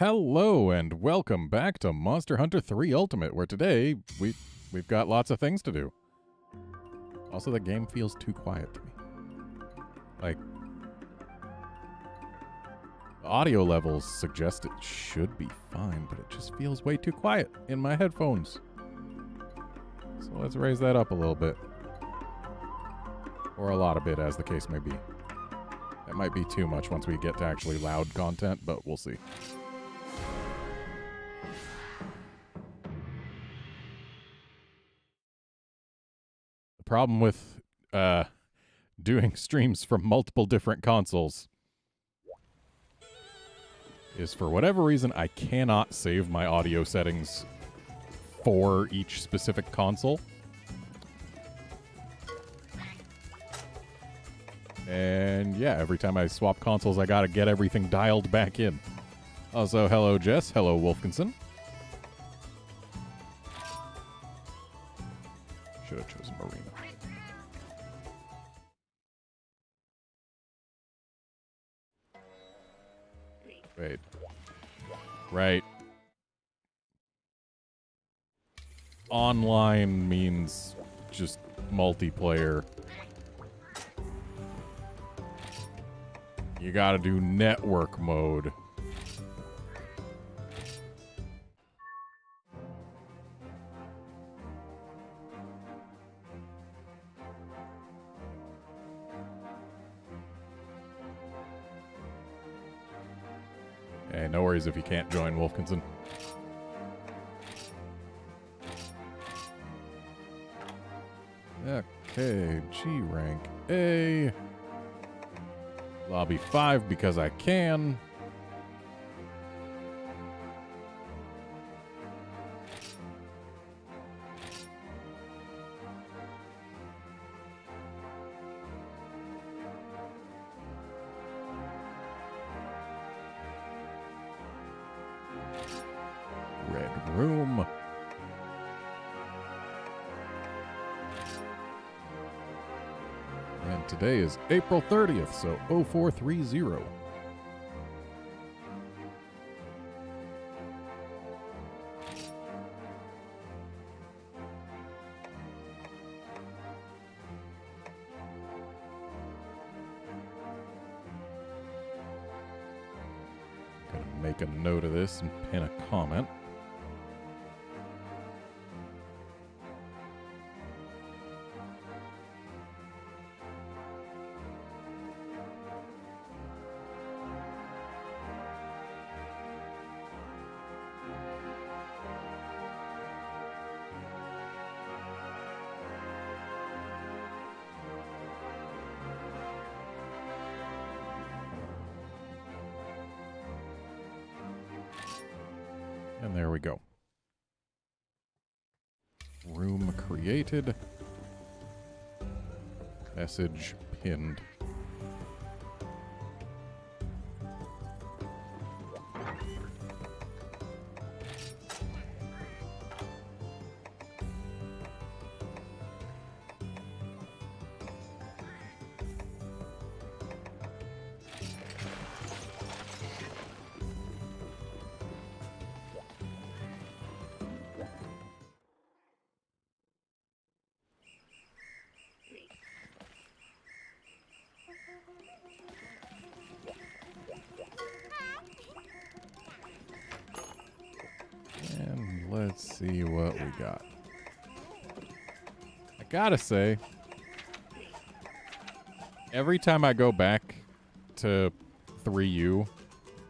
Hello and welcome back to Monster Hunter 3 Ultimate, where today we've got lots of things to do. Also, the game feels too quiet to me. Like, the audio levels suggest it should be fine, but it just feels way too quiet in my headphones. So let's raise that up a little bit. Or a lot of bit, as the case may be. That might be too much once we get to actually loud content, but we'll see. The problem with doing streams from multiple different consoles is, for whatever reason, I cannot save my audio settings for each specific console. And yeah, every time I swap consoles, I gotta get everything dialed back in. Also, hello Jess, hello Wolfkinson. Should have chosen Marina. Wait. Right. Online means just multiplayer. You gotta do network mode. Hey, no worries if you can't join, Wolfkinson. Okay, G rank A. Lobby 5 because I can. Red room. And today is April 30th, so 0430. Gonna make a note of this and pin a comment. And there we go. Room created. Message pinned. Let's see what we got. I gotta say, every time I go back to 3U,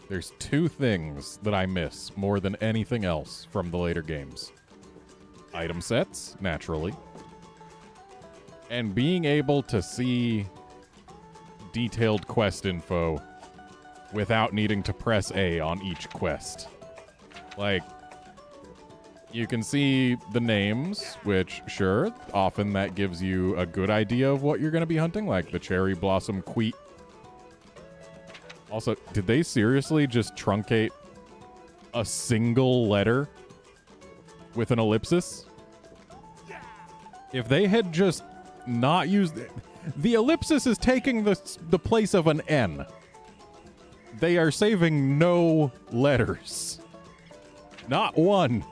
there's two things that I miss more than anything else from the later games. Item sets, naturally, and being able to see detailed quest info without needing to press A on each quest. Like, you can see the names, which, sure, often that gives you a good idea of what you're going to be hunting, like the Cherry Blossom Queet. Also, did they seriously just truncate a single letter with an ellipsis? If they had just not used it, the ellipsis is taking the place of an N. They are saving no letters. Not one.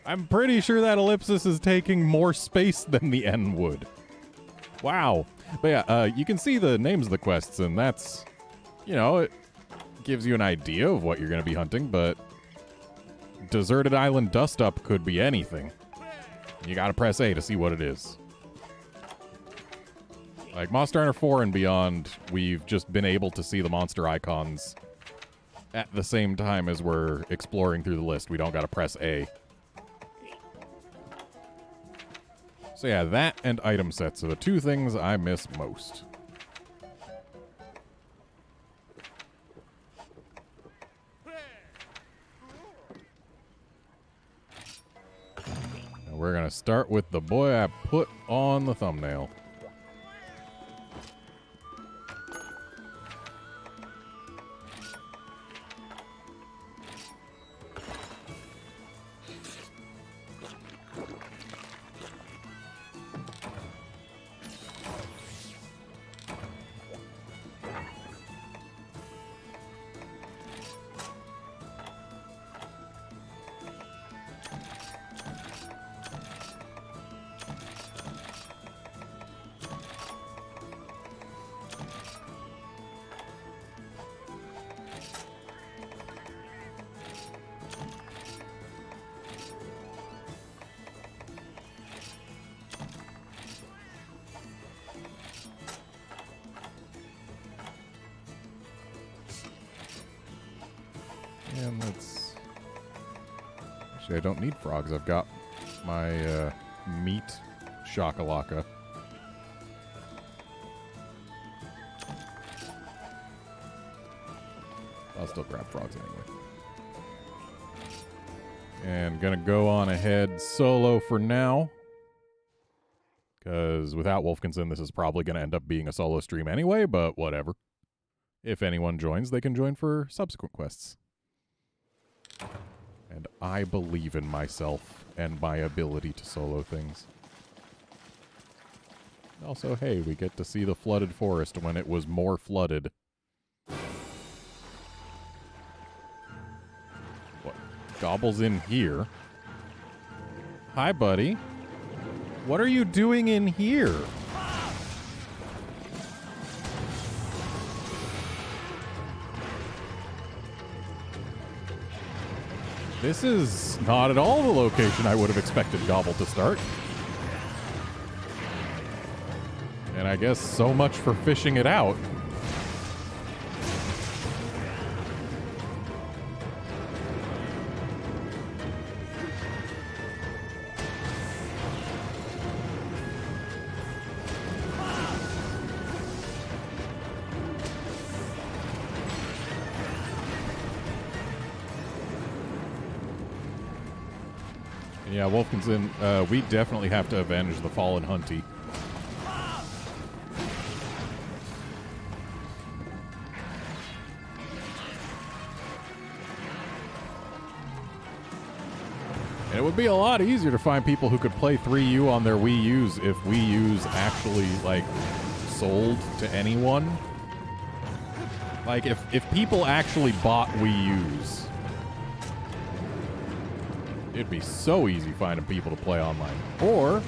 I'm pretty sure that ellipsis is taking more space than the N would. Wow. But yeah, you can see the names of the quests, and that's, you know, it gives you an idea of what you're going to be hunting, but Deserted Island Dust Up could be anything. You gotta press A to see what it is. Like Monster Hunter 4 and beyond, we've just been able to see the monster icons at the same time as we're exploring through the list. We don't gotta press A. So yeah, that and item sets are the two things I miss most. And we're gonna start with the boy I put on the thumbnail. And let's... Actually, I don't need frogs. I've got my meat shakalaka. I'll still grab frogs anyway. And gonna go on ahead solo for now. Because without Wolfkinson, this is probably gonna end up being a solo stream anyway, but whatever. If anyone joins, they can join for subsequent quests. And I believe in myself and my ability to solo things. Also, hey, we get to see the flooded forest when it was more flooded. What? Gobble's in here? Hi, buddy. What are you doing in here? This is not at all the location I would have expected Gobble to start. And I guess so much for fishing it out. Yeah, Wolfkinson, we definitely have to avenge the fallen Hunty. And it would be a lot easier to find people who could play 3U on their Wii U's if Wii U's actually, like, sold to anyone. Like, if people actually bought Wii U's, it'd be so easy finding people to play online. Or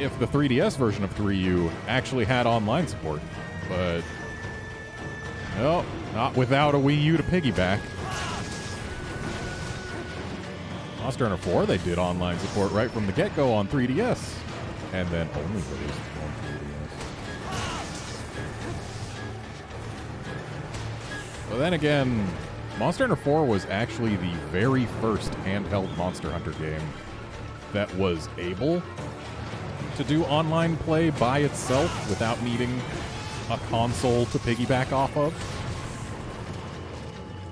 if the 3DS version of 3U actually had online support. But no, not without a Wii U to piggyback. Monster Hunter 4, they did online support right from the get-go on 3DS. And then only released on 3DS. But then again, Monster Hunter 4 was actually the very first handheld Monster Hunter game that was able to do online play by itself without needing a console to piggyback off of.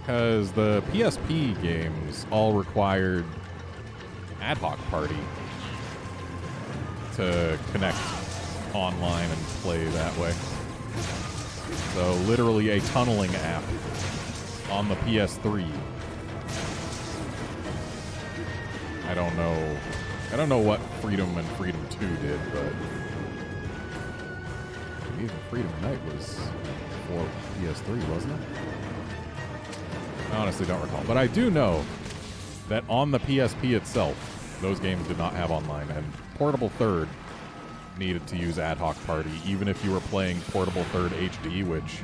Because the PSP games all required ad hoc party to connect online and play that way. So literally a tunneling app on the PS3. I don't know what Freedom and Freedom 2 did, but even Freedom Night was Or PS3, wasn't it? I honestly don't recall. But I do know that on the PSP itself, those games did not have online, and Portable Third needed to use Ad Hoc Party, even if you were playing Portable Third HD, which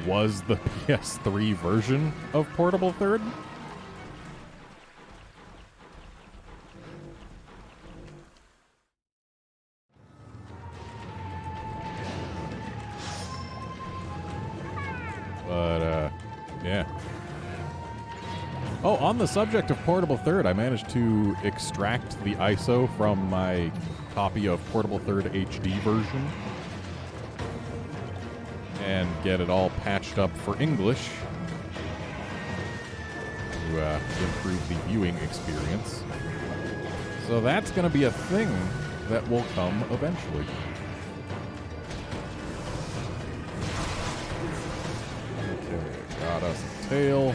was the PS3 version of Portable Third. But, yeah. Oh, on the subject of Portable Third, I managed to extract the ISO from my copy of Portable Third HD version and get it all patched up for English to improve the viewing experience. So that's going to be a thing that will come eventually. Okay, got us a tail.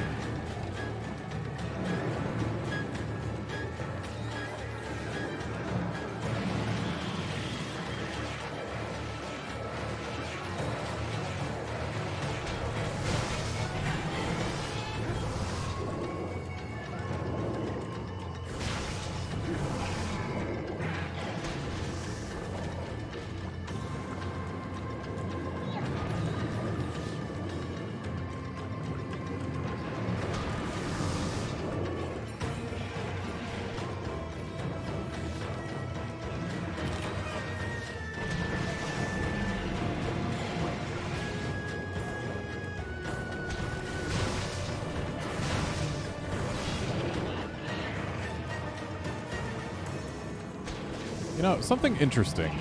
You know, something interesting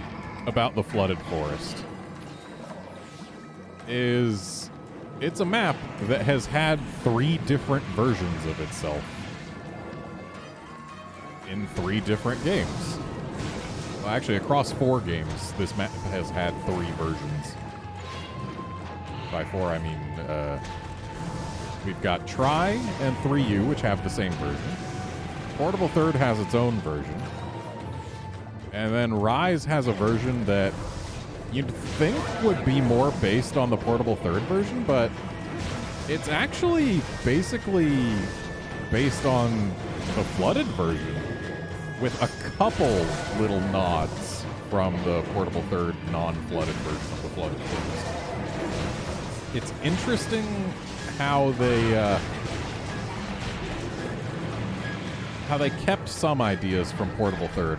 about the Flooded Forest is it's a map that has had 3 different versions of itself in 3 different games. Well, actually, across 4 games, this map has had 3 versions. By 4, I mean, we've got Tri and 3U, which have the same version. Portable Third has its own version. And then Rise has a version that you'd think would be more based on the Portable Third version, but it's actually basically based on the Flooded version with a couple little nods from the Portable Third non-flooded version of the Flooded Forest. It's interesting how they kept some ideas from Portable Third,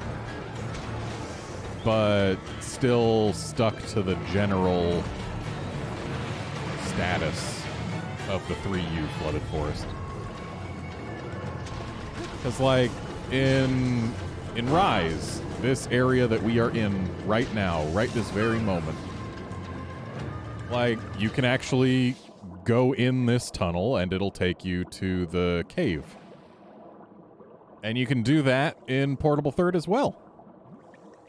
but still stuck to the general status of the 3U Flooded Forest. Because, like, in Rise, this area that we are in right now, right this very moment, like, you can actually go in this tunnel and it'll take you to the cave. And you can do that in Portable Third as well.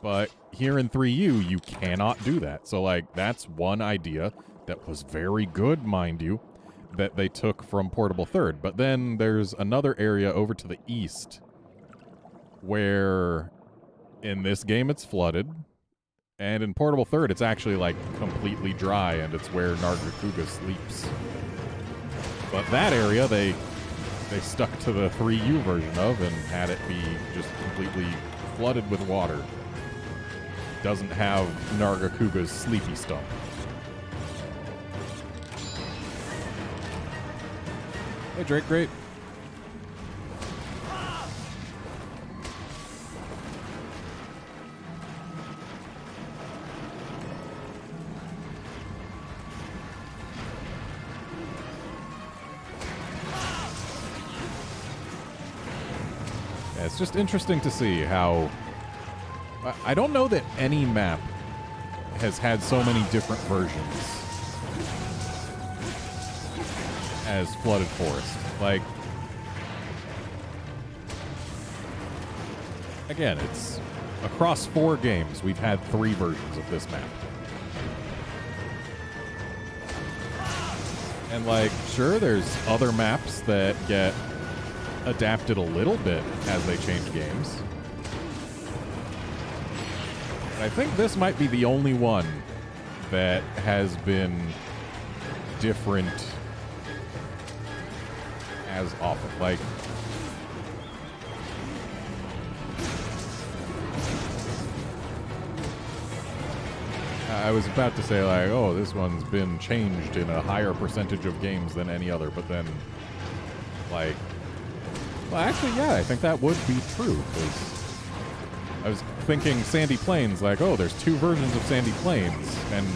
But here in 3U, you cannot do that. So, like, that's one idea that was very good, mind you, that they took from Portable Third. But then there's another area over to the east where in this game it's flooded. And in Portable Third, it's actually, like, completely dry, and it's where Nargacuga sleeps. But that area, they stuck to the 3U version of and had it be just completely flooded with water. Doesn't have Nargacuga's sleepy stump. Hey, Drake, great. Yeah, it's just interesting to see how... I don't know that any map has had so many different versions as Flooded Forest. Like, again, it's across 4 games, we've had 3 versions of this map. And, like, sure, there's other maps that get adapted a little bit as they change games. I think this might be the only one that has been different as often. Like, I was about to say, like, oh, this one's been changed in a higher percentage of games than any other, but then, like, well, actually, yeah, I think that would be true, because I was thinking Sandy Plains, like, oh, there's 2 versions of Sandy Plains, and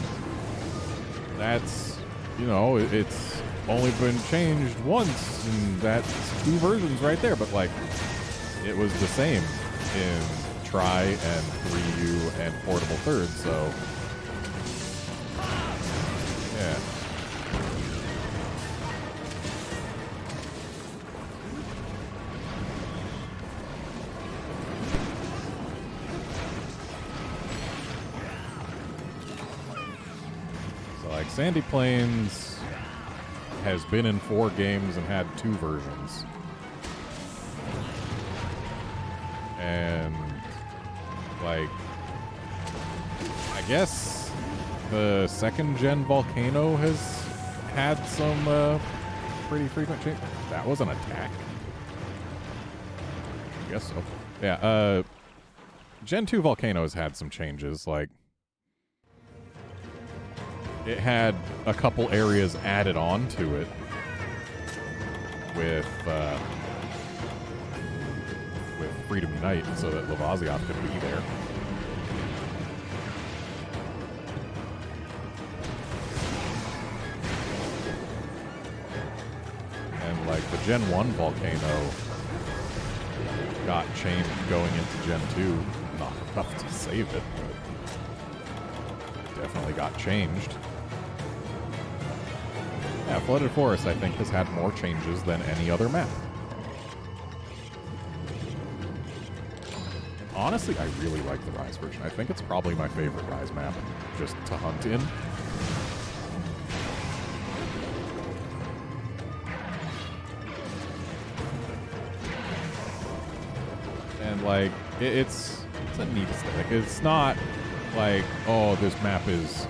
that's, you know, it's only been changed once, and that's 2 versions right there, but, like, it was the same in Tri and 3U and Portable Third, so yeah. So, like, Sandy Plains has been in 4 games and had 2 versions. And, like, I guess the 2nd-gen Volcano has had some pretty frequent change. That was an attack. I guess so. Yeah, Gen 2 Volcano has had some changes. Like, it had a couple areas added on to it with Freedom Unite so that Lavaziath could be there. And, like, the Gen 1 Volcano got changed going into Gen 2. Not enough to save it, but definitely got changed. Yeah, Flooded Forest, I think, has had more changes than any other map. Honestly, I really like the Rise version. I think it's probably my favorite Rise map, just to hunt in. And, like, it's a neat aesthetic. It's not like, oh, this map is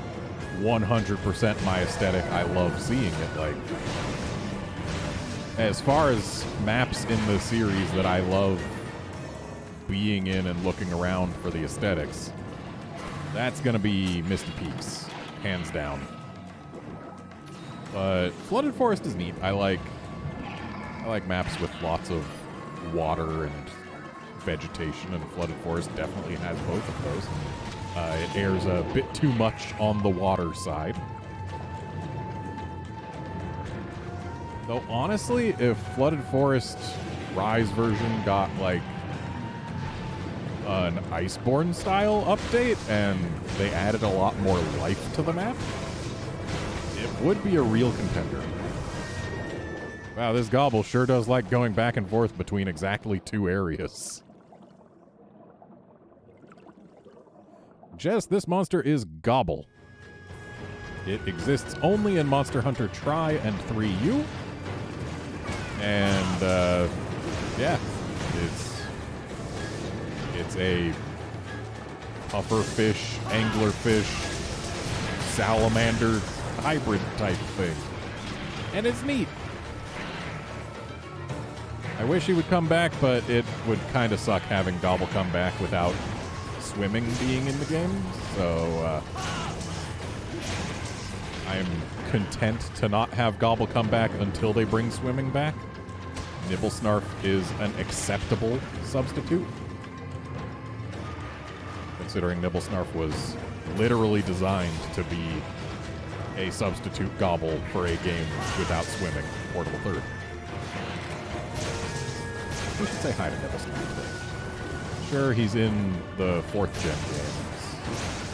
100% my aesthetic. I love seeing it. Like, as far as maps in the series that I love being in and looking around for the aesthetics, that's gonna be Misty Peaks, hands down. But Flooded Forest is neat. I like maps with lots of water and vegetation, and Flooded Forest definitely has both of those. It airs a bit too much on the water side. Though honestly, if Flooded Forest Rise version got, like, an Iceborne style update and they added a lot more life to the map, it would be a real contender. Wow, this Gobble sure does like going back and forth between exactly 2 areas. Jess, this monster is Gobble. It exists only in Monster Hunter Tri and 3U. And, yeah, it's a pufferfish, anglerfish, salamander hybrid type thing. And it's neat. I wish he would come back, but it would kind of suck having Gobble come back without swimming being in the game. So, I'm content to not have Gobble come back until they bring swimming back. Nibblesnarf is an acceptable substitute, considering Nibblesnarf was literally designed to be a substitute Gobble for a game without swimming, Portable Third. We should say hi to Nibblesnarf. Sure, he's in the 4th gen games,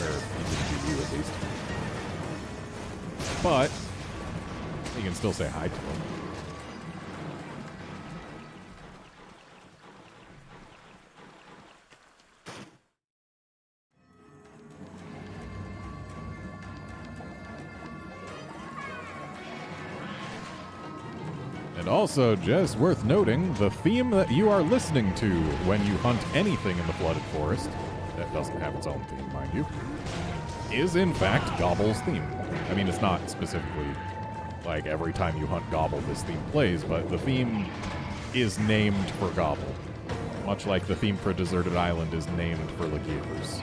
or he's in GU at least. But you can still say hi to him. And also, just worth noting, the theme that you are listening to when you hunt anything in the Flooded Forest, that doesn't have its own theme, mind you, is in fact Gobble's theme. I mean, it's not specifically like, every time you hunt Gobble, this theme plays, but the theme is named for Gobble. Much like the theme for Deserted Island is named for Lagiers.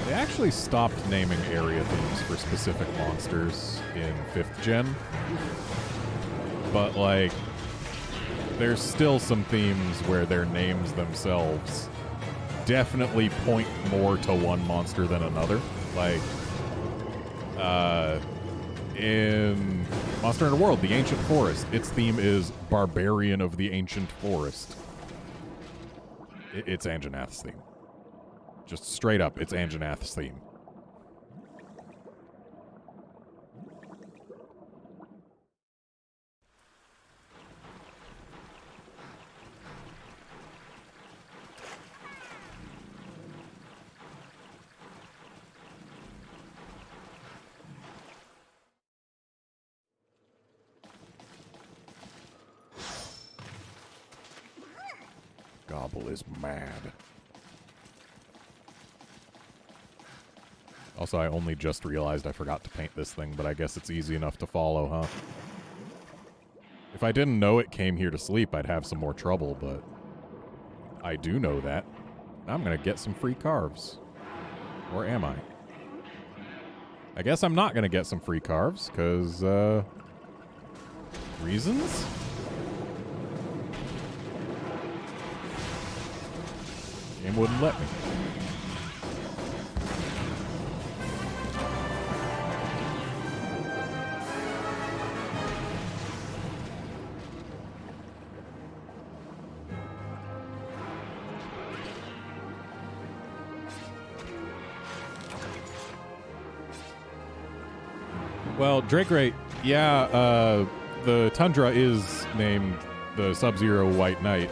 They actually stopped naming area themes for specific monsters in 5th gen. But, like, there's still some themes where their names themselves definitely point more to one monster than another. Like, in Monster Hunter World, the Ancient Forest, its theme is Barbarian of the Ancient Forest. It's Anjanath's theme. Just straight up, it's Anjanath's theme. Gobble is mad. Also, I only just realized I forgot to paint this thing, but I guess it's easy enough to follow, huh? If I didn't know it came here to sleep, I'd have some more trouble, but I do know that. I'm gonna get some free carves. Or am I? I guess I'm not gonna get some free carves, because, reasons? Game wouldn't let me. Well, Drake, yeah, the Tundra is named the Sub-Zero White Knight,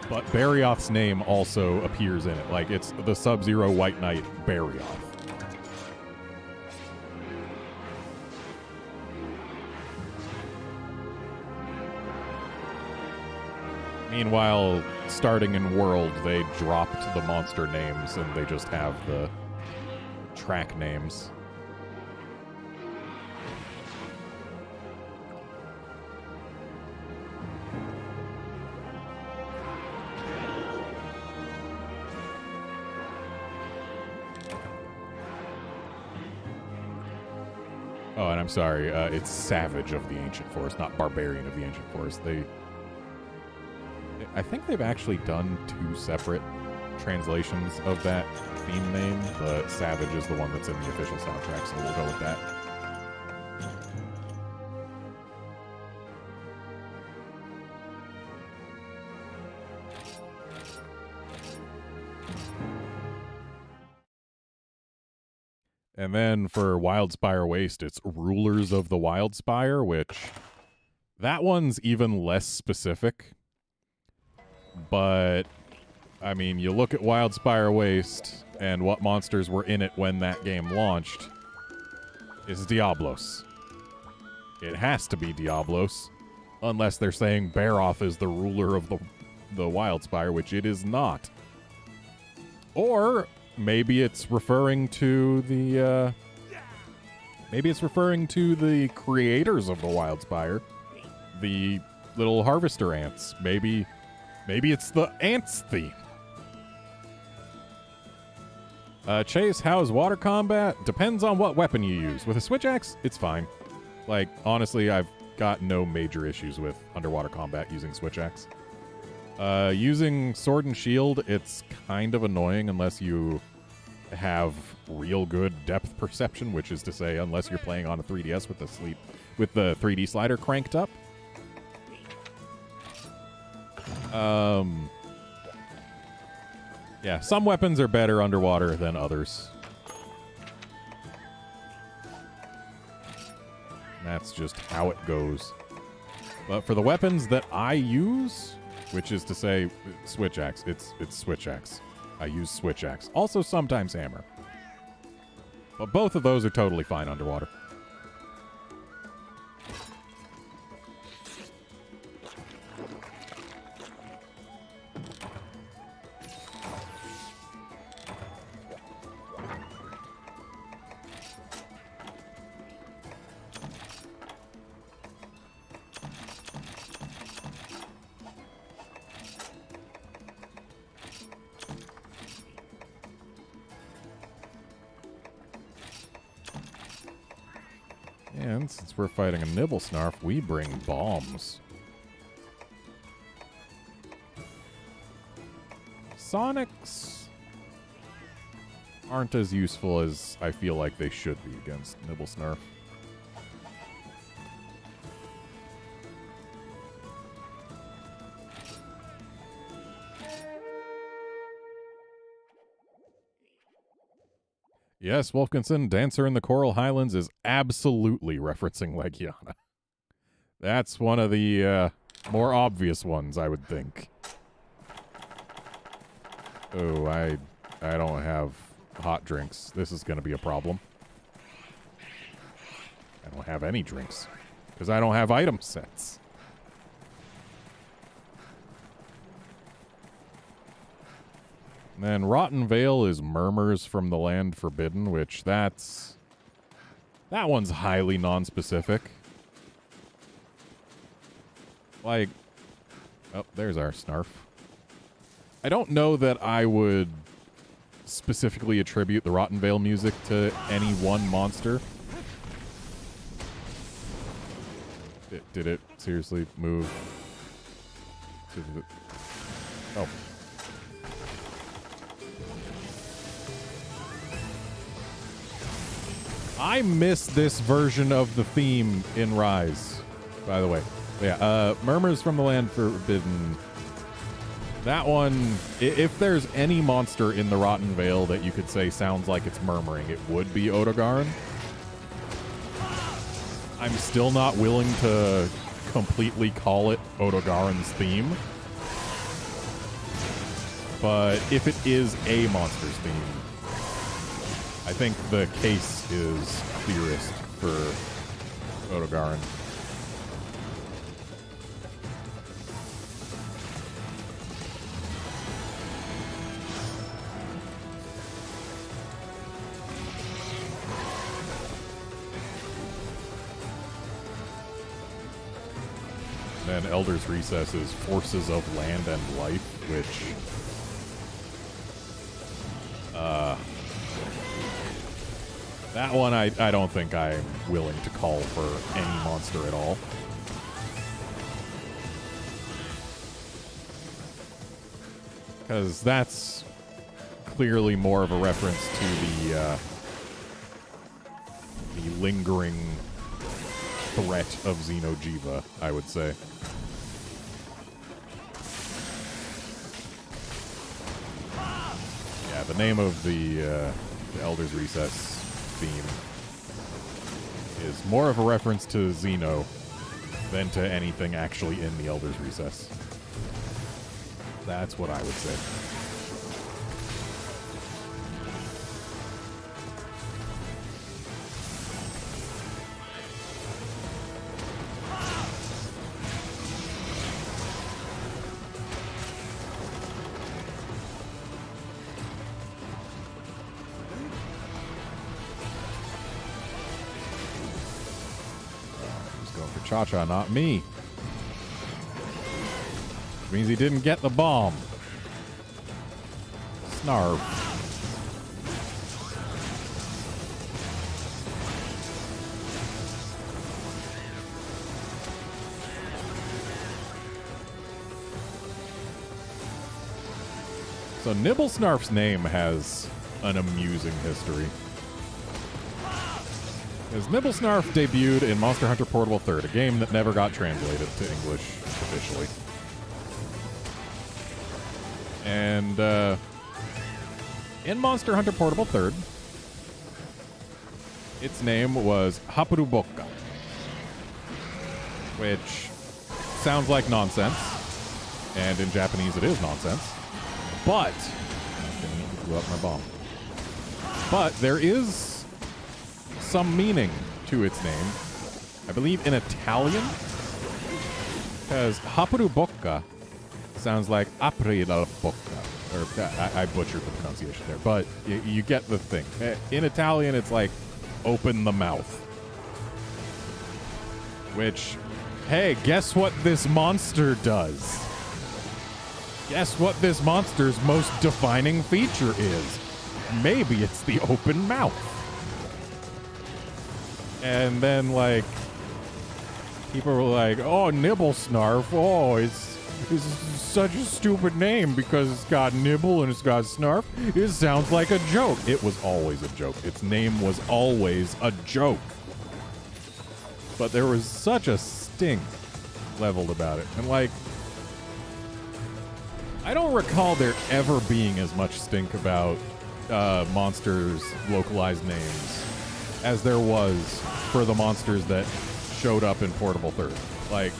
but Barioth's name also appears in it. Like, it's the Sub-Zero White Knight Barioth. Meanwhile, starting in World, they dropped the monster names and they just have the track names. Oh, and I'm sorry, it's Savage of the Ancient Forest, not Barbarian of the Ancient Forest. I think they've actually done 2 separate translations of that theme name, but Savage is the one that's in the official soundtrack, so we'll go with that. And then for Wildspire Waste, it's Rulers of the Wildspire, which that one's even less specific. But, I mean, you look at Wildspire Waste and what monsters were in it when that game launched. It's Diablos. It has to be Diablos. Unless they're saying Barioth is the ruler of the Wildspire, which it is not. Or maybe it's referring to the creators of the Wildspire, the little harvester ants. Maybe it's the ants theme. Chase, how's water combat? Depends on what weapon you use. With a switch axe, it's fine. Like, honestly, I've got no major issues with underwater combat using switch axe. Using sword and shield, it's kind of annoying unless you have real good depth perception, which is to say, unless you're playing on a 3DS with the 3D slider cranked up. Yeah, some weapons are better underwater than others. That's just how it goes. But for the weapons that I use, which is to say, switch axe. It's switch axe. I use switch axe. Also sometimes hammer. But both of those are totally fine underwater. And since we're fighting a Nibblesnarf, we bring bombs. Sonics aren't as useful as I feel like they should be against Nibblesnarf. Yes, Wolfkinson, Dancer in the Coral Highlands is absolutely referencing Legiana. That's one of the more obvious ones, I would think. Oh, I don't have hot drinks. This is going to be a problem. I don't have any drinks because I don't have item sets. And then Rotten Vale is Murmurs from the Land Forbidden, which that one's highly non-specific. Like, oh, there's our Snarf. I don't know that I would specifically attribute the Rotten Vale music to any one monster. Did it seriously move to the... Oh. I miss this version of the theme in Rise, by the way. Yeah, Murmurs from the Land Forbidden. That one, if there's any monster in the Rotten Vale that you could say sounds like it's murmuring, it would be Odogaron. I'm still not willing to completely call it Odogaron's theme. But if it is a monster's theme, I think the case is clearest for Odogaron. And Elder's Recess is Forces of Land and Life, which... that one I don't think I'm willing to call for any monster at all. Because that's clearly more of a reference to the lingering threat of Xeno'jiiva, I would say. Yeah, the name of the Elder's Recess theme is more of a reference to Xeno than to anything actually in the Elder's Recess. That's what I would say. Cha-Cha, not me. Which means he didn't get the bomb. Snarf. So Nibblesnarf's name has an amusing history. Because Nibblesnarf debuted in Monster Hunter Portable 3rd, a game that never got translated to English officially. And in Monster Hunter Portable 3rd, its name was Hapuruboka, which sounds like nonsense, and in Japanese it is nonsense, but... I blew up my bomb. But there is some meaning to its name. I believe in Italian, because Hapuruboka sounds like April Bocca. Or I butchered the pronunciation there, but you get the thing. In Italian, it's like open the mouth. Which, hey, guess what this monster does? Guess what this monster's most defining feature is? Maybe it's the open mouth. And then, like, people were like, oh, Nibble Snarf. Oh, it's such a stupid name because it's got Nibble and it's got Snarf. It sounds like a joke. It was always a joke. Its name was always a joke. But there was such a stink leveled about it. And, like, I don't recall there ever being as much stink about monsters' localized names as there was for the monsters that showed up in Portable Third. Like,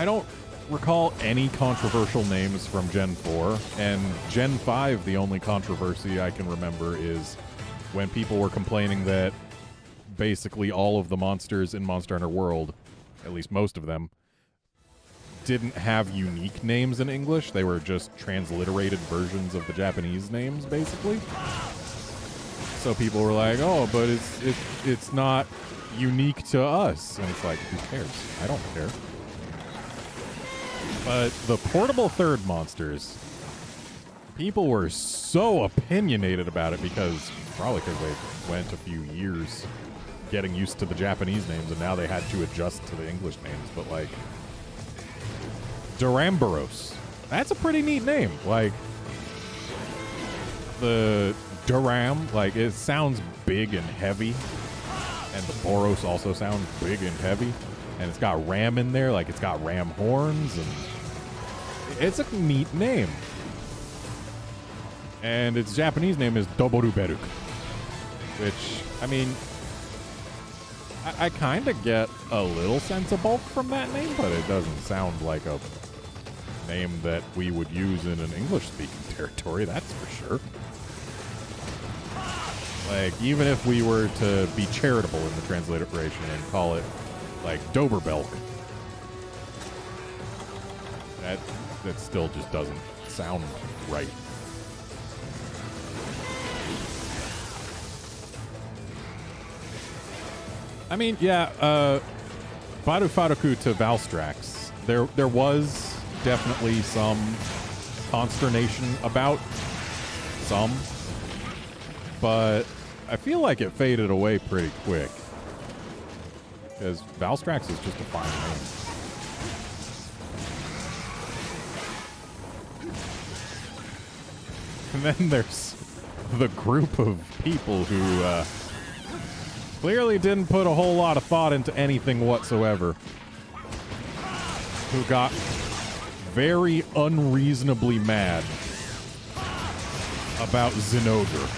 I don't recall any controversial names from Gen 4, and Gen 5, the only controversy I can remember is when people were complaining that basically all of the monsters in Monster Hunter World, at least most of them, didn't have unique names in English. They were just transliterated versions of the Japanese names, basically. So people were like, oh, but it's not unique to us. And it's like, who cares? I don't care. But the Portable Third monsters, people were so opinionated about it probably because they went a few years getting used to the Japanese names and now they had to adjust to the English names. But, like, Duramboros. That's a pretty neat name. Like, the Duram, like, it sounds big and heavy. And the Boros also sounds big and heavy. And it's got ram in there, like it's got ram horns. And it's a neat name. And its Japanese name is Doboruberuk. Which, I mean, I kind of get a little sense of bulk from that name, but it doesn't sound like a name that we would use in an English-speaking territory, that's for sure. Like, even if we were to be charitable in the transliteration and call it, like, Doberbelk, that still just doesn't sound right. I mean, yeah, Barufaruku to Valstrax, there was definitely some consternation about some, but I feel like it faded away pretty quick because Valstrax is just a fine name. And then there's the group of people who clearly didn't put a whole lot of thought into anything whatsoever, who got very unreasonably mad about Zinogre.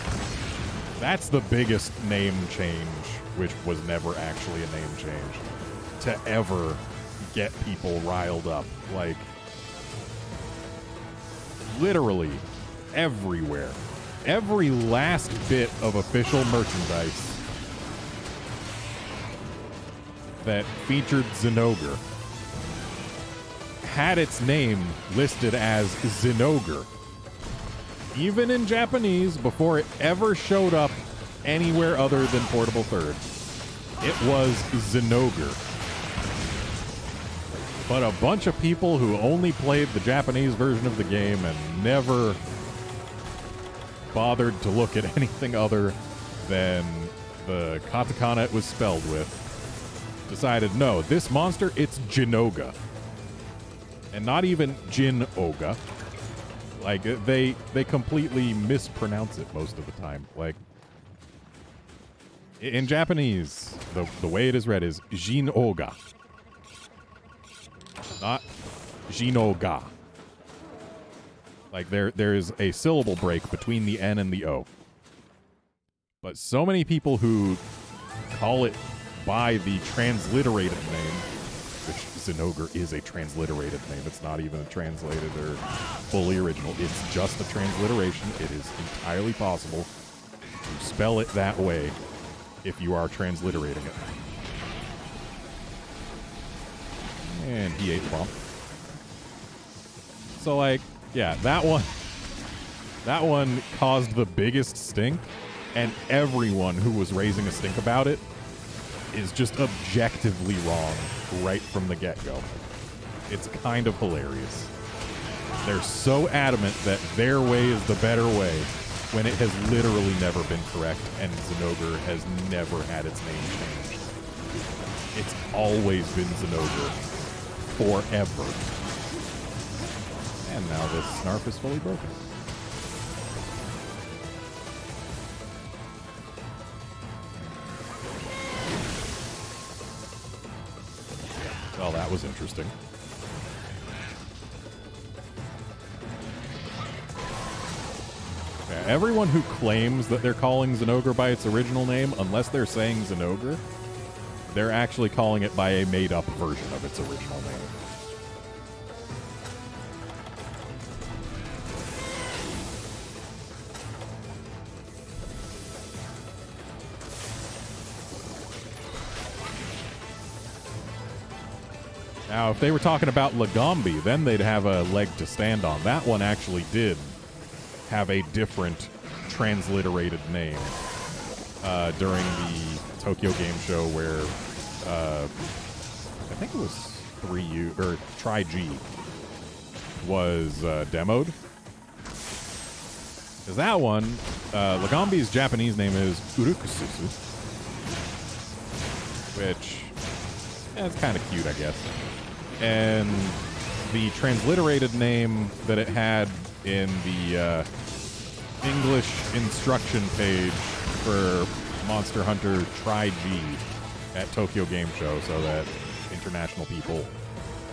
That's the biggest name change, which was never actually a name change, to ever get people riled up. Like, literally everywhere. Every last bit of official merchandise that featured Zinogre had its name listed as Zinogre. Even in Japanese, before it ever showed up anywhere other than Portable Third, it was Zinogre. But a bunch of people who only played the Japanese version of the game and never bothered to look at anything other than the katakana it was spelled with decided, no, this monster, it's Jinoga. And not even Jin-Oga. Like, they completely mispronounce it most of the time. Like, in Japanese, the way it is read is Jin-Oga. Not Jin-Oga. Like, there is a syllable break between the N and the O. But so many people who call it by the transliterated name, which Zinogre is a transliterated name. It's not even a translated or fully original. It's just a transliteration. It is entirely possible to spell it that way if you are transliterating it. And he ate bump. So, like, yeah, that one caused the biggest stink, and everyone who was raising a stink about it is just objectively wrong right from the get-go. It's kind of hilarious. They're so adamant that their way is the better way when it has literally never been correct, and Zinogre has never had its name changed. It's always been Zinogre. Forever. And now this Snarf is fully broken. Well, that was interesting. Yeah, everyone who claims that they're calling Zinogre by its original name, unless they're saying Zinogre, they're actually calling it by a made-up version of its original name. Now, if they were talking about Lagombi, then they'd have a leg to stand on. That one actually did have a different transliterated name during the Tokyo Game Show where I think it was 3U, or Tri-G was demoed. Because that one, Lagombi's Japanese name is Urukususu, which is kind of cute, I guess. And the transliterated name that it had in the English instruction page for Monster Hunter Tri-G at Tokyo Game Show so that international people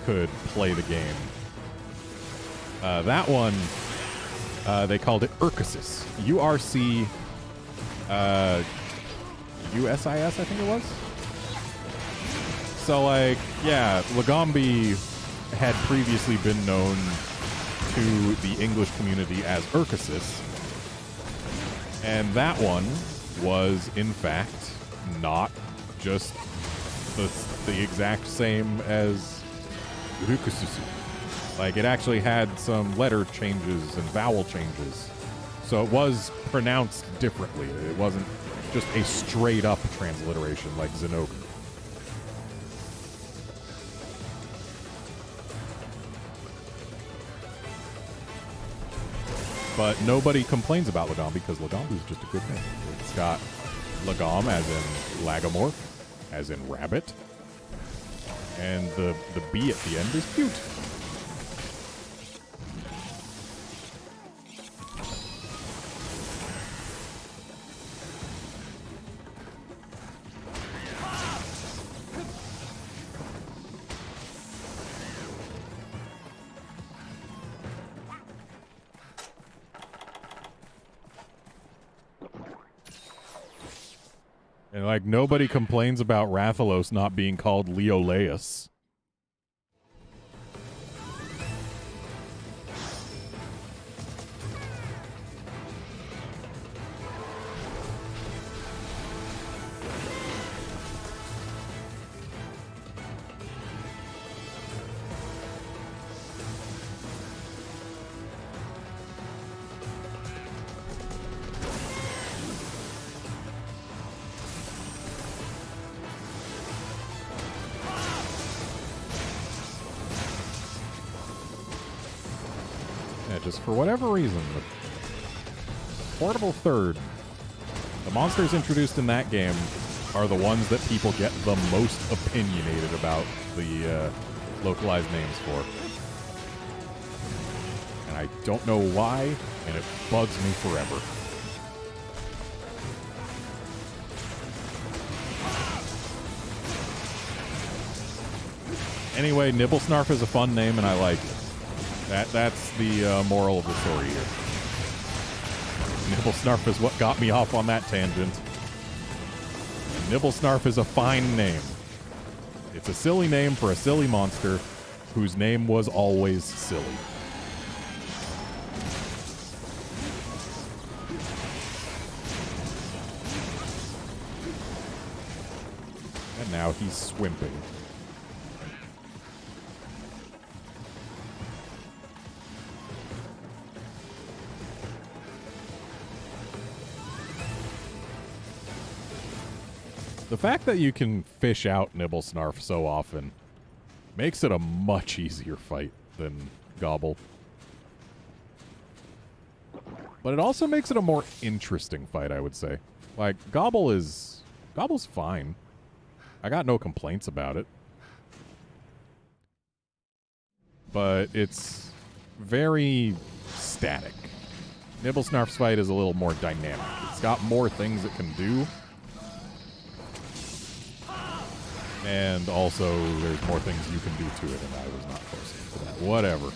could play the game. That one, they called it Urcusis. U-R-C U-S-I-S, I think it was. So, like, yeah, Lagombi had previously been known to the English community as Urcusis. And that one was, in fact, not just the exact same as Urukususu. Like, it actually had some letter changes and vowel changes. So it was pronounced differently. It wasn't just a straight-up transliteration like Zinogre. But nobody complains about Lagombi because Lagombi is just a good name. It's got Lagom as in Lagomorph, as in rabbit, and the B at the end is cute. And, like, nobody complains about Rathalos not being called Leoleus. Just for whatever reason, the portable third, the monsters introduced in that game are the ones that people get the most opinionated about the localized names for. And I don't know why, and it bugs me forever. Anyway, Nibblesnarf is a fun name, and I like it. That's the moral of the story here. Nibblesnarf is what got me off on that tangent. Nibblesnarf is a fine name. It's a silly name for a silly monster whose name was always silly. And now he's swimping. The fact that you can fish out Nibblesnarf so often makes it a much easier fight than Gobble. But it also makes it a more interesting fight, I would say. Like, Gobble's fine. I got no complaints about it. But it's very static. Nibblesnarf's fight is a little more dynamic. It's got more things it can do. And also, there's more things you can do to it, and I was not forcing it to that. Whatever.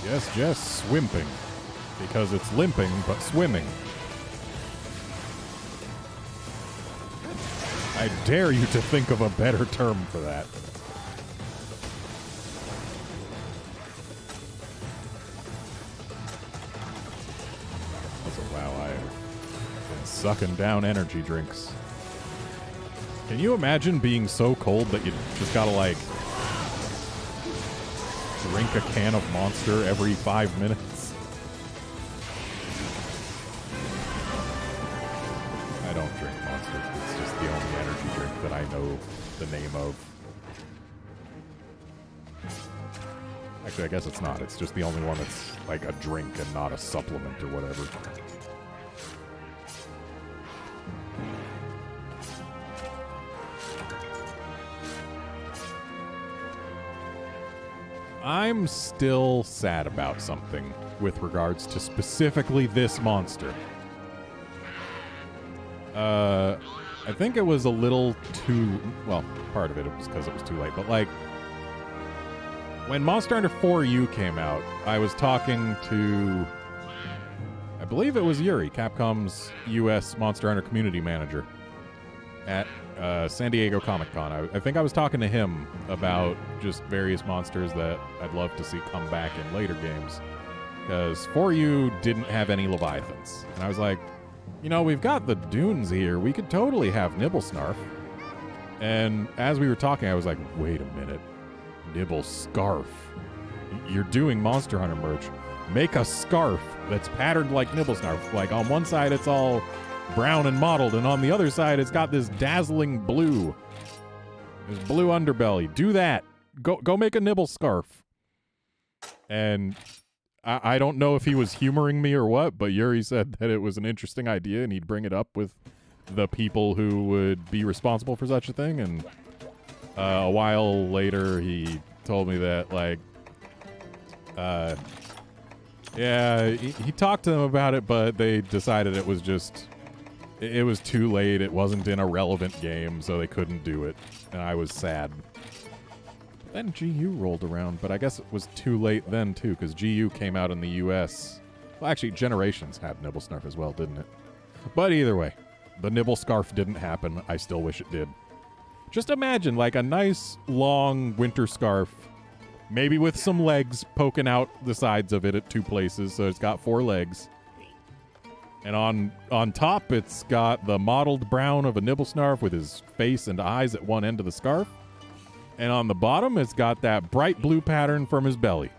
Yes, just swimping. Because it's limping, but swimming. I dare you to think of a better term for that. Also, wow, I have been sucking down energy drinks. Can you imagine being so cold that you just gotta, like, drink a can of Monster every 5 minutes? I don't drink Monster. It's just the only energy drink that I know the name of. Actually, I guess it's not. It's just the only one that's like a drink and not a supplement or whatever. I'm still sad about something with regards to specifically this monster. I think it was a little too... Well, part of it was because it was too late, but like... When Monster Hunter 4U came out, I was talking to... I believe it was Yuri, Capcom's US Monster Hunter community manager, at San Diego Comic-Con. I think I was talking to him about just various monsters that I'd love to see come back in later games. Because 4U didn't have any Leviathans. And I was like, you know, we've got the dunes here. We could totally have Nibblesnarf. And as we were talking, I was like, wait a minute. Nibblescarf. You're doing Monster Hunter merch. Make a scarf that's patterned like Nibblesnarf. Like, on one side, it's all brown and mottled, and on the other side, it's got this dazzling blue. This blue underbelly. Do that. Go make a Nibble scarf. And I don't know if he was humoring me or what, but Yuri said that it was an interesting idea, and he'd bring it up with the people who would be responsible for such a thing. And a while later, he told me that, like, yeah, he talked to them about it, but they decided it was just... It was too late. It wasn't in a relevant game, so they couldn't do it. And I was sad. Then GU rolled around, but I guess it was too late then, too, because GU came out in the US. Well, actually, Generations had Nibblesnarf as well, didn't it? But either way, the Nibble Scarf didn't happen. I still wish it did. Just imagine, like, a nice, long winter scarf, maybe with some legs poking out the sides of it at 2 places, so it's got 4 legs. And on top, it's got the mottled brown of a Nibblesnarf with his face and eyes at one end of the scarf. And on the bottom, it's got that bright blue pattern from his belly.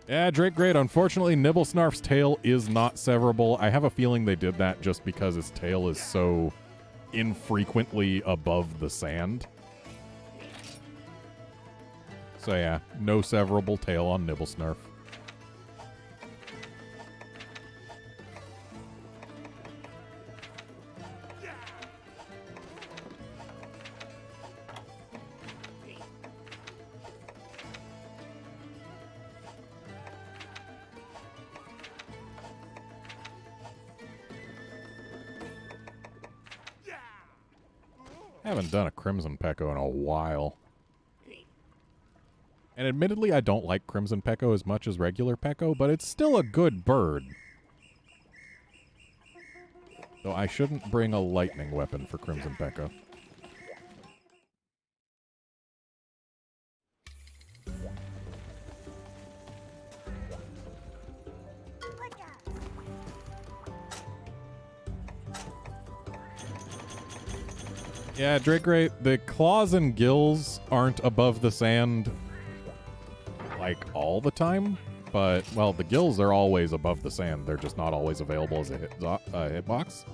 Yeah, Drake Great. Unfortunately, Nibblesnarf's tail is not severable. I have a feeling they did that just because his tail is so infrequently above the sand. So yeah, no severable tail on Nibblesnarf. Haven't done a Crimson Pecco in a while. And admittedly, I don't like Crimson Pecco as much as regular Pecco, but it's still a good bird. Though I shouldn't bring a lightning weapon for Crimson Pecco. Yeah, Drake Ray, the claws and gills aren't above the sand, like, all the time. But, well, the gills are always above the sand. They're just not always available as a hitbox.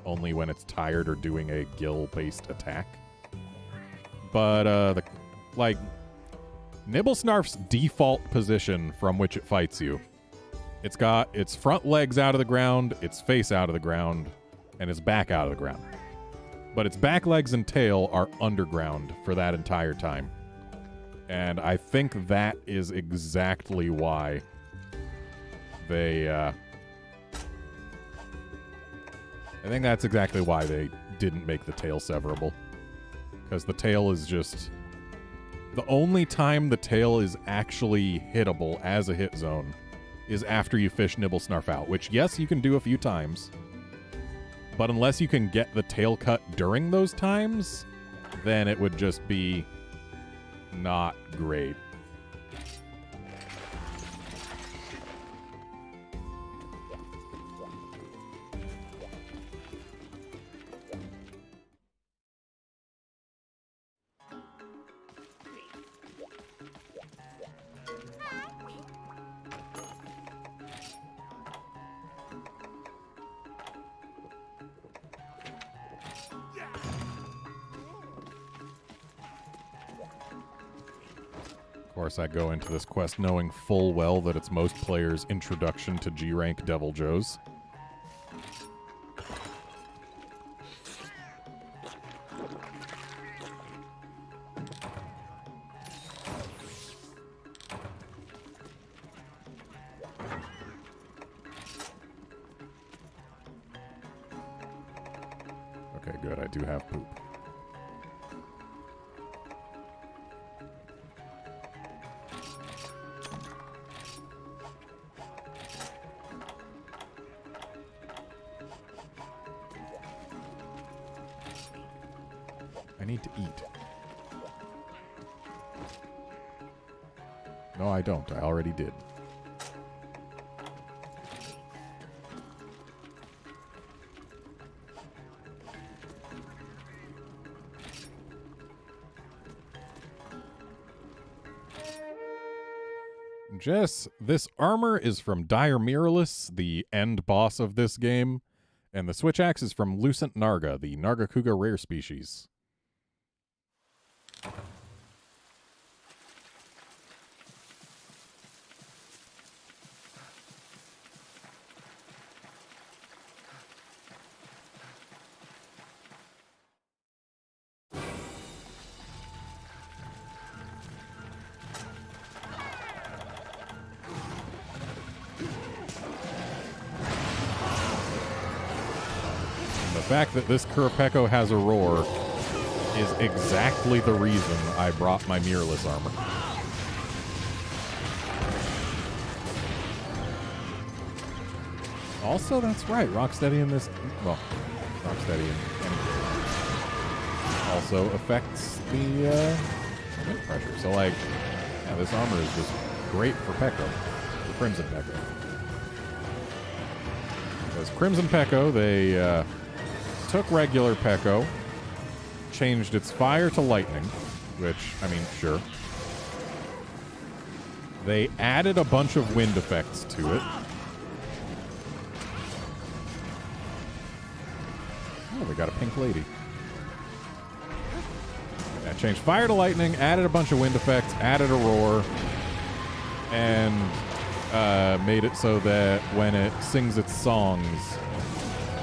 Only when it's tired or doing a gill-based attack. But, Nibblesnarf's default position from which it fights you. It's got its front legs out of the ground, its face out of the ground, and its back out of the ground. But its back legs and tail are underground for that entire time. And I think that is exactly why they, I think that's exactly why they didn't make the tail severable. Because the tail is just... The only time the tail is actually hittable as a hit zone is after you fish Nibblesnarf out. Which, yes, you can do a few times. But unless you can get the tail cut during those times, then it would just be... not great. Of course, I go into this quest knowing full well that it's most players' introduction to G-rank Devil Joes. Okay, good. I do have poop. I need to eat. No, I don't. I already did. Jess, this armor is from Dire Miralis, the end boss of this game, and the switch axe is from Lucent Narga, the Nargacuga rare species. The fact that this Kurapeko has a roar is exactly the reason I brought my mirrorless armor. Also, that's right, Rocksteady in this... Well, Rocksteady in any game also affects the wind pressure. So, like, yeah, this armor is just great for Peko, for Crimson Peko. Because Crimson Peko, they... took regular Peko, changed its fire to lightning, which, I mean, sure. They added a bunch of wind effects to it. Oh, we got a pink lady. Yeah, changed fire to lightning, added a bunch of wind effects, added a roar, and made it so that when it sings its songs,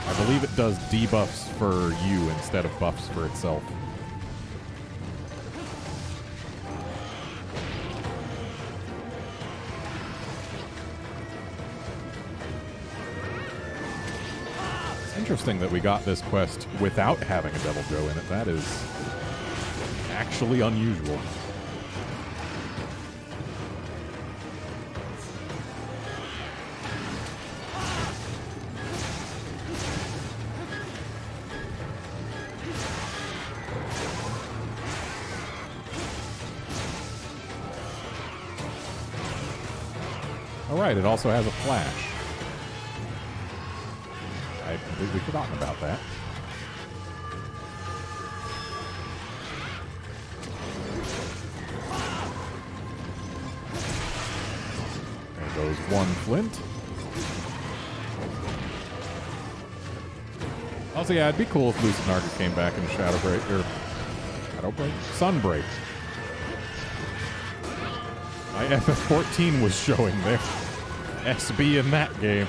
I believe it does debuffs for you instead of buffs for itself. It's interesting that we got this quest without having a Devil Joe in it. That is actually unusual. Alright, it also has a flash. I had completely forgotten about that. 1 flint. Also, yeah, it'd be cool if Lucid Narga came back in Shadowbreak, Sunbreak. My FF14 was showing there. SB in that game,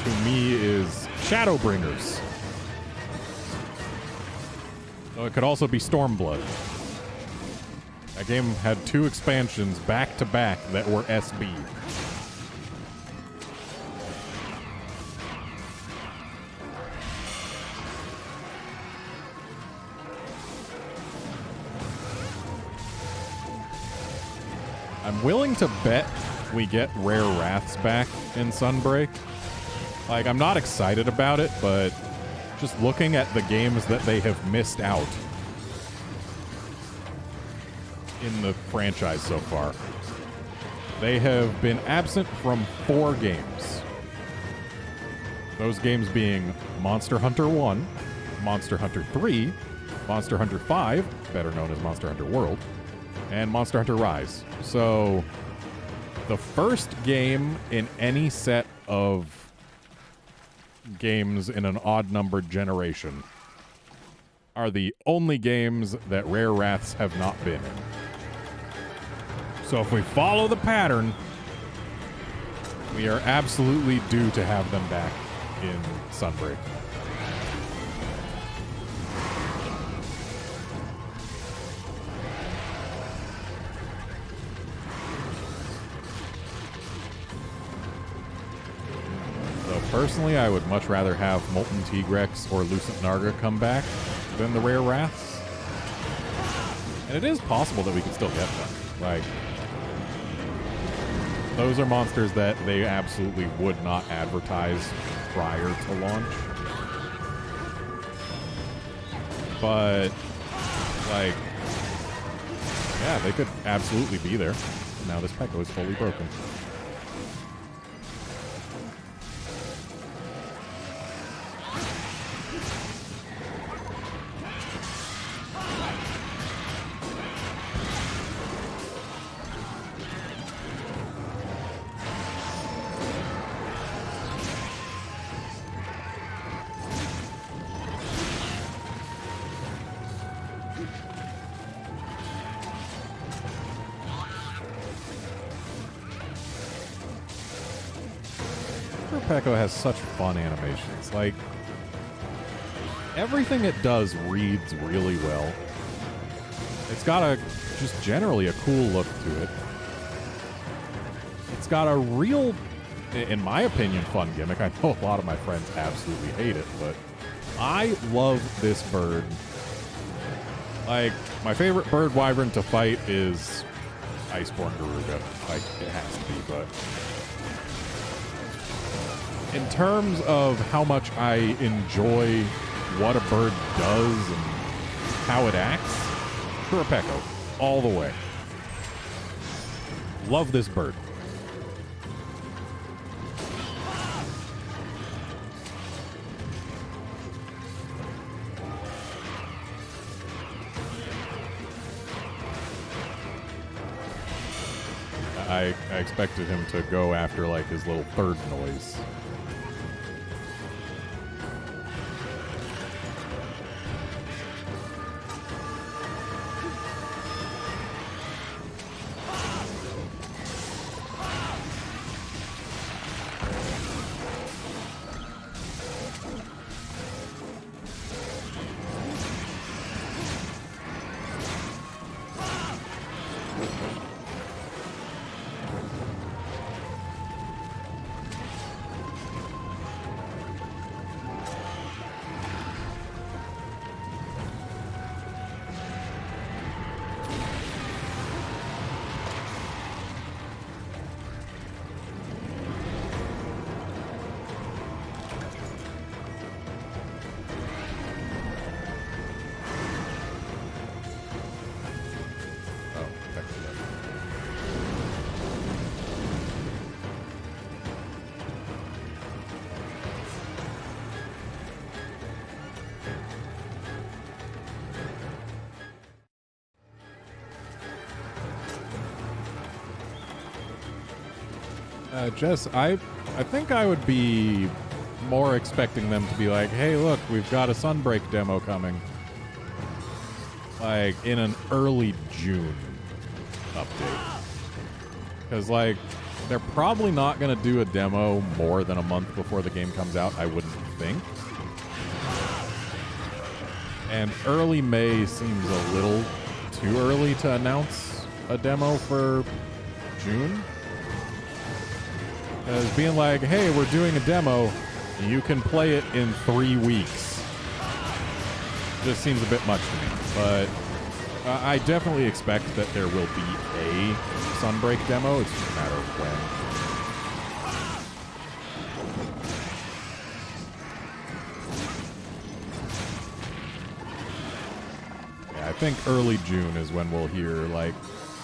to me, is Shadowbringers. So it could also be Stormblood. That game had 2 expansions back-to-back that were SB. I'm willing to bet we get Rare Wraths back in Sunbreak. Like, I'm not excited about it, but just looking at the games that they have missed out in the franchise so far, they have been absent from 4 games. Those games being Monster Hunter 1, Monster Hunter 3, Monster Hunter 5, better known as Monster Hunter World, and Monster Hunter Rise. So, the first game in any set of games in an odd-numbered generation are the only games that Rare Wraths have not been in. So if we follow the pattern, we are absolutely due to have them back in Sunbreak. Personally, I would much rather have Molten Tigrex or Lucent Narga come back than the Rare Wraths. And it is possible that we can still get them. Like, those are monsters that they absolutely would not advertise prior to launch. But, like, yeah, they could absolutely be there. Now this Peko is fully broken. Peko has such fun animations. Like, everything it does reads really well. It's got a, just generally a cool look to it. It's got a real, in my opinion, fun gimmick. I know a lot of my friends absolutely hate it, but I love this bird. Like, my favorite bird wyvern to fight is Iceborne Garuga. Like, it has to be, but in terms of how much I enjoy what a bird does and how it acts, Peko, all the way. Love this bird. I expected him to go after, like, his little third noise. Jess, I think I would be more expecting them to be like, hey, look, we've got a Sunbreak demo coming. Like, in an early June update. Because, like, they're probably not going to do a demo more than a month before the game comes out, I wouldn't think. And early May seems a little too early to announce a demo for June. As being like, hey, we're doing a demo, you can play it in 3 weeks. Just seems a bit much to me. But I definitely expect that there will be a Sunbreak demo. It's just a matter of when. Yeah, I think early June is when we'll hear, like,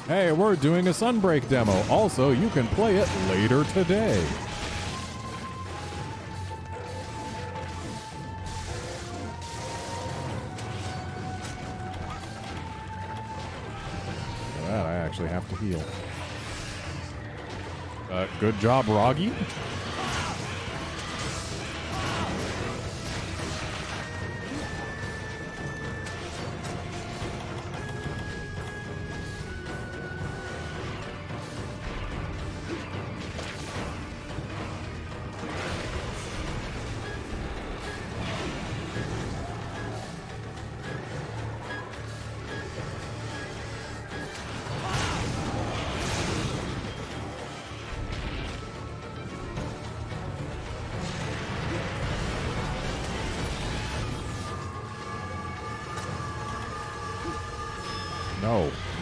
hey, we're doing a Sunbreak demo. Also, you can play it later today. For that, I actually have to heal. Good job, Roggy.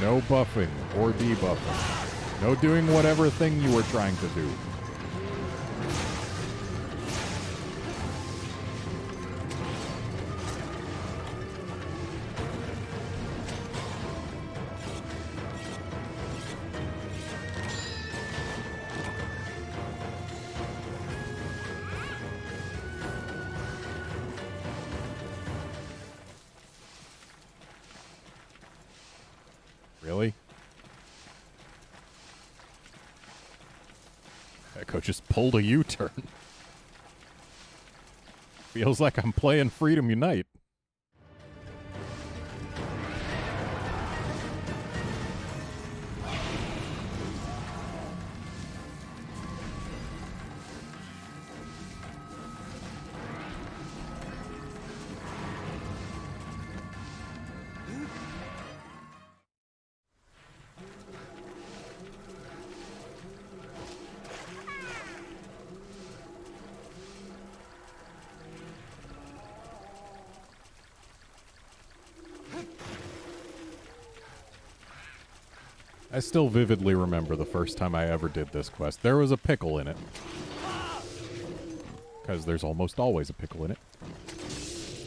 No buffing or debuffing. No doing whatever thing you were trying to do. Really? Echo just pulled a U-turn. Feels like I'm playing Freedom Unite. I still vividly remember the first time I ever did this quest. There was a pickle in it. Because there's almost always a pickle in it.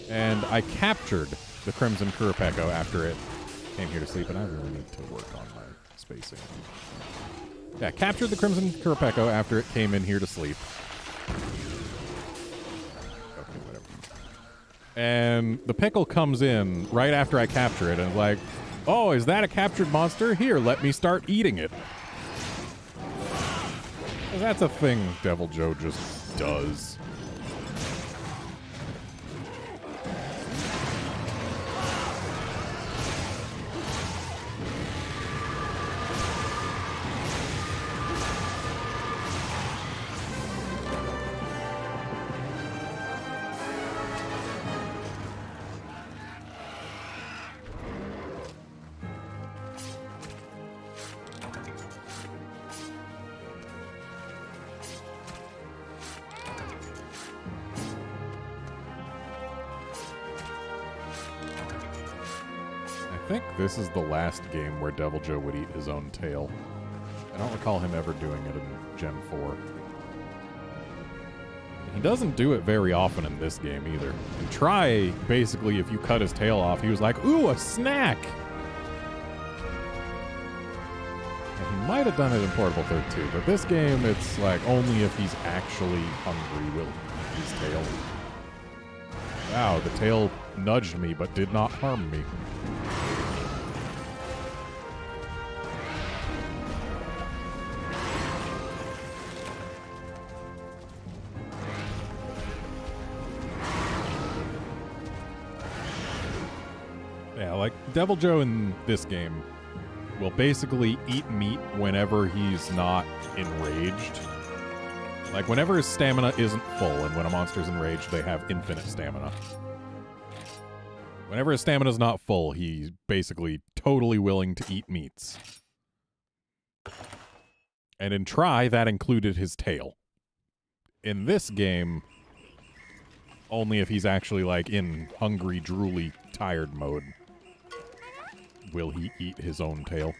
And I captured the Crimson Kurapeko after it came here to sleep, and I really need to work on my spacing. Yeah, captured the Crimson Kurapeko after it came in here to sleep. Okay, whatever. And the pickle comes in right after I capture it, and is like, oh, is that a captured monster? Here, let me start eating it. That's a thing Devil Joe just does. I think this is the last game where Devil Joe would eat his own tail. I don't recall him ever doing it in Gen 4. He doesn't do it very often in this game either. And Try, basically, if you cut his tail off, he was like, ooh, a snack! And he might have done it in Portable 3 too, but this game, it's like, only if he's actually hungry will he eat his tail. Wow, the tail nudged me but did not harm me. Yeah, like Devil Joe in this game will basically eat meat whenever he's not enraged. Like whenever his stamina isn't full, and when a monster's enraged, they have infinite stamina. Whenever his stamina's not full, he's basically totally willing to eat meats. And in Try, that included his tail. In this game, only if he's actually like in hungry, drooly, tired mode will he eat his own tail.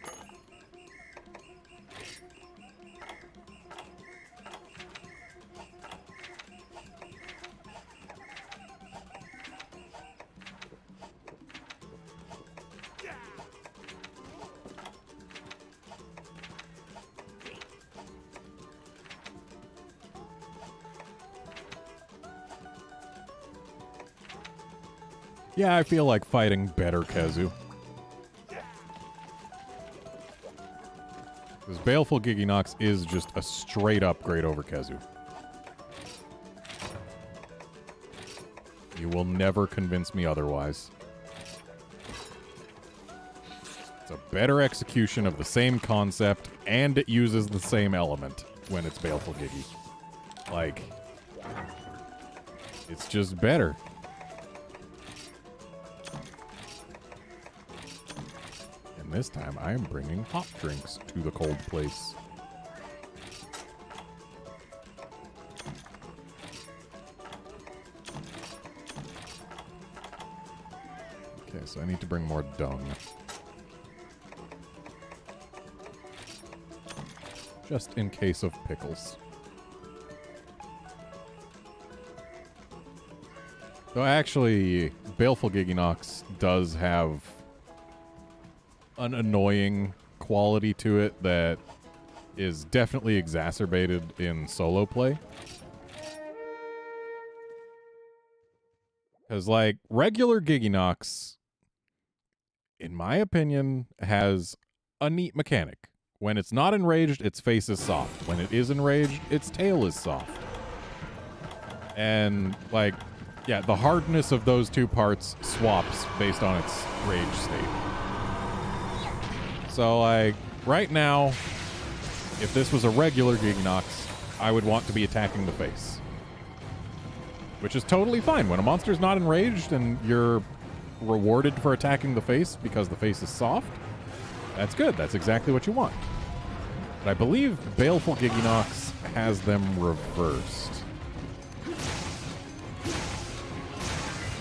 Yeah, I feel like fighting better Kezu. Because Baleful Giginox is just a straight upgrade over Kezu. You will never convince me otherwise. It's a better execution of the same concept, and it uses the same element when it's Baleful Gigi. Like, it's just better. This time, I am bringing hot drinks to the cold place. Okay, so I need to bring more dung. Just in case of pickles. So actually, Baleful Giginox does have an annoying quality to it that is definitely exacerbated in solo play. Because, like, regular Giginox, in my opinion, has a neat mechanic. When it's not enraged, its face is soft. When it is enraged, its tail is soft. And, like, yeah, the hardness of those two parts swaps based on its rage state. So, like, right now, if this was a regular Giginox, I would want to be attacking the face. Which is totally fine. When a monster's not enraged and you're rewarded for attacking the face because the face is soft, that's good. That's exactly what you want. But I believe Baleful Giginox has them reversed.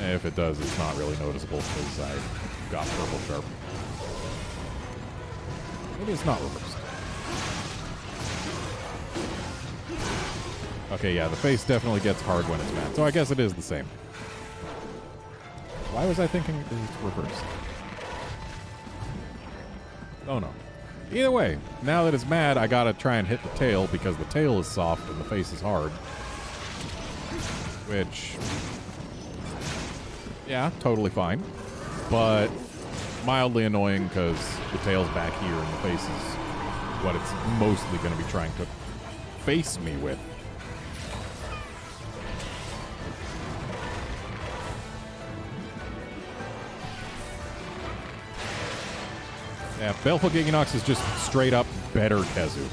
If it does, it's not really noticeable because I got Purple Sharp. Maybe it's not reversed. Okay, yeah, the face definitely gets hard when it's mad. So I guess it is the same. Why was I thinking it was reversed? Oh no. Either way, now that it's mad, I gotta try and hit the tail because the tail is soft and the face is hard. Which, yeah, totally fine. But mildly annoying because the tail's back here and the face is what it's mostly going to be trying to face me with. Yeah, Baleful Giginox is just straight up better Kezu.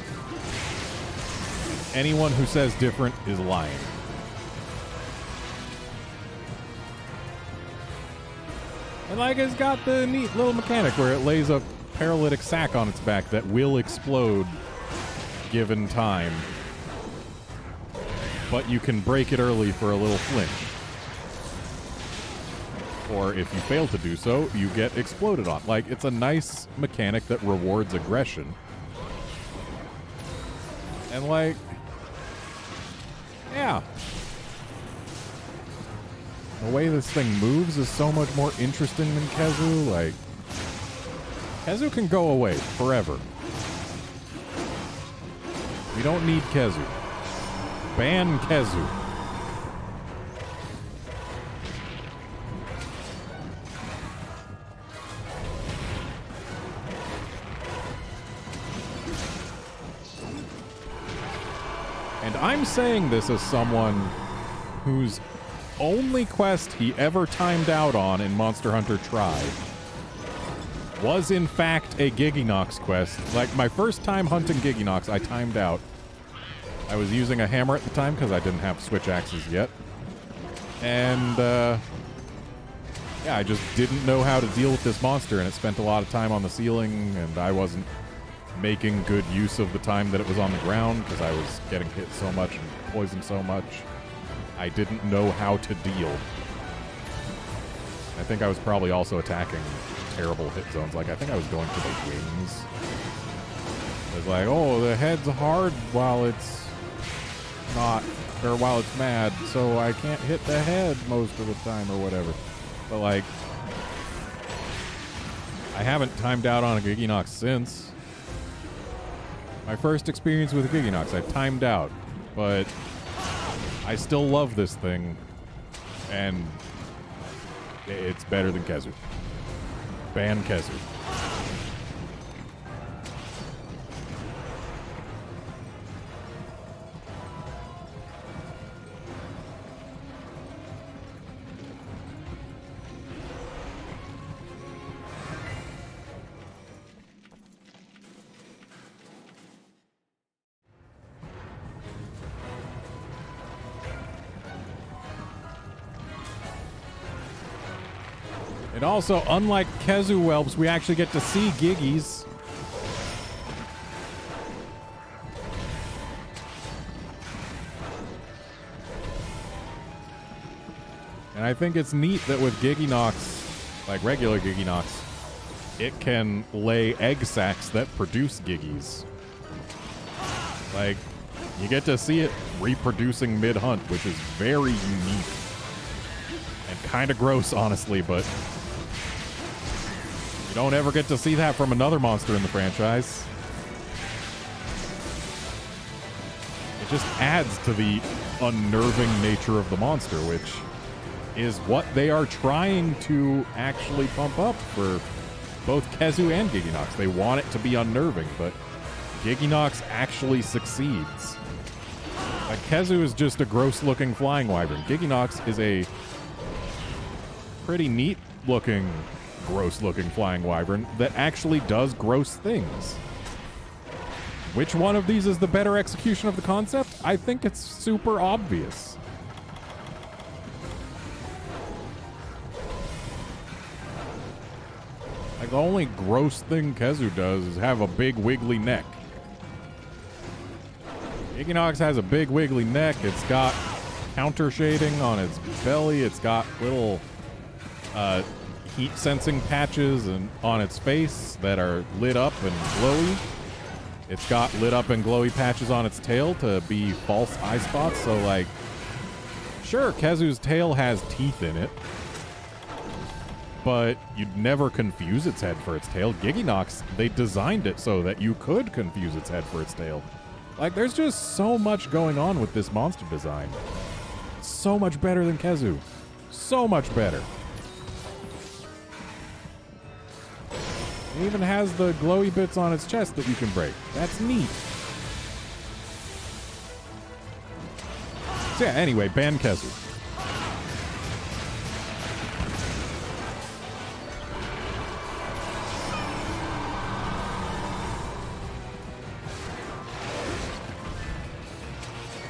Anyone who says different is lying. And like it's got the neat little mechanic where it lays a paralytic sack on its back that will explode given time. But you can break it early for a little flinch. Or if you fail to do so, you get exploded on. Like, it's a nice mechanic that rewards aggression. And like, yeah. The way this thing moves is so much more interesting than Kezu. Like, Kezu can go away forever. We don't need Kezu. Ban Kezu. And I'm saying this as someone whose only quest he ever timed out on in Monster Hunter Try was in fact a Giginox quest. Like, my first time hunting Giginox, I timed out. I was using a hammer at the time because I didn't have switch axes yet. And, yeah, I just didn't know how to deal with this monster, and it spent a lot of time on the ceiling, and I wasn't making good use of the time that it was on the ground because I was getting hit so much and poisoned so much. I didn't know how to deal. I think I was probably also attacking terrible hit zones. Like, I think I was going for the wings. It was like, oh, the head's hard while it's not, or while it's mad, so I can't hit the head most of the time or whatever. But, like, I haven't timed out on a Giginox since. My first experience with a Giginox, I timed out, but I still love this thing, and it's better than Kezu. Ban Kezu. And also, unlike Kezu Whelps, we actually get to see Giggies. And I think it's neat that with Giginox, like regular Giginox, it can lay egg sacs that produce Giggies. Like, you get to see it reproducing mid-hunt, which is very unique. And kind of gross, honestly, but you don't ever get to see that from another monster in the franchise. It just adds to the unnerving nature of the monster, which is what they are trying to actually pump up for both Kezu and Giginox. They want it to be unnerving, but Giginox actually succeeds. Like, Kezu is just a gross-looking flying wyvern. Giginox is a pretty neat-looking, gross-looking flying wyvern that actually does gross things. Which one of these is the better execution of the concept? I think it's super obvious. Like, the only gross thing Kezu does is have a big wiggly neck. Giginox has a big wiggly neck. It's got counter shading on its belly. It's got little heat sensing patches on its face that are lit up and glowy. It's got lit up and glowy patches on its tail to be false eye spots. So, like, sure, Kezu's tail has teeth in it, but you'd never confuse its head for its tail. Giginox, they designed it so that you could confuse its head for its tail. Like, there's just so much going on with this monster design. So much better than Kezu. So much better. It even has the glowy bits on its chest that you can break. That's neat. So yeah, anyway, ban Kezu.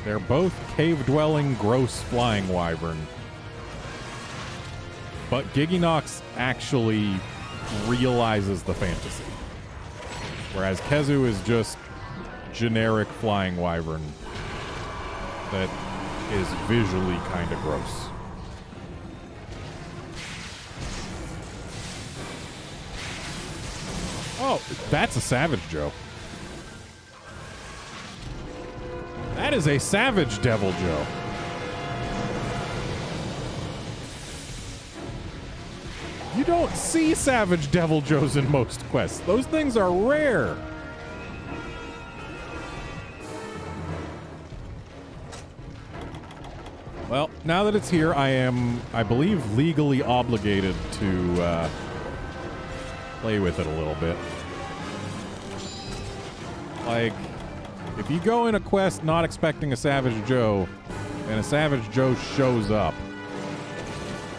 They're both cave-dwelling, gross flying wyvern. But Giginox actually realizes the fantasy. Whereas Kezu is just generic flying wyvern that is visually kind of gross. Oh, that's a Savage Joe. That is a Savage Devil Joe. You don't see Savage Devil Joes in most quests. Those things are rare. Well, now that it's here, I am, I believe, legally obligated to play with it a little bit. Like, if you go in a quest not expecting a Savage Joe, and a Savage Joe shows up,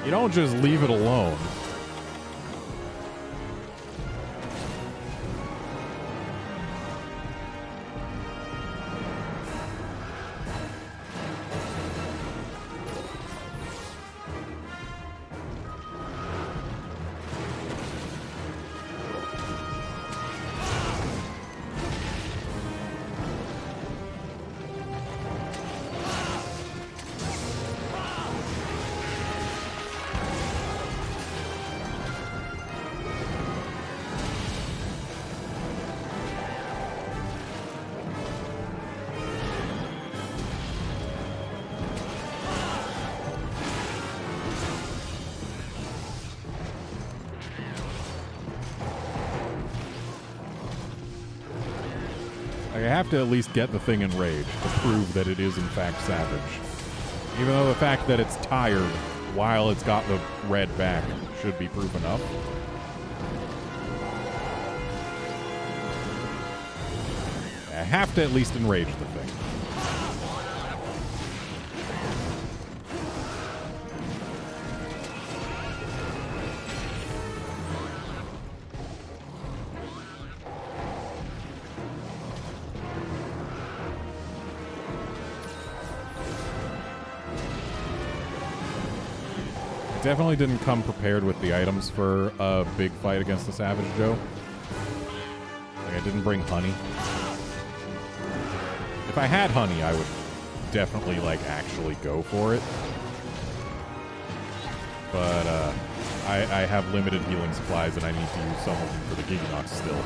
you don't just leave it alone. I have to at least get the thing enraged to prove that it is in fact savage. Even though the fact that it's tired while it's got the red back should be proof enough. I have to at least enrage the thing. Definitely didn't come prepared with the items for a big fight against the Savage Joe. Like, I didn't bring honey. If I had honey, I would definitely, like, actually go for it. But, I have limited healing supplies, and I need to use some of them for the Giganox still.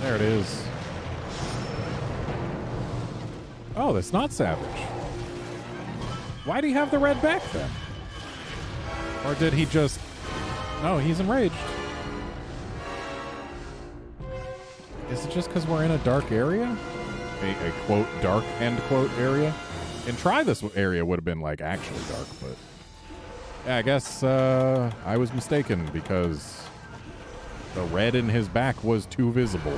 There it is. Oh, that's not Savage. Why do you have the red back then? Or did he just... No, he's enraged. Is it just because we're in a dark area? A quote, dark, end quote, area? And try this area would have been, like, actually dark, but... Yeah, I guess, I was mistaken because... the red in his back was too visible.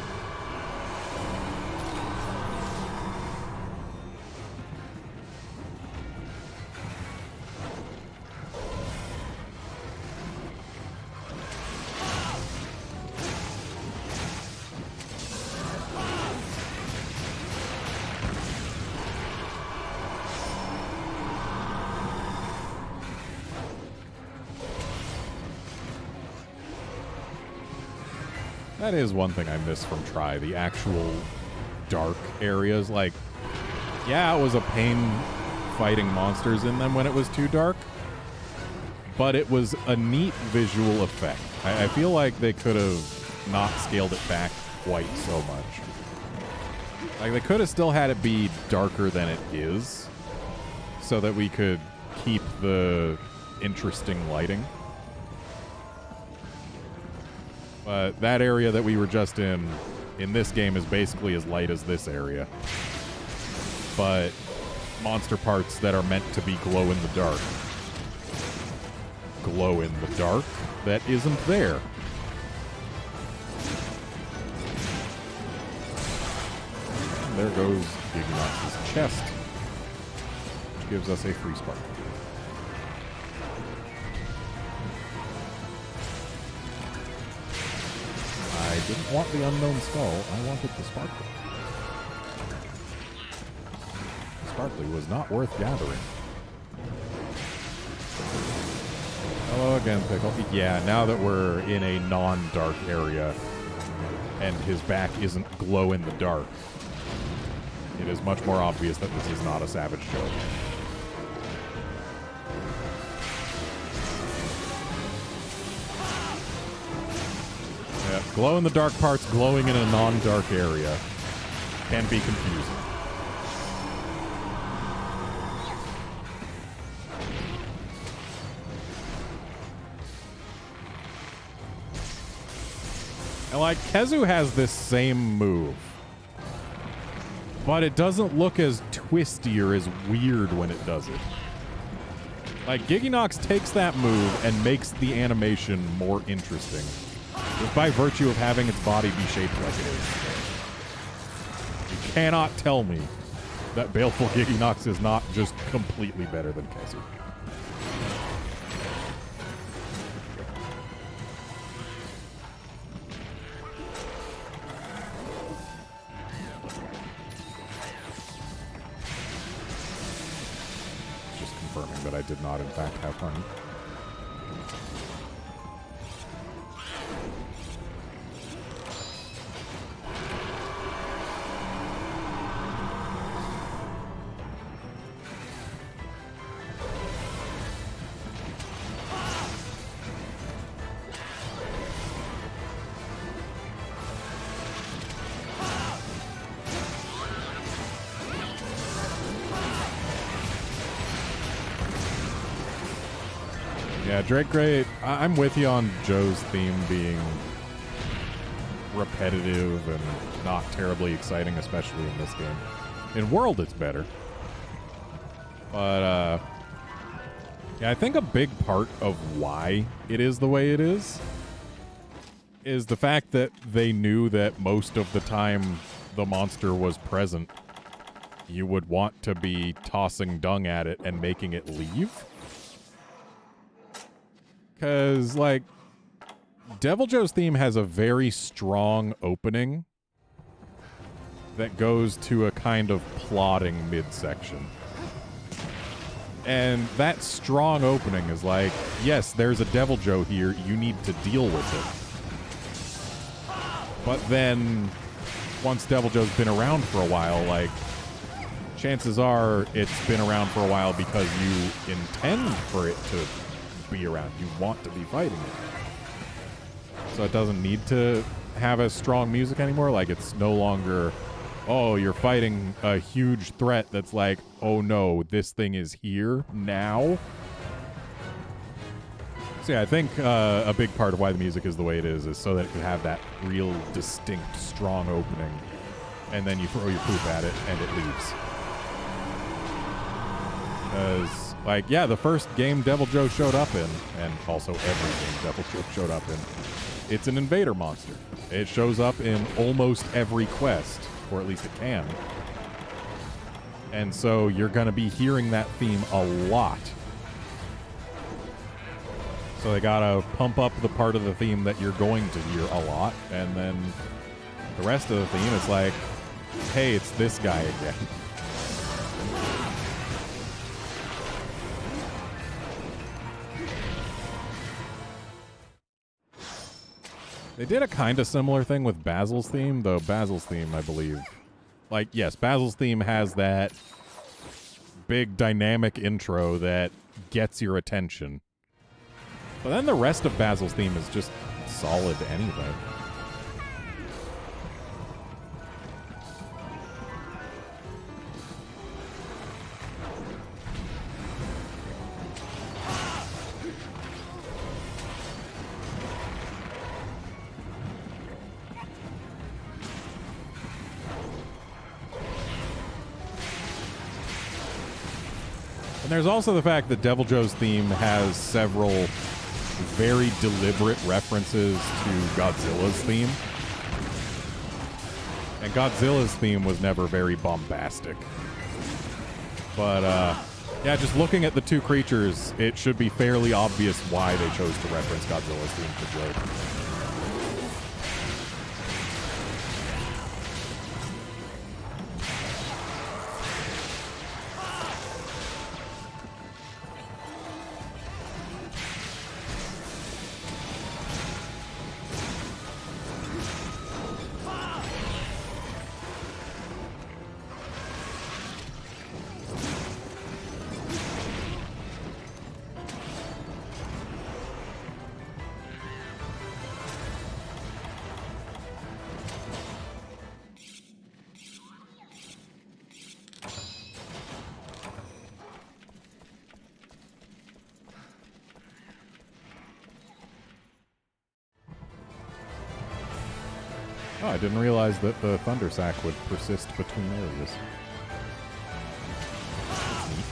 That is one thing I miss from Try, the actual dark areas. Like, yeah, it was a pain fighting monsters in them when it was too dark, but it was a neat visual effect. I feel like they could have not scaled it back quite so much. Like, they could have still had it be darker than it is, so that we could keep the interesting lighting. But that area that we were just in this game is basically as light as this area. But monster parts that are meant to be glow in the dark. Glow in the dark that isn't there. And there goes Giganox's chest, which gives us a free spark. I didn't want the unknown skull, I wanted the sparkly. Sparkly was not worth gathering. Hello again, Pickle. Yeah, now that we're in a non-dark area and his back isn't glow in the dark, it is much more obvious that this is not a Savage Joe. Yeah, glow-in-the-dark parts glowing in a non-dark area can be confusing. And, like, Kezu has this same move, but it doesn't look as twisty or as weird when it does it. Like, Giganox takes that move and makes the animation more interesting, just by virtue of having its body be shaped like it is. You cannot tell me that Baleful Giganox is not just completely better than Kezu. Just confirming that I did not, in fact, have honey. Yeah, Drake Gray, I'm with you on Joe's theme being repetitive and not terribly exciting, especially in this game. In World, it's better. But, yeah, I think a big part of why it is the way it is the fact that they knew that most of the time the monster was present, you would want to be tossing dung at it and making it leave. Because, like, Devil Joe's theme has a very strong opening that goes to a kind of plodding midsection. And that strong opening is like, yes, there's a Devil Joe here, you need to deal with it. But then, once Devil Joe's been around for a while, like, chances are it's been around for a while because you intend for it to be around. You want to be fighting it. So it doesn't need to have as strong music anymore. Like, it's no longer, oh, you're fighting a huge threat that's like, oh no, this thing is here now. So yeah, I think a big part of why the music is the way it is so that it can have that real distinct, strong opening. And then you throw your poop at it and it leaves. Because, like, yeah, the first game Devil Joe showed up in, and also every game Devil Joe showed up in, it's an invader monster. It shows up in almost every quest, or at least it can. And so you're going to be hearing that theme a lot. So they got to pump up the part of the theme that you're going to hear a lot, and then the rest of the theme is like, hey, it's this guy again. They did a kind of similar thing with Basil's theme, though Basil's theme, I believe. Like, yes, Basil's theme has that big dynamic intro that gets your attention. But then the rest of Basil's theme is just solid anyway. And there's also the fact that Devil Joe's theme has several very deliberate references to Godzilla's theme. And Godzilla's theme was never very bombastic. But, yeah, just looking at the two creatures, it should be fairly obvious why they chose to reference Godzilla's theme for Joe. Oh, I didn't realize that the Thunder Sack would persist between areas. That's neat.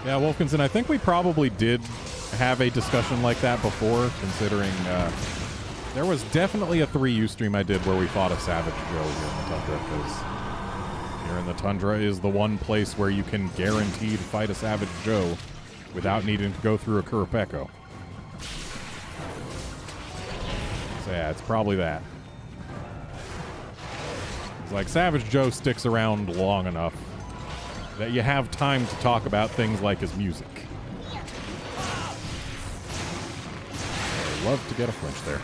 Yeah, Wolfkinson, I think we probably did have a discussion like that before, considering there was definitely a 3U stream I did where we fought a Savage Joe here in the Tundra, because here in the Tundra is the one place where you can guaranteed fight a Savage Joe without needing to go through a Kurapeko. So yeah, it's probably that. It's like Savage Joe sticks around long enough that you have time to talk about things like his music. I'd love to get a flinch there.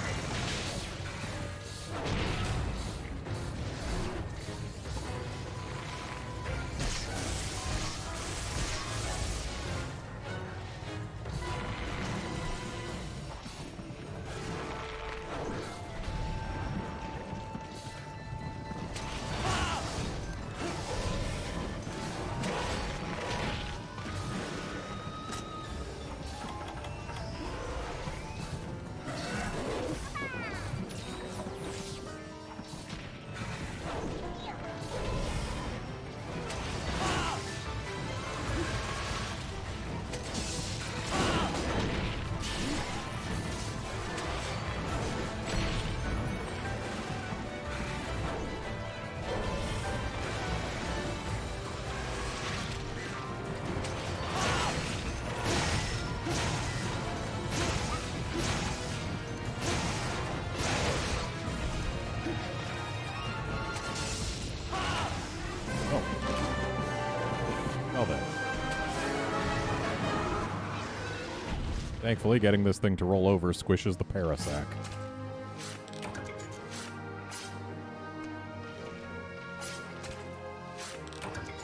Thankfully, getting this thing to roll over squishes the Parasac.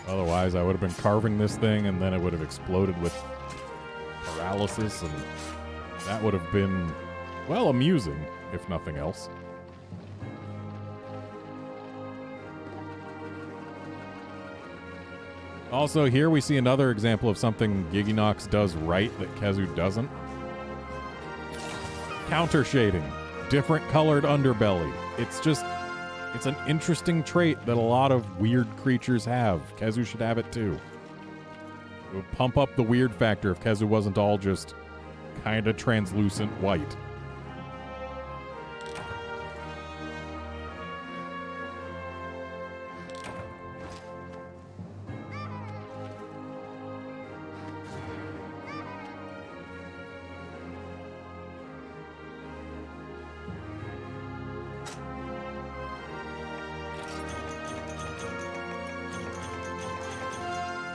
Otherwise, I would have been carving this thing, and then it would have exploded with paralysis, and that would have been, well, amusing, if nothing else. Also, here we see another example of something Giginox does right that Khezu doesn't. Counter shading. Different colored underbelly. It's an interesting trait that a lot of weird creatures have. Khezu should have it too. It would pump up the weird factor if Khezu wasn't all just kind of translucent white.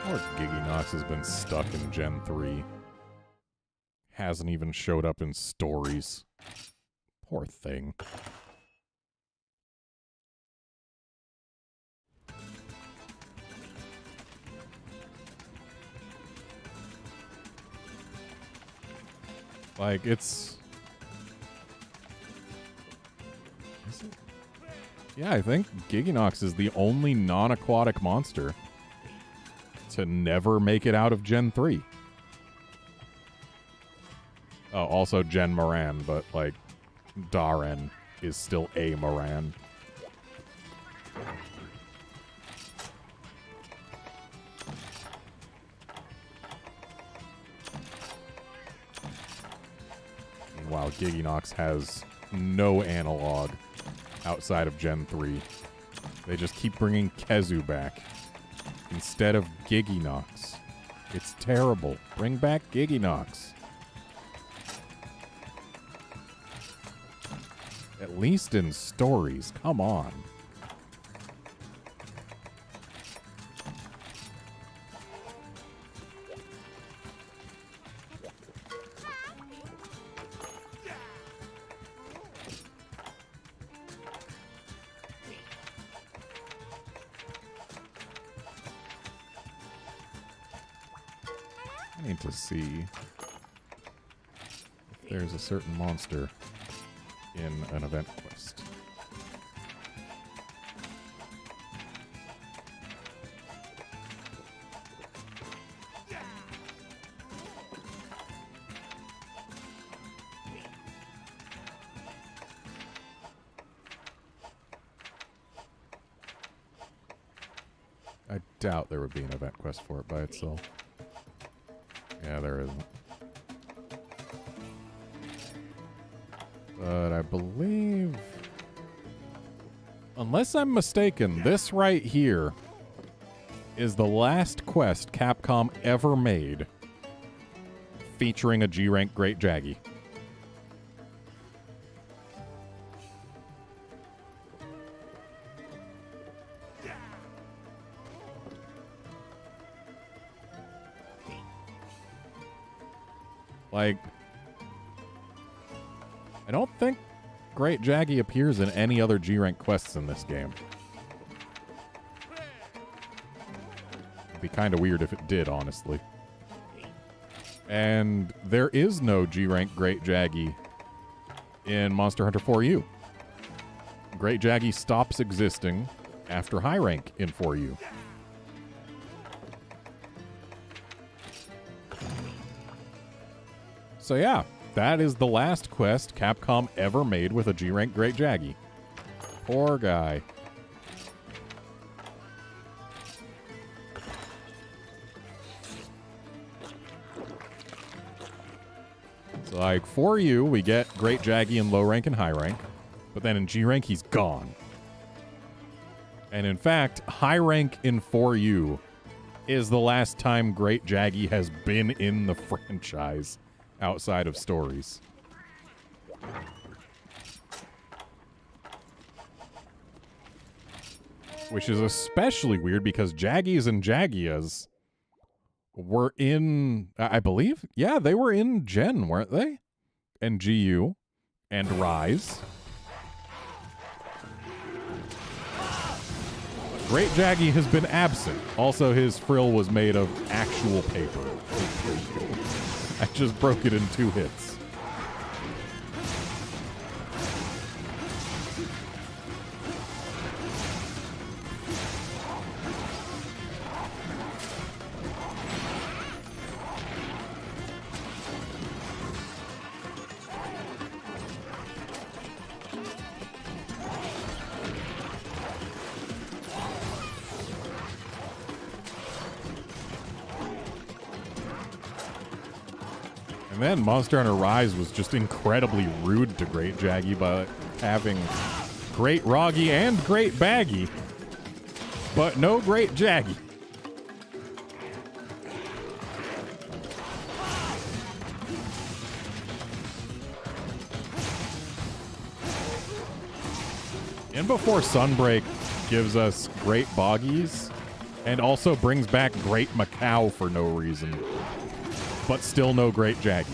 Poor Giginox has been stuck in Gen 3. Hasn't even showed up in stories. Poor thing. Like, it's... Is it? Yeah, I think Giginox is the only non-aquatic monster to never make it out of Gen 3. Oh, also Gen Moran, but, like, Daren is still a Moran. Meanwhile, Giginox has no analog outside of Gen 3. They just keep bringing Khezu back instead of Giginox. It's terrible. Bring back Giginox. At least in stories. Come on. I need to see if there's a certain monster in an event quest. I doubt there would be an event quest for it by itself. Yeah, there isn't. But I believe, unless I'm mistaken, this right here is the last quest Capcom ever made featuring a G-rank Great Jaggy. Like, I don't think Great Jaggy appears in any other G-rank quests in this game. It'd be kind of weird if it did, honestly. And there is no G-rank Great Jaggy in Monster Hunter 4U. Great Jaggy stops existing after high rank in 4U. So yeah, that is the last quest Capcom ever made with a G-rank Great Jaggy. Poor guy. So like, for you, we get Great Jaggy in low rank and high rank, but then in G-rank, he's gone. And in fact, high rank in 4U is the last time Great Jaggy has been in the franchise outside of stories. Which is especially weird because Jaggies and Jaggias were in, I believe, yeah, they were in Gen, weren't they? And GU and Rise. Great Jaggy has been absent. Also, his frill was made of actual paper. I just broke it in 2 hits. And then Monster Hunter Rise was just incredibly rude to Great Jaggy by having Great Roggy and Great Baggy, but no Great Jaggy. And before Sunbreak gives us Great Boggies and also brings back Great Macau for no reason. But still no Great Jaggy.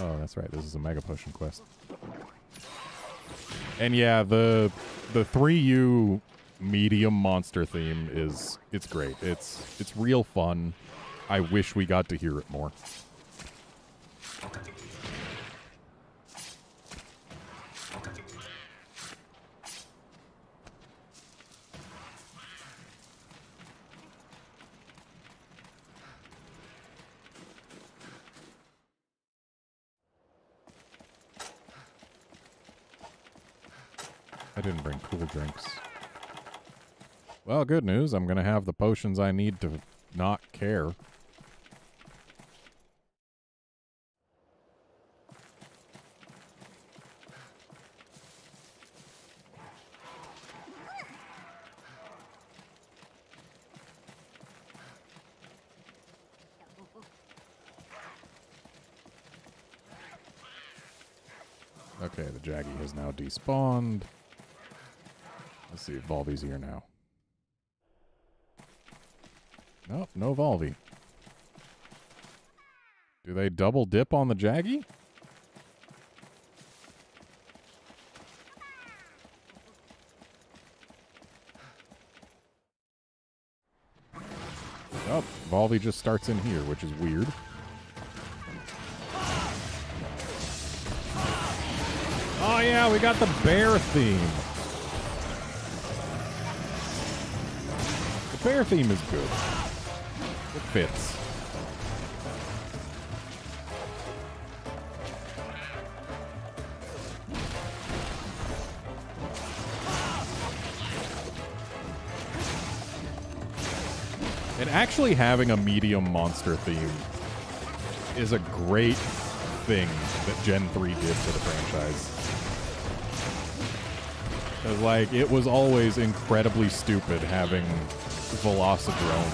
Oh, that's right. This is a Mega Potion quest. And yeah, the 3U medium monster theme it's great. It's real fun. I wish we got to hear it more. I didn't bring cool drinks. Well, good news. I'm going to have the potions I need to not care. Okay, the Jaggy has now despawned. Let's see if Volvy's here now. Nope, no Volvy. Do they double dip on the Jaggy? Oh, Volvy just starts in here, which is weird. Oh yeah, we got the bear theme. The bear theme is good. It fits. And actually having a medium monster theme is a great thing that Gen 3 did to the franchise. Because, like, it was always incredibly stupid having Velocidrome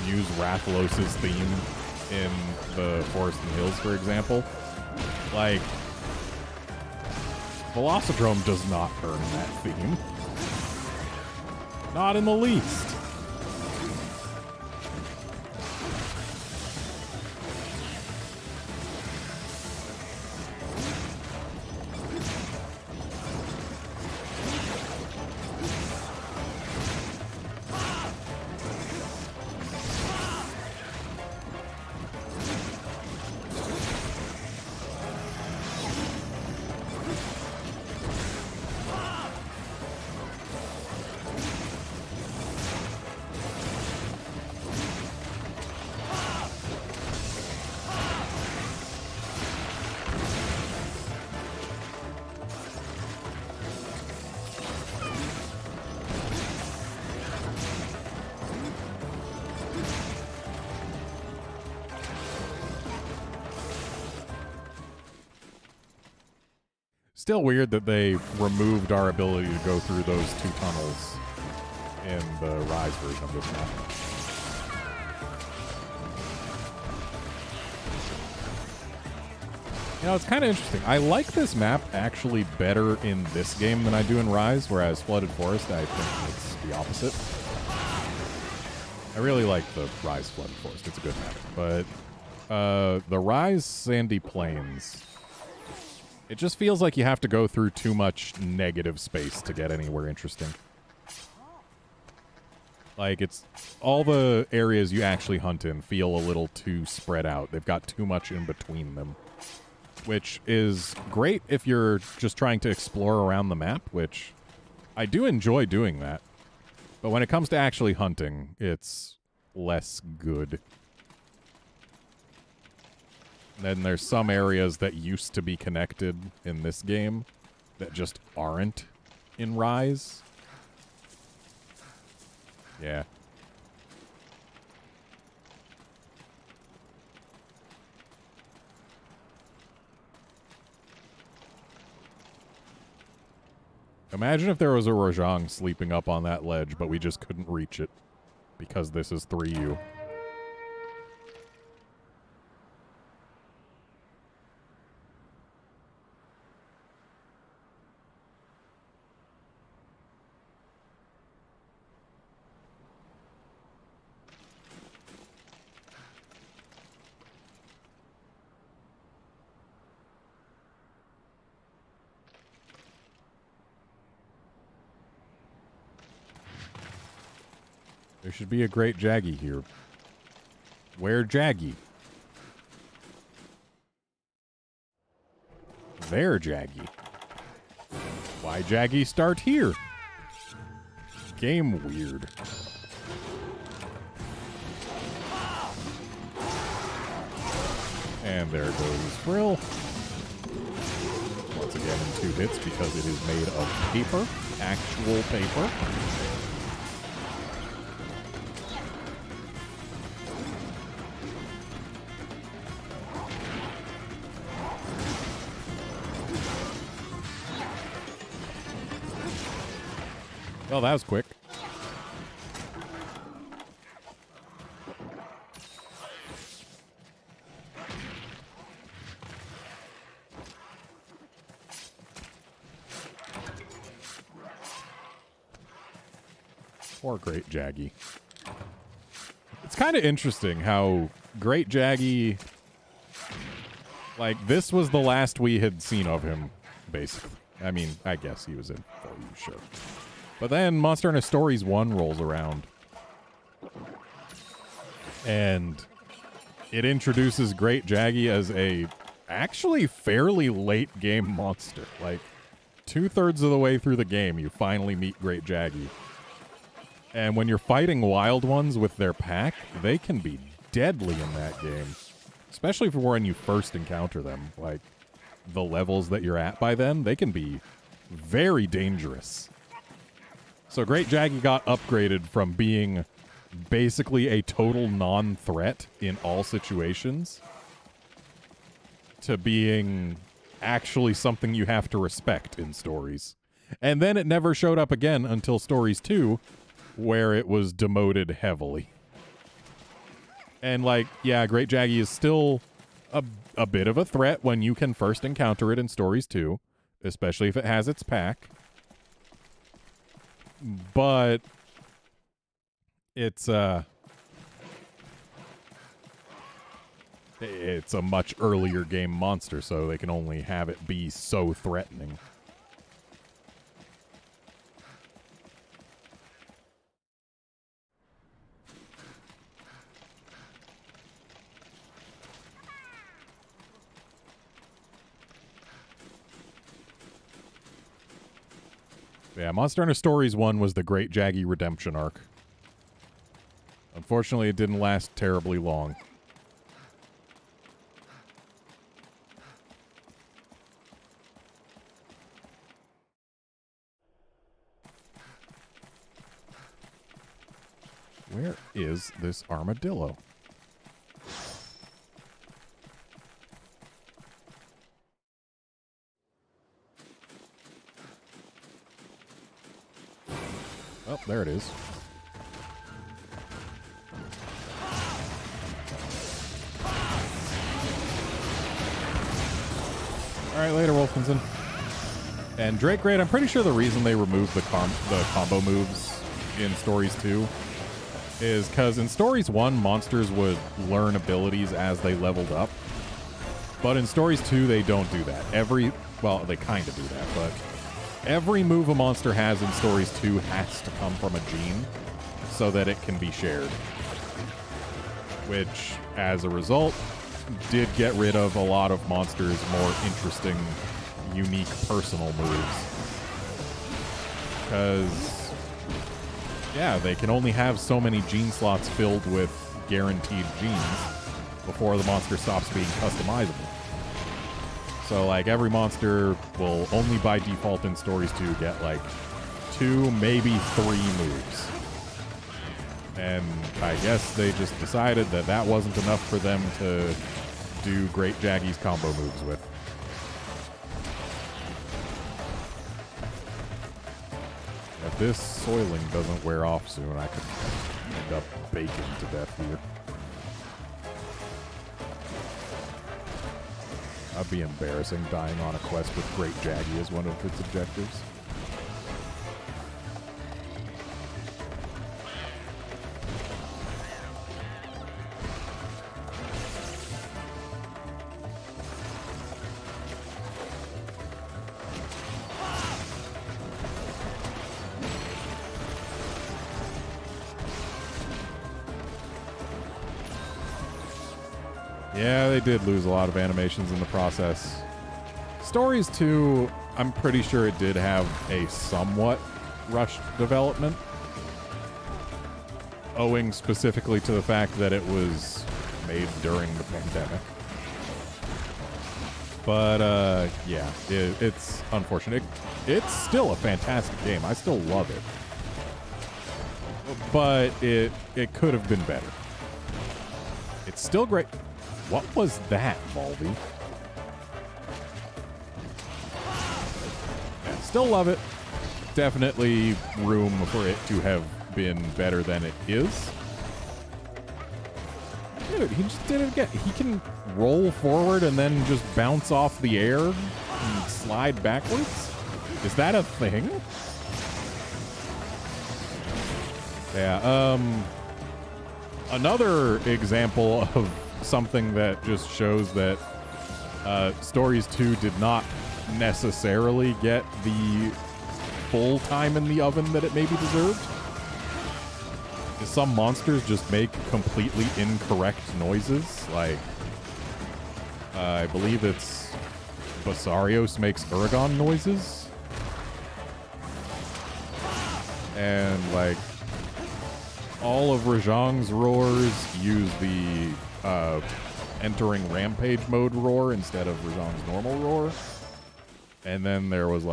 use Rathalos' theme in the Forest and Hills, for example. Like, Velocidrome does not earn that theme. Not in the least. Still weird that they removed our ability to go through those 2 tunnels in the Rise version of this map. You know, it's kind of interesting. I like this map actually better in this game than I do in Rise, whereas Flooded Forest, I think it's the opposite. I really like the Rise Flooded Forest. It's a good map. But the Rise Sandy Plains, it just feels like you have to go through too much negative space to get anywhere interesting. Like, it's all the areas you actually hunt in feel a little too spread out. They've got too much in between them, which is great if you're just trying to explore around the map, which I do enjoy doing that. But when it comes to actually hunting, it's less good. Then there's some areas that used to be connected in this game that just aren't in Rise. Yeah. Imagine if there was a Rojang sleeping up on that ledge, but we just couldn't reach it because this is 3U. There should be a great Jaggy here. Where Jaggy? There, Jaggy. Why Jaggy start here? Game weird. And there goes Frill. Once again in 2 hits because it is made of paper. Actual paper. Oh, that was quick. Poor Great Jaggy. It's kind of interesting how Great Jaggy, like, this was the last we had seen of him, basically. I mean, I guess he was in 4U, sure. But then Monster Hunter Stories 1 rolls around. And it introduces Great Jaggy as a actually fairly late game monster. Like, 2/3 of the way through the game, you finally meet Great Jaggy. And when you're fighting wild ones with their pack, they can be deadly in that game. Especially for when you first encounter them. Like, the levels that you're at by then, they can be very dangerous. So Great Jaggy got upgraded from being basically a total non-threat in all situations to being actually something you have to respect in Stories. And then it never showed up again until Stories 2, where it was demoted heavily. And, like, yeah, Great Jaggy is still a bit of a threat when you can first encounter it in Stories 2, especially if it has its pack. But it's a much earlier game monster, so they can only have it be so threatening. Yeah, Monster Hunter Stories 1 was the Great Jaggy redemption arc. Unfortunately, it didn't last terribly long. Where is this armadillo? Oh, there it is. All right, later, Wolfkinson. And Drake Raid, I'm pretty sure the reason they removed the combo moves in Stories 2 is because in Stories 1, monsters would learn abilities as they leveled up. But in Stories 2, they don't do that. Well, they kind of do that, but every move a monster has in Stories 2 has to come from a gene so that it can be shared. Which, as a result, did get rid of a lot of monsters' more interesting, unique personal moves. Because, yeah, they can only have so many gene slots filled with guaranteed genes before the monster stops being customizable. So, like, every monster will only by default in Stories 2 get, like, 2, maybe 3 moves. And I guess they just decided that that wasn't enough for them to do Great Jaggy's combo moves with. If this soiling doesn't wear off soon, I could end up baking to death here. That'd be embarrassing, dying on a quest with Great Jaggy as one of its objectives. Yeah, they did lose a lot of animations in the process. Stories 2, I'm pretty sure it did have a somewhat rushed development, owing specifically to the fact that it was made during the pandemic. But, yeah, it's unfortunate. It's still a fantastic game. I still love it. But it could have been better. It's still great. What was that, Baldy? Yeah, still love it. Definitely room for it to have been better than it is. Dude, he just did it again. He can roll forward and then just bounce off the air and slide backwards? Is that a thing? Yeah, another example of something that just shows that Stories 2 did not necessarily get the full time in the oven that it maybe deserved. Is some monsters just make completely incorrect noises. Like, I believe it's Basarios makes Uragon noises. And, like, all of Rajang's roars use the entering rampage mode roar instead of Rajang's normal roar. And then there was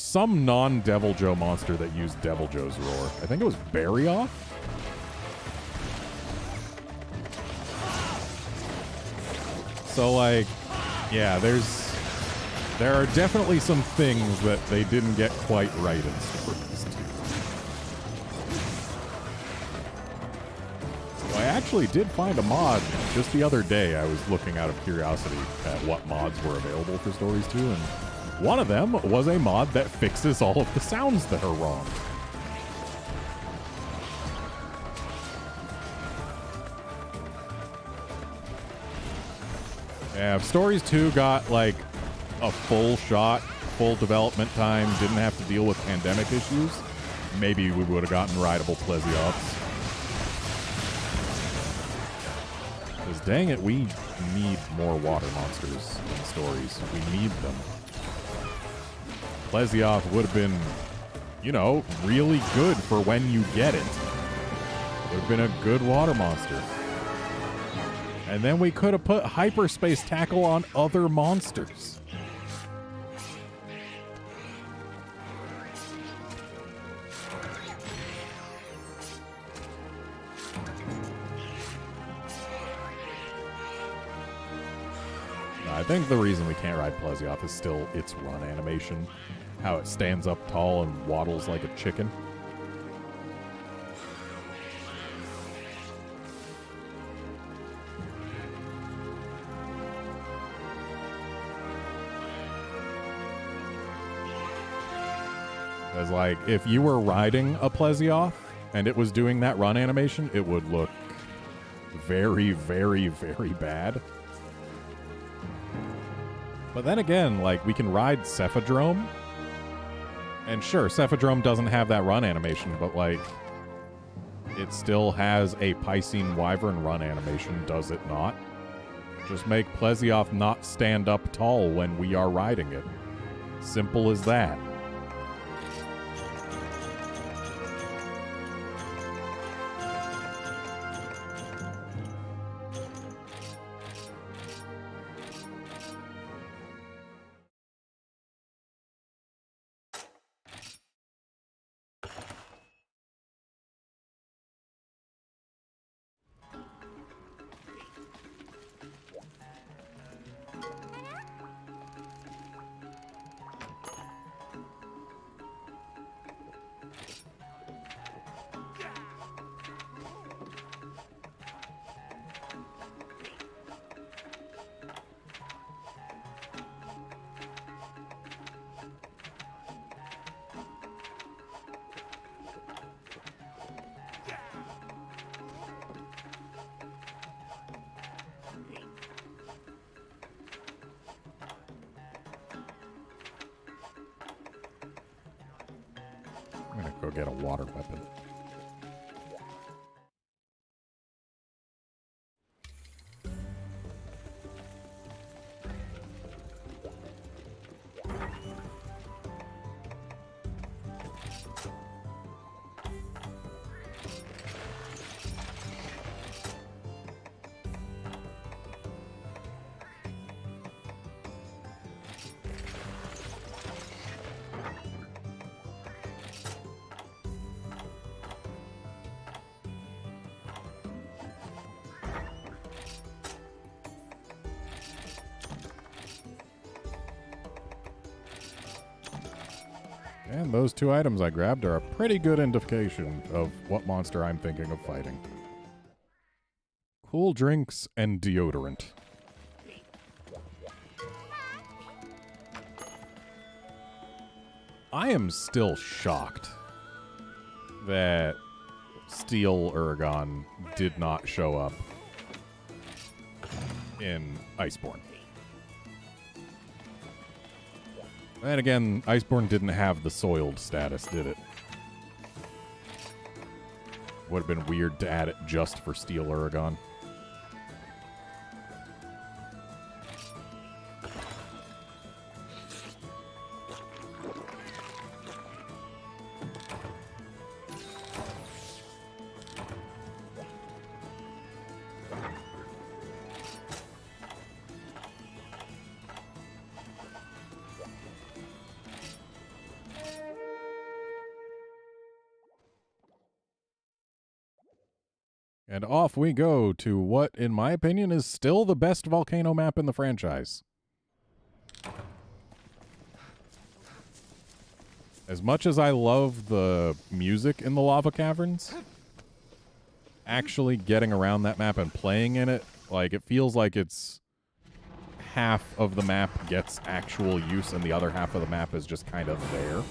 some non-Devil Joe monster that used Devil Joe's roar. I think it was Barryoff. So, like, yeah, there are definitely some things that they didn't get quite right in Stories 2. I actually did find a mod just the other day. I was looking out of curiosity at what mods were available for Stories 2, and one of them was a mod that fixes all of the sounds that are wrong. Yeah, if Stories 2 got, like, a full shot, full development time, didn't have to deal with pandemic issues, maybe we would have gotten rideable Plesioths. Because dang it, we need more water monsters in Stories. We need them. Plesioth would have been, you know, really good for when you get it. Would have been a good water monster. And then we could have put hyperspace tackle on other monsters. I think the reason we can't ride Plesioth is still its run animation. How it stands up tall and waddles like a chicken. Because, like, if you were riding a Plesioth and it was doing that run animation, it would look very, very, very bad. But then again, like, we can ride Cephadrome. And sure, Cephadrome doesn't have that run animation, but, like, it still has a Piscine Wyvern run animation, does it not? Just make Plesioth not stand up tall when we are riding it. Simple as that. I'm gonna go get a water weapon. And those two items I grabbed are a pretty good indication of what monster I'm thinking of fighting. Cool drinks and deodorant. I am still shocked that Steel Uragon did not show up in Iceborne. And again, Iceborne didn't have the soiled status, did it? Would have been weird to add it just for Steel Uragon. And off we go to what, in my opinion, is still the best volcano map in the franchise. As much as I love the music in the lava caverns, actually getting around that map and playing in it, like, it feels like it's half of the map gets actual use and the other half of the map is just kind of there.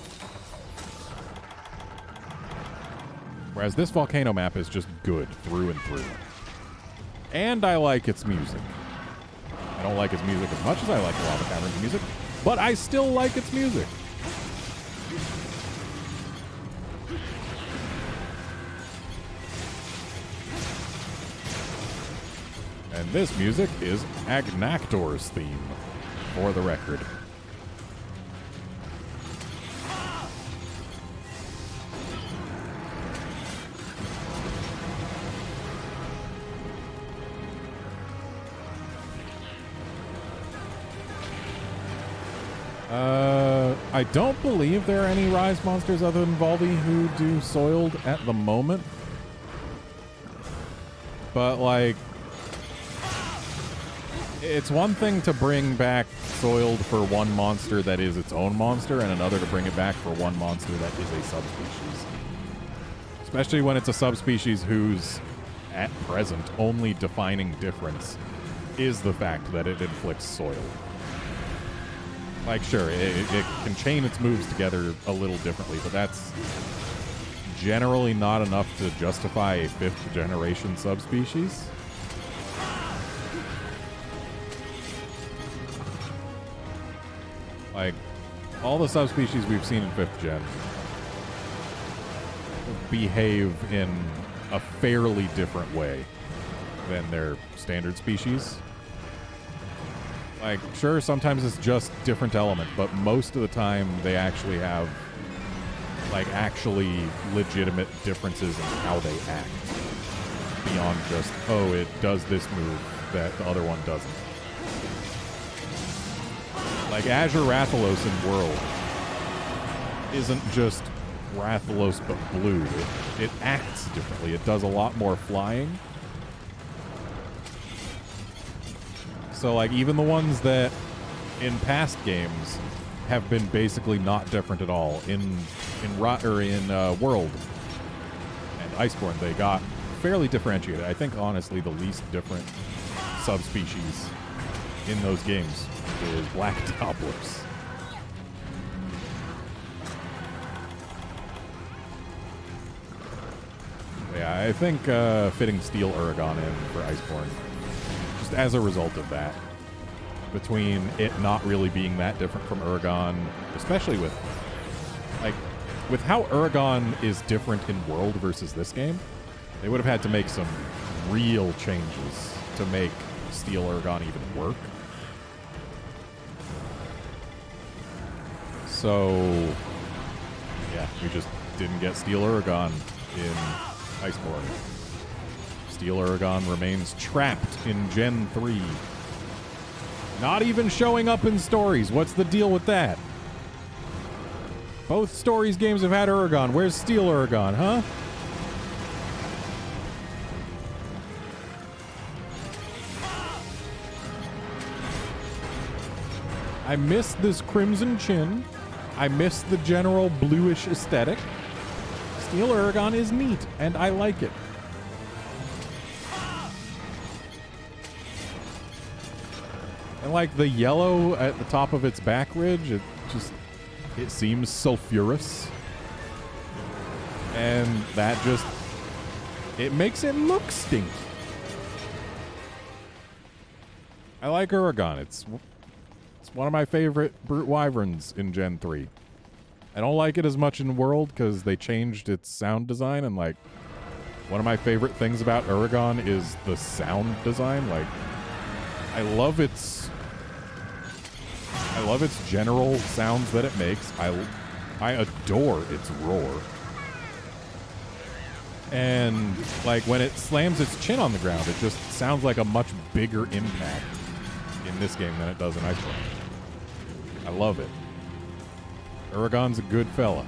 Whereas this volcano map is just good through and through. And I like its music. I don't like its music as much as I like the Lava Cavern's music, but I still like its music. And this music is Agnactor's theme, for the record. I don't believe there are any Rise monsters other than Volvi who do Soiled at the moment. But, like, it's one thing to bring back Soiled for one monster that is its own monster, and another to bring it back for one monster that is a subspecies. Especially when it's a subspecies whose, at present, only defining difference is the fact that it inflicts Soiled. Like, sure, it can chain its moves together a little differently, but that's generally not enough to justify a 5th generation subspecies. Like, all the subspecies we've seen in 5th gen behave in a fairly different way than their standard species. Like, sure, sometimes it's just different element, but most of the time they actually have, like, actually legitimate differences in how they act. Beyond just, oh, it does this move that the other one doesn't. Like, Azure Rathalos in World isn't just Rathalos but blue. It acts differently. It does a lot more flying. So, like, even the ones that in past games have been basically not different at all, in World and Iceborne, they got fairly differentiated. I think, honestly, the least different subspecies in those games is Black Topplers. Yeah, I think fitting Steel Uragon in for Iceborne, just as a result of that, between it not really being that different from Uragon, especially with how Uragon is different in World versus this game, they would have had to make some real changes to make Steel Uragon even work. So, yeah, we just didn't get Steel Uragon in Iceborne. Steel Uragon remains trapped in Gen 3. Not even showing up in stories. What's the deal with that? Both stories games have had Uragon. Where's Steel Uragon, huh? I miss this crimson chin. I miss the general bluish aesthetic. Steel Uragon is neat, and I like it. And like the yellow at the top of its back ridge, it seems sulfurous. And that just, it makes it look stinky. I like Uragon. It's one of my favorite Brute Wyverns in Gen 3. I don't like it as much in World because they changed its sound design, and like one of my favorite things about Uragon is the sound design. Like, I love its general sounds that it makes. I adore its roar. And like when it slams its chin on the ground, it just sounds like a much bigger impact in this game than it does in Iceborne. I love it. Uragon's a good fella.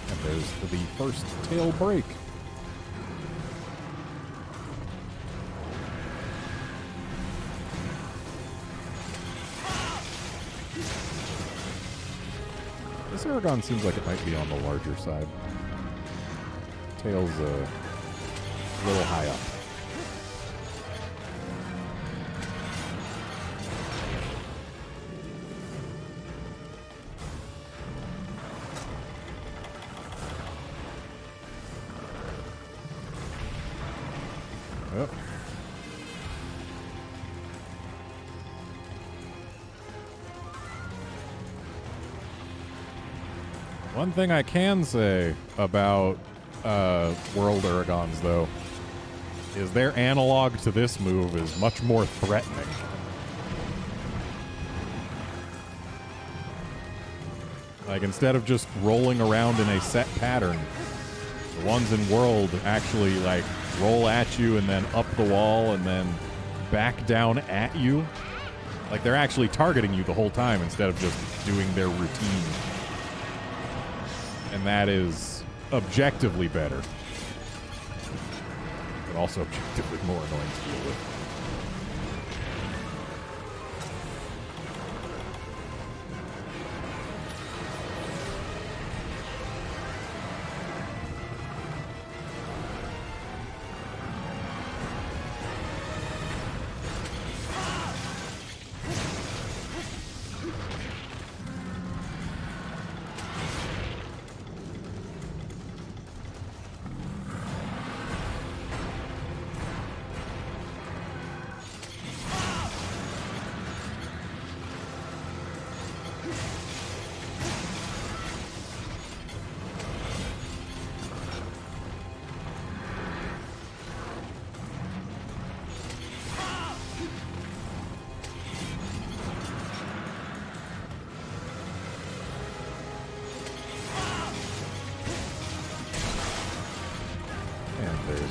And there's the first tail break. This Uragon seems like it might be on the larger side. Tail's a little high up. Yep. One thing I can say about World Uragons, though, is their analog to this move is much more threatening. Like, instead of just rolling around in a set pattern, the ones in World actually, like, roll at you and then up the wall and then back down at you. Like, they're actually targeting you the whole time instead of just doing their routine. And that is objectively better, but also objectively more annoying to deal with.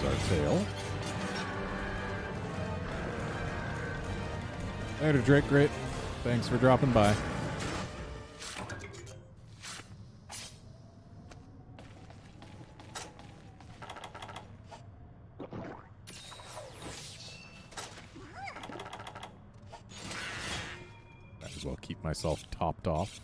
There's our tail. Later, Drake Grit. Thanks for dropping by. Might as well keep myself topped off.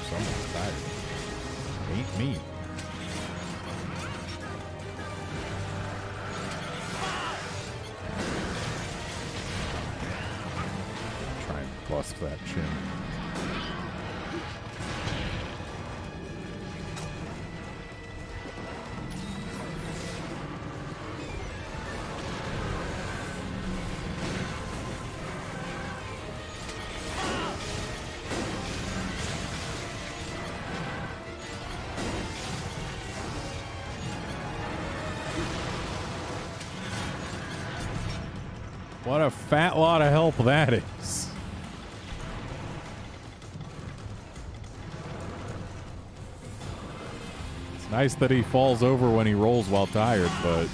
Someone's tired. Ain't me. Try and bust that chin. What a fat lot of help that is. It's nice that he falls over when he rolls while tired, but it'd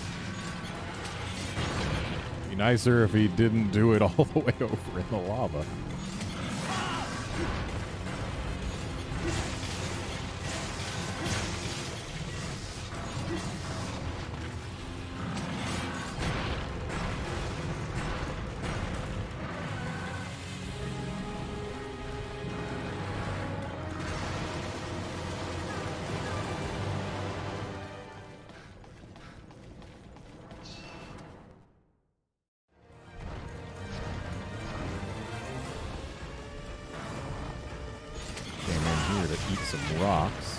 be nicer if he didn't do it all the way over in the lava. Eat some rocks.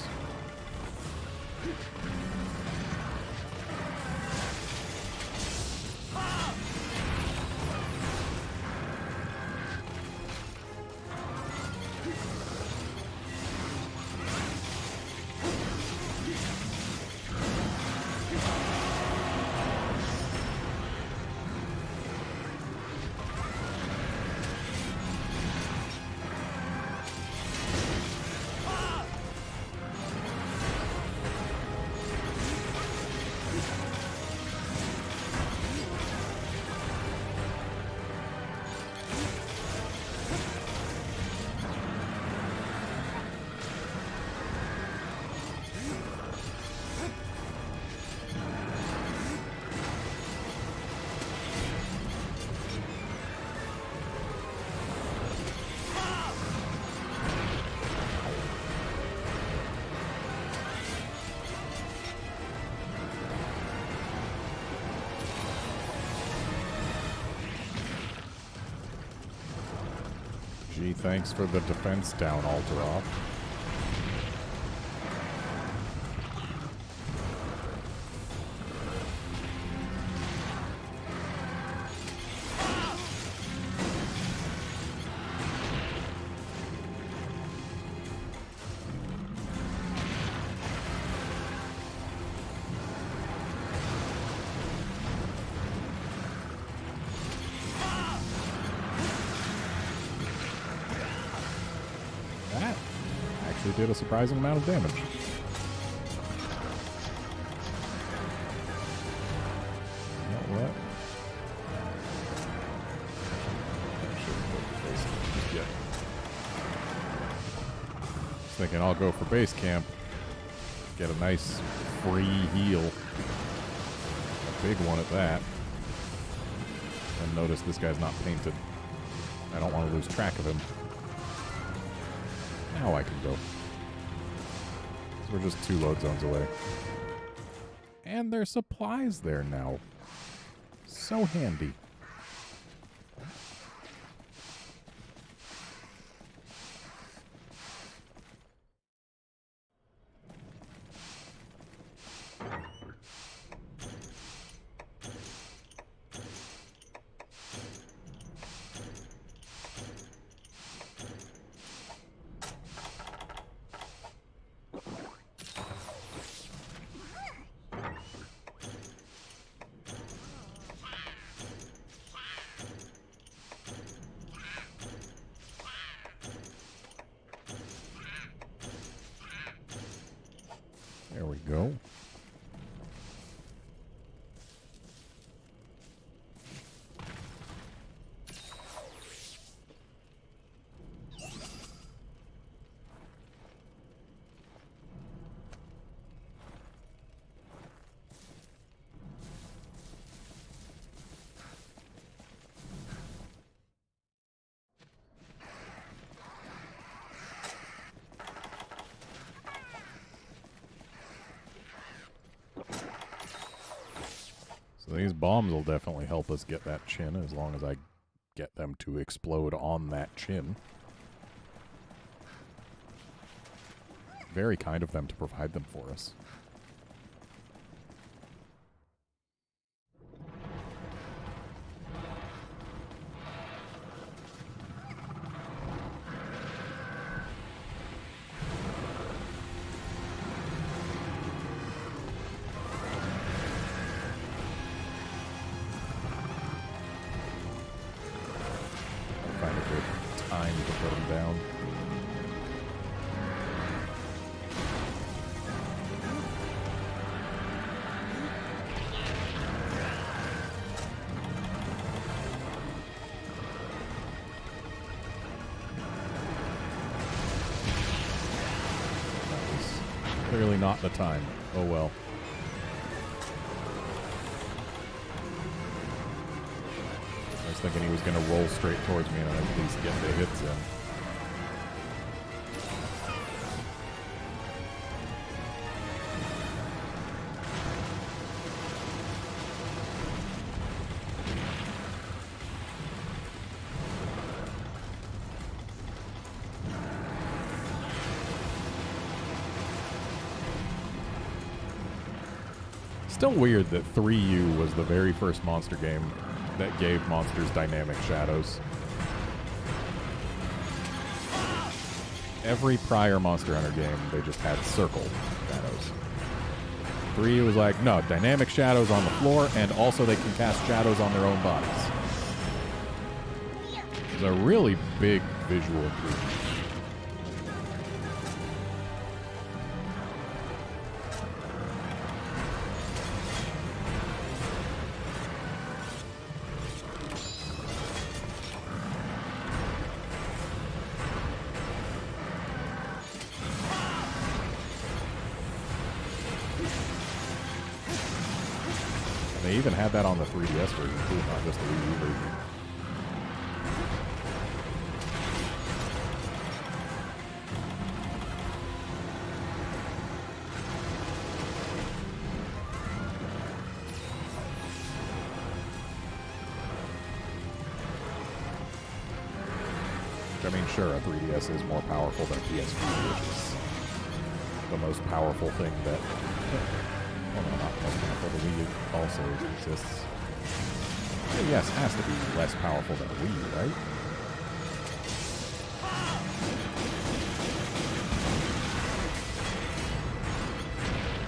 Gee, thanks for the defense down, Alteroff. Did a surprising amount of damage. You know what? Yeah. Just thinking I'll go for base camp. Get a nice free heal. A big one at that. And notice this guy's not painted. I don't want to lose track of him. Now I can go. We're just 2 load zones away. And there's supplies there now. So handy. we go. So these bombs will definitely help us get that chin, as long as I get them to explode on that chin. Very kind of them to provide them for us. Clearly not the time. Oh well. I was thinking he was going to roll straight towards me and I'd at least get the hits in. Still weird that 3U was the very first monster game that gave monsters dynamic shadows. Every prior Monster Hunter game, they just had circle shadows. 3U was like, no, dynamic shadows on the floor, and also they can cast shadows on their own bodies. It's a really big visual improvement. They even had that on the 3DS version too, not just the Wii U version. I mean, sure, a 3DS is more powerful than PSP, which is the most powerful thing that... Well, no, not the most powerful. The Wii U also exists. The DS has to be less powerful than a Wii U, right?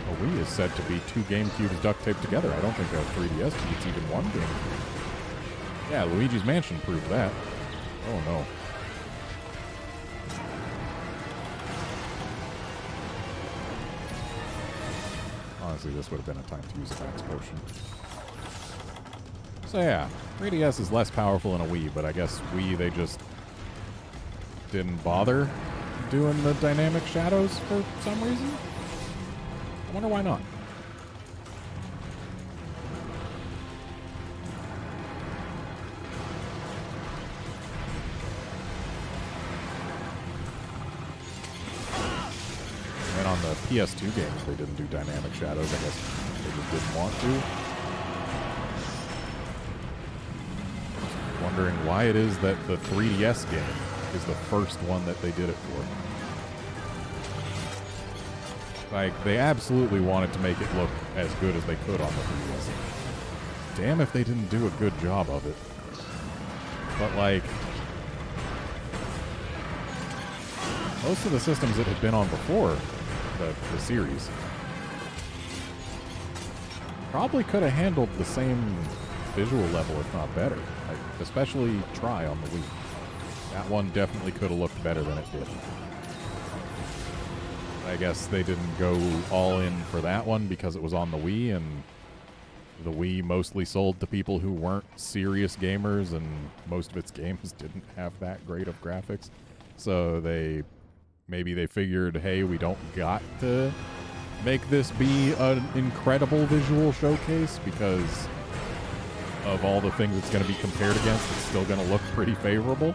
A Wii is said to be two GameCubes duct taped together. I don't think a 3DS beats even one GameCube. Yeah, Luigi's Mansion proved that. Oh no. Honestly, this would have been a time to use a Max Potion. So yeah, 3DS is less powerful than a Wii, but I guess Wii, they just didn't bother doing the dynamic shadows for some reason? I wonder why not. And on the PS2 games, they didn't do dynamic shadows. I guess they just didn't want to. Wondering why it is that the 3DS game is the first one that they did it for. Like, they absolutely wanted to make it look as good as they could on the 3DS. Damn if they didn't do a good job of it. But, like, most of the systems that had been on before the series probably could have handled the same visual level, if not better. Like, especially Tri on the Wii. That one definitely could have looked better than it did. I guess they didn't go all in for that one because it was on the Wii, and the Wii mostly sold to people who weren't serious gamers, and most of its games didn't have that great of graphics. So maybe they figured, hey, we don't got to make this be an incredible visual showcase because of all the things it's going to be compared against. It's still going to look pretty favorable.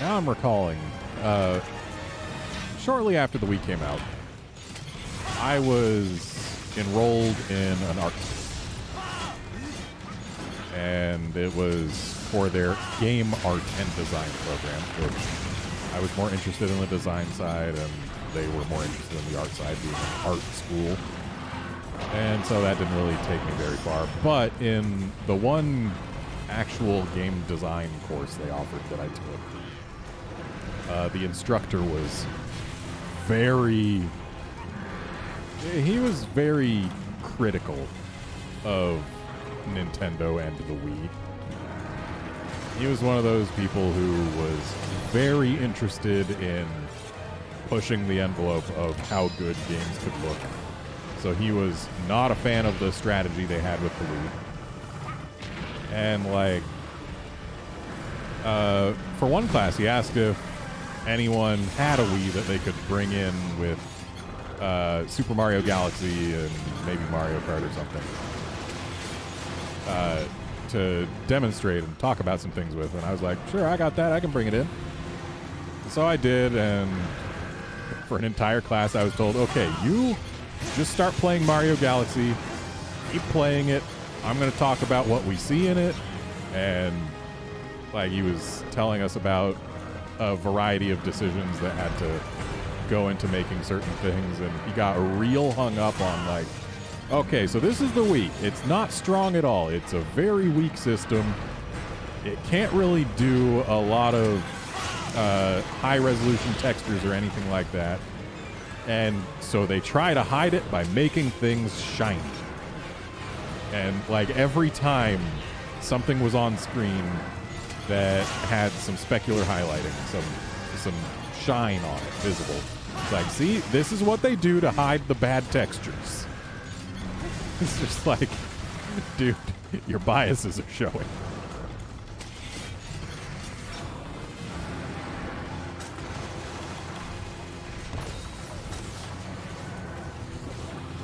Now I'm recalling, shortly after the Wii came out, I was enrolled in an art, and it was for their game art and design program, which I was more interested in the design side, and they were more interested in the art side, being an art school. And so that didn't really take me very far. But in the one actual game design course they offered that I took, the instructor was very critical of Nintendo and the Wii. He was one of those people who was very interested in pushing the envelope of how good games could look. So he was not a fan of the strategy they had with the Wii. And like, for one class, he asked if anyone had a Wii that they could bring in with Super Mario Galaxy and maybe Mario Kart or something to demonstrate and talk about some things with. And I was like, sure, I got that. I can bring it in. So I did, and for an entire class, I was told, okay, you just start playing Mario Galaxy, keep playing it. I'm going to talk about what we see in it. And like, he was telling us about a variety of decisions that had to go into making certain things, and he got real hung up on like, okay, so this is the Wii. It's not strong at all. It's a very weak system. It can't really do a lot of high-resolution textures or anything like that. And so they try to hide it by making things shiny. And like every time something was on screen that had some specular highlighting, some shine on it, visible. It's like, see, this is what they do to hide the bad textures. It's just like, dude, your biases are showing.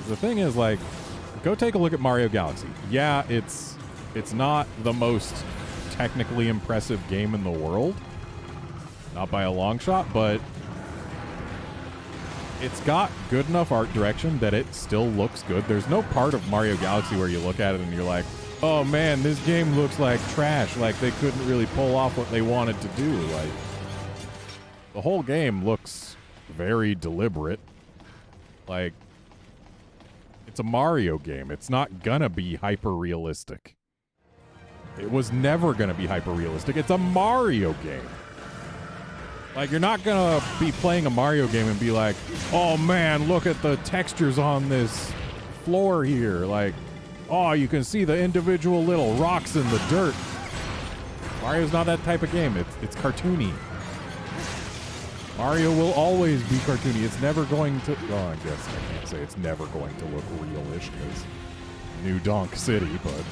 The thing is, like, go take a look at Mario Galaxy. Yeah, it's not the most technically impressive game in the world, not by a long shot, but it's got good enough art direction that it still looks good. There's no part of Mario Galaxy where you look at it and you're like, oh man, this game looks like trash, like they couldn't really pull off what they wanted to do. Like, the whole game looks very deliberate. Like, it's a Mario game. It's not gonna be hyper-realistic. It was never gonna be hyper-realistic. It's a Mario game. Like, you're not gonna be playing a Mario game and be like, oh man, look at the textures on this floor here. Like, oh, you can see the individual little rocks in the dirt. Mario's not that type of game. It's cartoony. Mario will always be cartoony. It's never going to... Oh, I guess I can't say it's never going to look real-ish because New Donk City, but...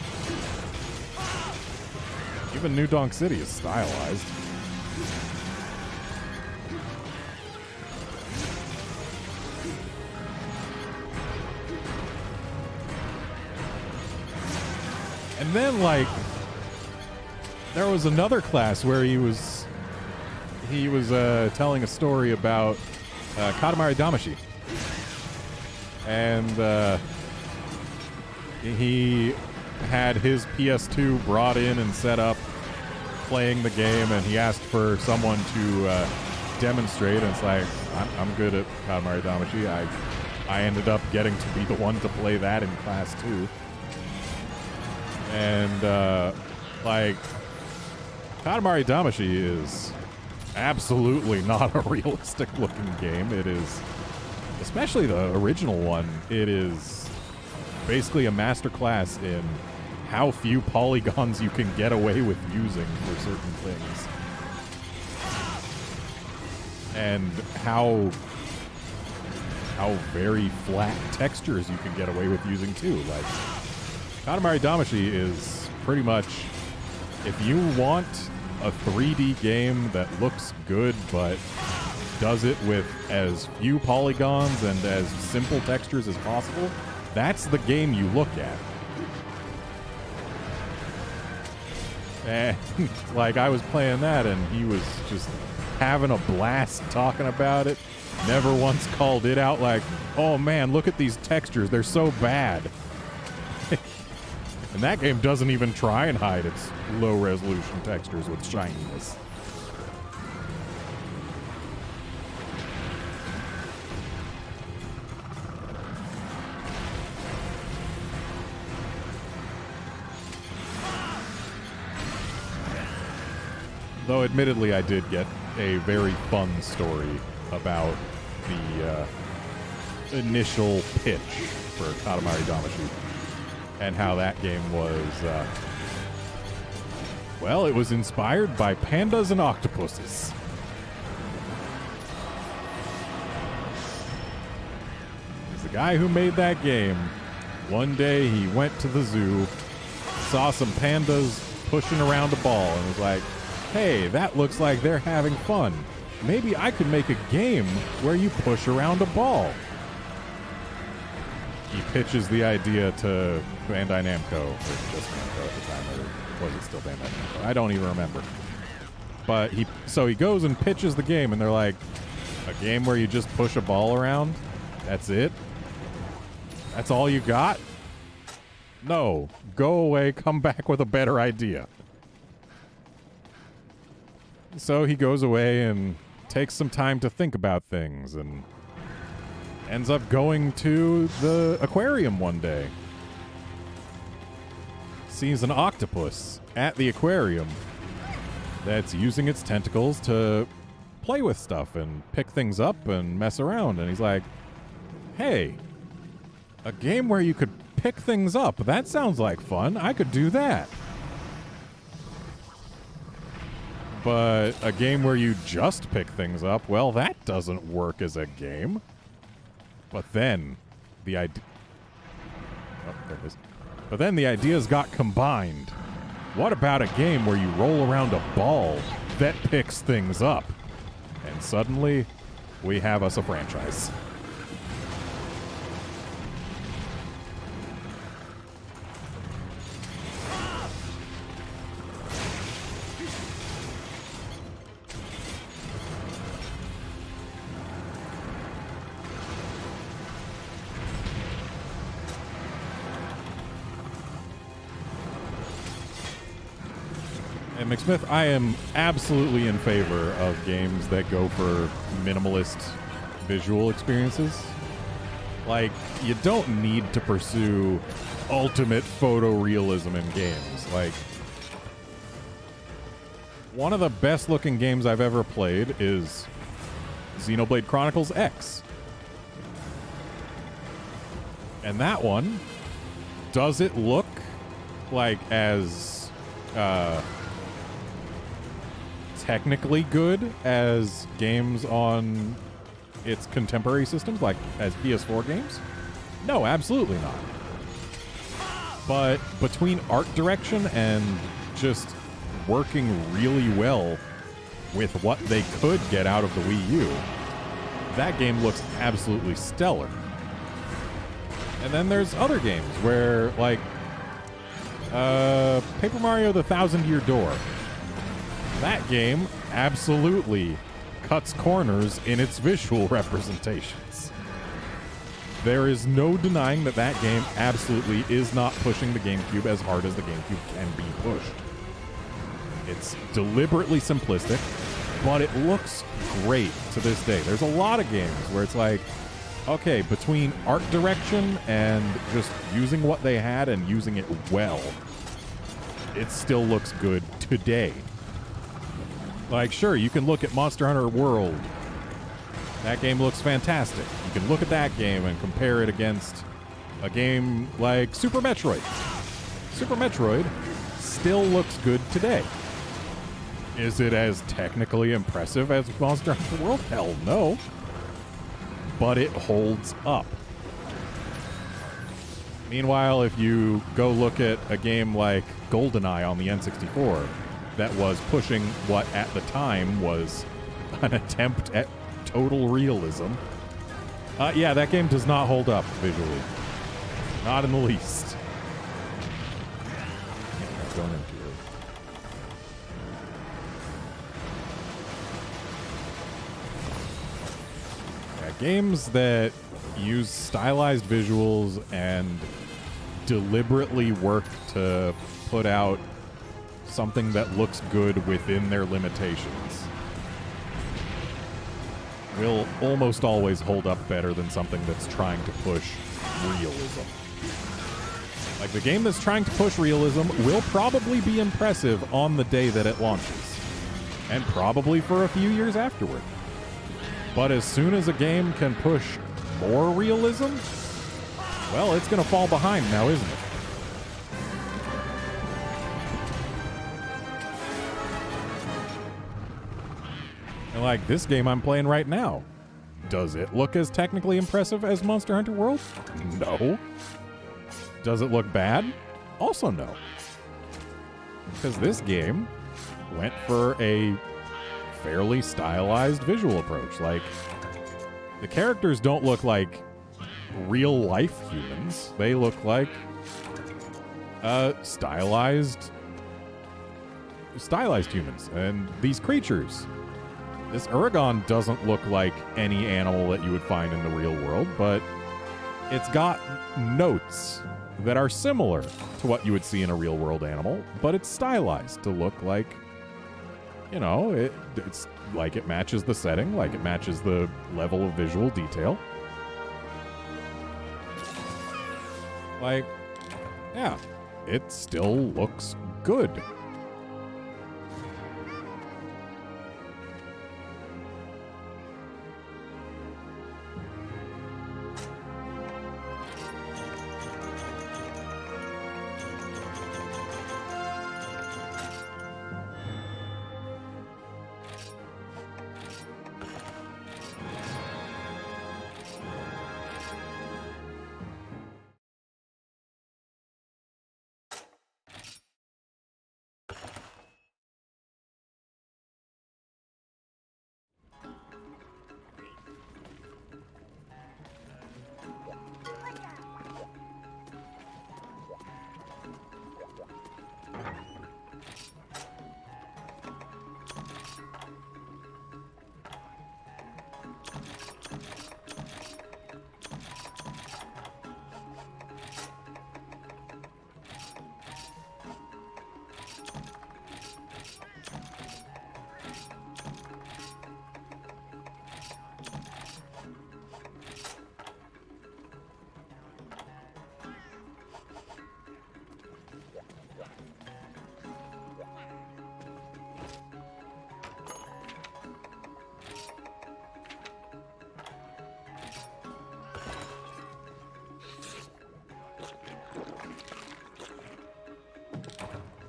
Even New Donk City is stylized. And then, like, there was another class where he was telling a story about Katamari Damacy. And he had his PS2 brought in and set up playing the game, and he asked for someone to demonstrate, and it's like, I'm good at Katamari Damacy. I ended up getting to be the one to play that in class 2. And, like, Katamari Damacy is absolutely not a realistic-looking game. It is, especially the original one, it is basically a masterclass in how few polygons you can get away with using for certain things. And how very flat textures you can get away with using too. Like, Katamari Damacy is pretty much, if you want a 3D game that looks good but does it with as few polygons and as simple textures as possible, that's the game you look at. And, like, I was playing that and he was just having a blast talking about it. Never once called it out like, oh man, look at these textures, they're so bad. And that game doesn't even try and hide its low-resolution textures with shininess. Though, admittedly, I did get a very fun story about the initial pitch for Katamari Damacy and how that game was, well, it was inspired by pandas and octopuses. The guy who made that game, one day he went to the zoo, saw some pandas pushing around a ball, and was like, hey, that looks like they're having fun. Maybe I could make a game where you push around a ball. He pitches the idea to Bandai Namco, or just Namco at the time, or was it still Bandai Namco? I don't even remember. But he goes and pitches the game, and they're like, a game where you just push a ball around? That's it? That's all you got? No. Go away, come back with a better idea. So he goes away and takes some time to think about things and ends up going to the aquarium one day. Sees an octopus at the aquarium that's using its tentacles to play with stuff and pick things up and mess around. And he's like, hey, a game where you could pick things up. That sounds like fun. I could do that. But a game where you just pick things up, well, that doesn't work as a game. But then the idea... Oh, there it is. But then the ideas got combined. What about a game where you roll around a ball that picks things up? And suddenly, we have us a franchise. And McSmith, I am absolutely in favor of games that go for minimalist visual experiences. Like, you don't need to pursue ultimate photorealism in games. Like, one of the best looking games I've ever played is Xenoblade Chronicles X. And that one, does it look like as technically good as games on its contemporary systems, like as PS4 games? No, absolutely not. But between art direction and just working really well with what they could get out of the Wii U, that game looks absolutely stellar. And then there's other games where, like, Paper Mario: The Thousand Year Door. That game absolutely cuts corners in its visual representations. There is no denying that that game absolutely is not pushing the GameCube as hard as the GameCube can be pushed. It's deliberately simplistic, but it looks great to this day. There's a lot of games where it's like, okay, between art direction and just using what they had and using it well, it still looks good today. Like, sure, you can look at Monster Hunter World. That game looks fantastic. You can look at that game and compare it against a game like Super Metroid. Super Metroid still looks good today. Is it as technically impressive as Monster Hunter World? Hell no. But it holds up. Meanwhile, if you go look at a game like GoldenEye on the N64 that was pushing what at the time was an attempt at total realism, yeah, that game does not hold up visually. Not in the least. Going into it. Yeah, games that use stylized visuals and deliberately work to put out something that looks good within their limitations will almost always hold up better than something that's trying to push realism. Like, the game that's trying to push realism will probably be impressive on the day that it launches, and probably for a few years afterward. But as soon as a game can push more realism, well, it's going to fall behind now, isn't it? And like this game I'm playing right now, does it look as technically impressive as Monster Hunter World? No. Does it look bad? Also no. Because this game went for a fairly stylized visual approach. Like, the characters don't look like real-life humans. They look like stylized humans. And these creatures, this Uragon doesn't look like any animal that you would find in the real world, but it's got notes that are similar to what you would see in a real-world animal, but it's stylized to look like, you know, it's like it matches the setting, like it matches the level of visual detail. Like, yeah, it still looks good.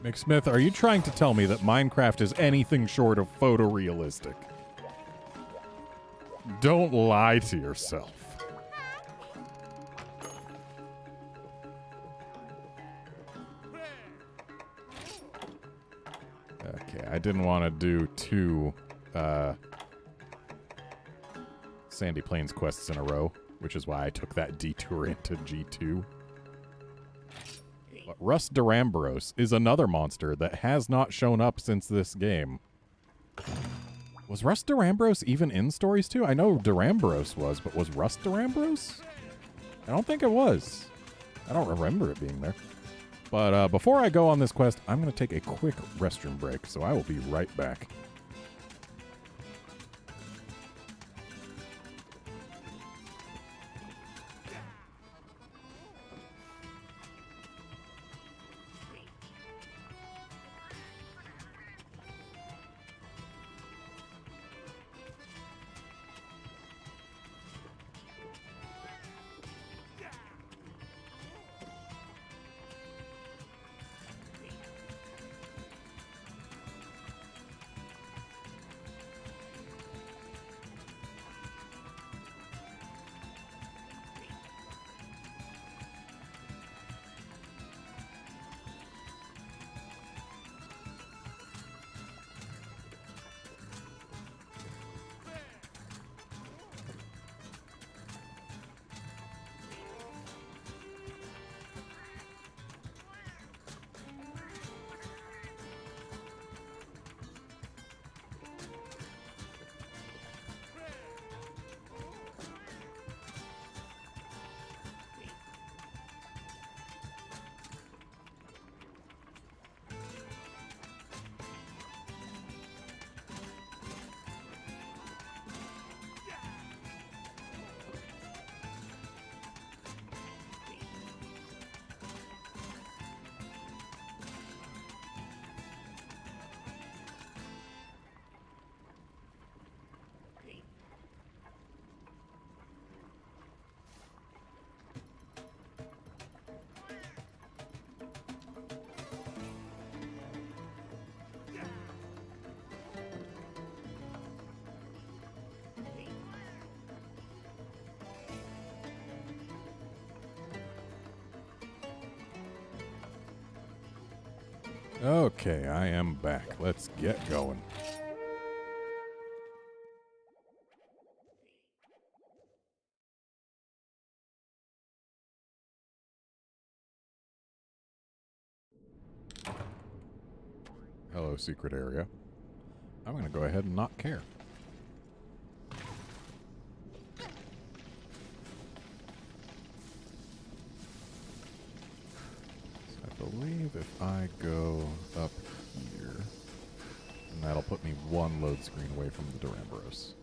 McSmith, are you trying to tell me that Minecraft is anything short of photorealistic? Don't lie to yourself. Okay, I didn't want to do two Sandy Plains quests in a row, which is why I took that detour into G2. But Russ Durambros is another monster that has not shown up since this game. Was Russ Durambros even in Stories 2? I know Durambros was, but was Russ Durambros? I don't think it was. I don't remember it being there. But before I go on this quest, I'm going to take a quick restroom break, so I will be right back. Okay, I am back. Let's get going. Hello, secret area. I'm going to go ahead and not care. So I believe if I go up here, and that'll put me one load screen away from the Duramboros.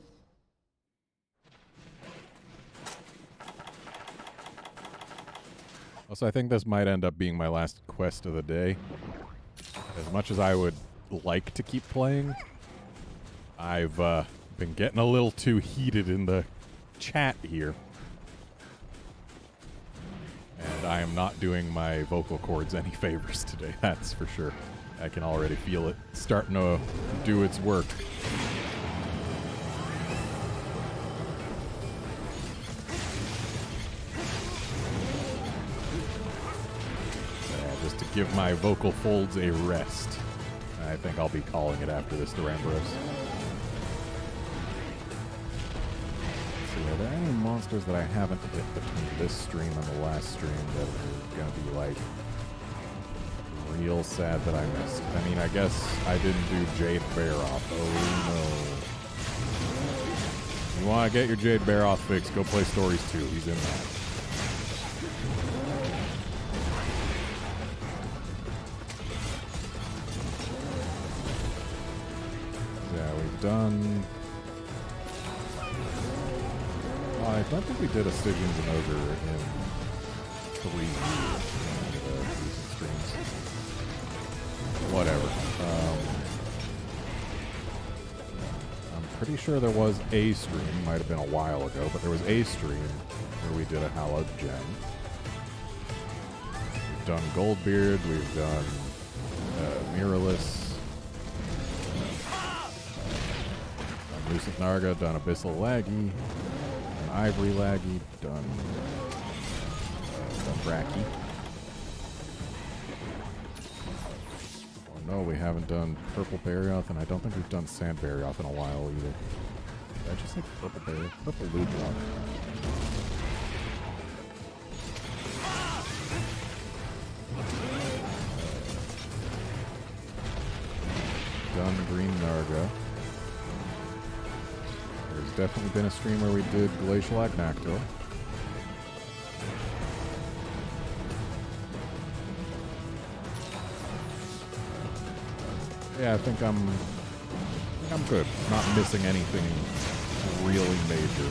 Also, I think this might end up being my last quest of the day. As much as I would like to keep playing, I've been getting a little too heated in the chat here. And I am not doing my vocal cords any favors today, that's for sure. I can already feel it starting to do its work. Just to give my vocal folds a rest. I think I'll be calling it after this Duramboros. See, are there any monsters that I haven't hit between this stream and the last stream that are going to be, like, real sad that I missed? I mean, I guess I didn't do Jade Baroth. Oh, no. You want to get your Jade Baroth fix, go play Stories 2. He's in that. Done. Oh, I don't think we did a Stygians and Ogre in 3 recent streams. Whatever. I'm pretty sure there was a stream, might have been a while ago, but there was a stream where we did a Hallowed Gem. We've done Goldbeard, we've done Mirrorless. Lucent Narga, done Abyssal Laggy, done Ivory Laggy, done Bracky. Oh no, we haven't done Purple Barioth, and I don't think we've done Sand Barioth in a while either. Did I just say Purple Barioth? Purple Ludroth. Done Green Narga. There's definitely been a stream where we did Glacial Agnacto. Yeah, I think I'm good. Not missing anything really major.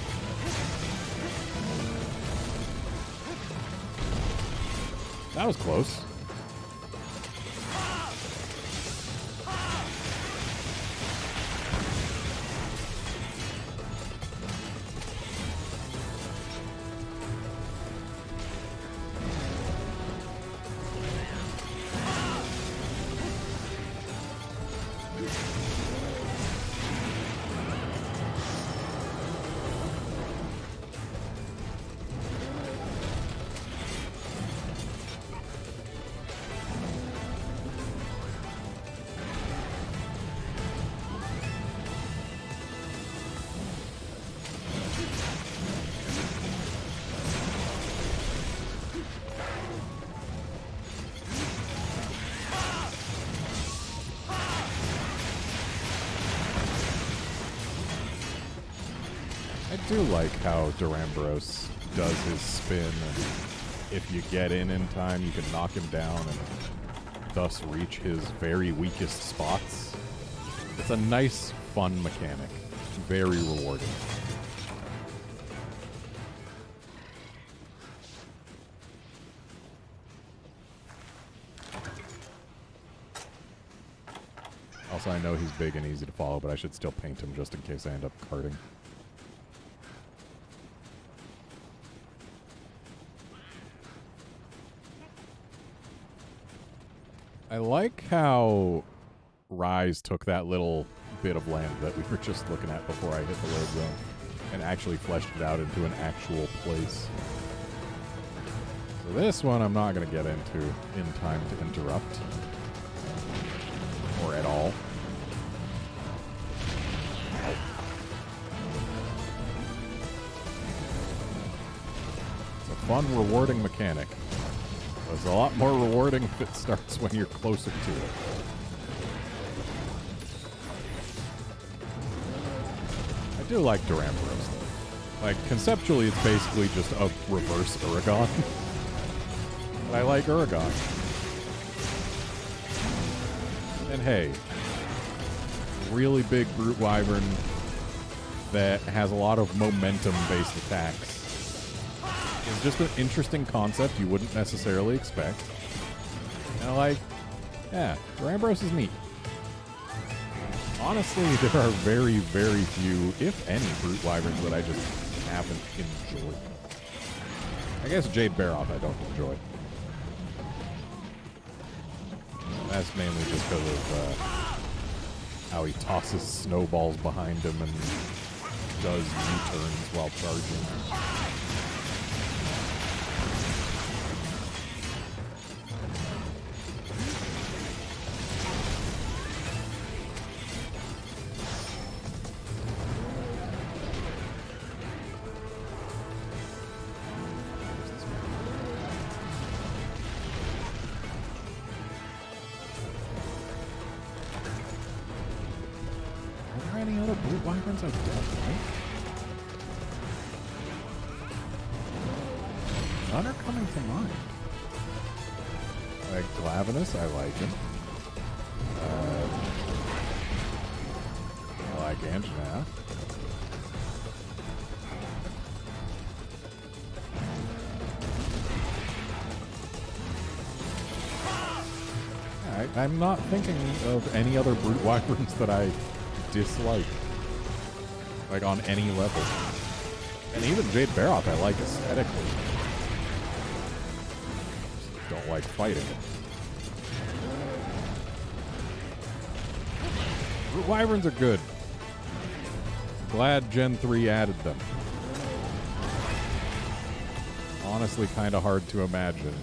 That was close. I do like how Duramboros does his spin, and if you get in time, you can knock him down and thus reach his very weakest spots. It's a nice, fun mechanic. Very rewarding. Also, I know he's big and easy to follow, but I should still paint him just in case I end up carting. I like how Rise took that little bit of land that we were just looking at before I hit the load zone and actually fleshed it out into an actual place. So this one I'm not going to get into in time to interrupt. Or at all. It's a fun, rewarding mechanic. It's a lot more rewarding if it starts when you're closer to it. I do like Durambros, though. Like, conceptually, it's basically just a reverse Uragon. But I like Uragon. And hey, really big Brute Wyvern that has a lot of momentum-based attacks. It's just an interesting concept you wouldn't necessarily expect. And like, yeah, Durambros is neat. Honestly, there are very, very few, if any, Brute Wyverns that I just haven't enjoyed. I guess Jade Baroth I don't enjoy. That's mainly just because of how he tosses snowballs behind him and does U-turns while charging. Wyverns I've dealt, right? None are coming to mind. Like Glavenus, I like him. I like Anjanath. I'm not thinking of any other Brute Wyverns that I dislike. Like, on any level. And even Jade Baroth I like aesthetically. Just don't like fighting it. Brute Wyverns are good. Glad Gen 3 added them. Honestly, kind of hard to imagine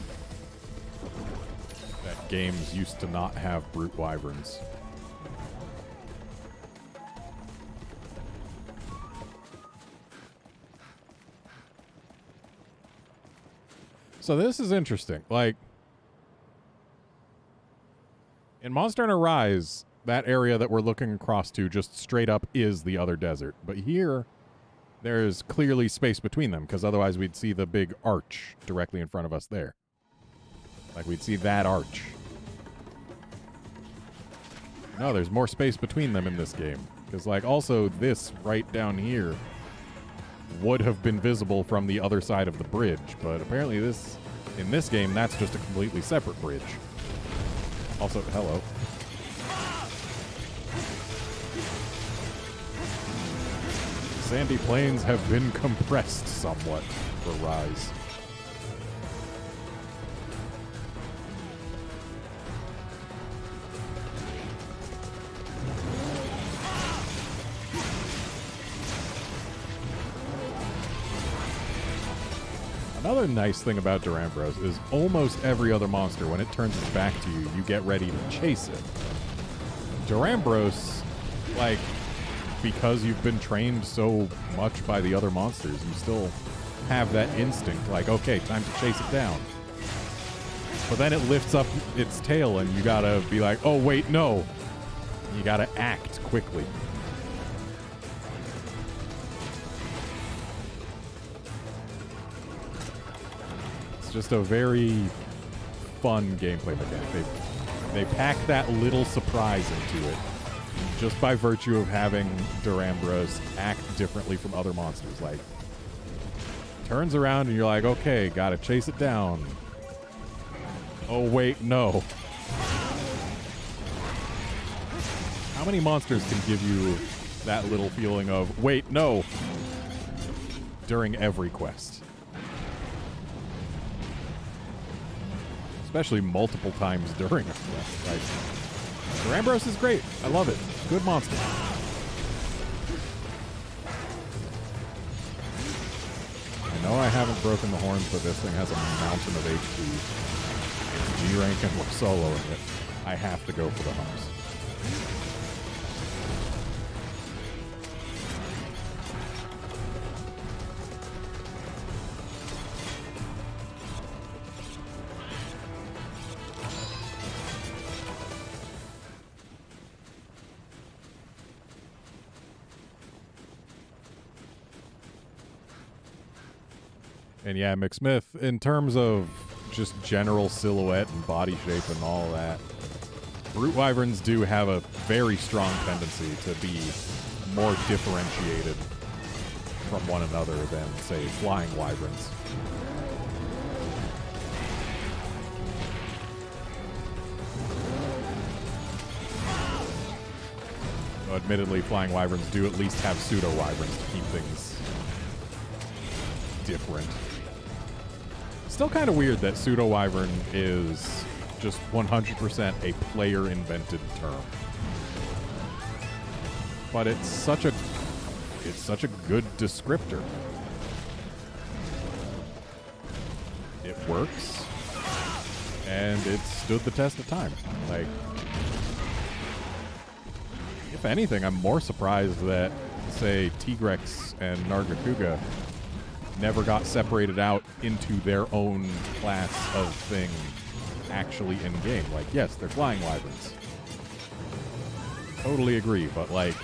that games used to not have Brute Wyverns. So this is interesting. Like, in Monster Hunter Rise, that area that we're looking across to just straight up is the other desert. But here, there's clearly space between them, because otherwise we'd see the big arch directly in front of us there. Like, we'd see that arch. No, there's more space between them in this game. Because, like, also this right down here would have been visible from the other side of the bridge, but apparently in this game, that's just a completely separate bridge. Also, hello. Sandy plains have been compressed somewhat for Rise. Another nice thing about Durambros is almost every other monster, when it turns its back to you, you get ready to chase it. Durambros, like, because you've been trained so much by the other monsters, you still have that instinct, like, okay, time to chase it down. But then it lifts up its tail and you gotta be like, oh wait, no. You gotta act quickly. It's just a very fun gameplay mechanic. They pack that little surprise into it just by virtue of having Durambros act differently from other monsters. Like, turns around and you're like, okay, gotta chase it down. Oh wait, no. How many monsters can give you that little feeling of, wait, no, during every quest? Especially multiple times during a quest. Like, Durambros is great. I love it. Good monster. I know I haven't broken the horns, but this thing has a mountain of HP. It's G rank and we're soloing it. I have to go for the humps. And yeah, McSmith, in terms of just general silhouette and body shape and all that, brute wyverns do have a very strong tendency to be more differentiated from one another than, say, flying wyverns. Though admittedly, flying wyverns do at least have pseudo-wyverns to keep things different. Still kind of weird that pseudo-wyvern is just 100% a player-invented term. But it's such a good descriptor. It works, and it stood the test of time. Like, if anything, I'm more surprised that, say, Tigrex and Nargacuga never got separated out into their own class of thing actually in-game. Like, yes, they're flying wyverns. Totally agree, but, like,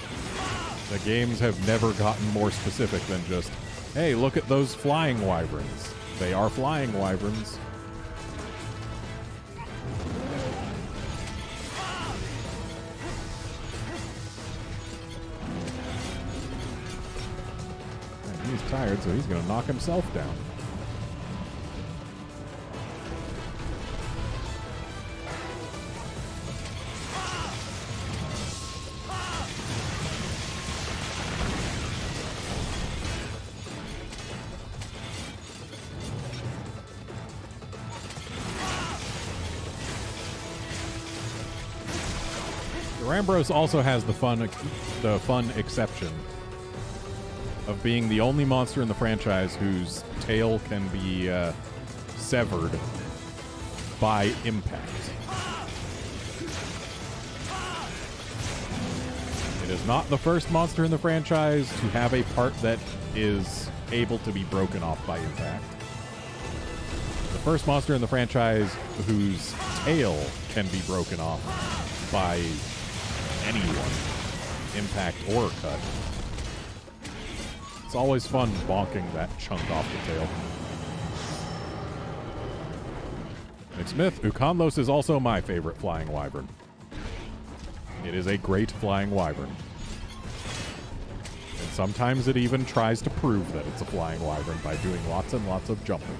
the games have never gotten more specific than just, hey, look at those flying wyverns. They are flying wyverns. And he's tired, so he's going to knock himself down. Rambros also has the fun exception of being the only monster in the franchise whose tail can be severed by impact. It is not the first monster in the franchise to have a part that is able to be broken off by impact. The first monster in the franchise whose tail can be broken off by anyone, impact or cut. It's always fun bonking that chunk off the tail. McSmith, Ukanlos is also my favorite flying wyvern. It is a great flying wyvern. And sometimes it even tries to prove that it's a flying wyvern by doing lots and lots of jumping.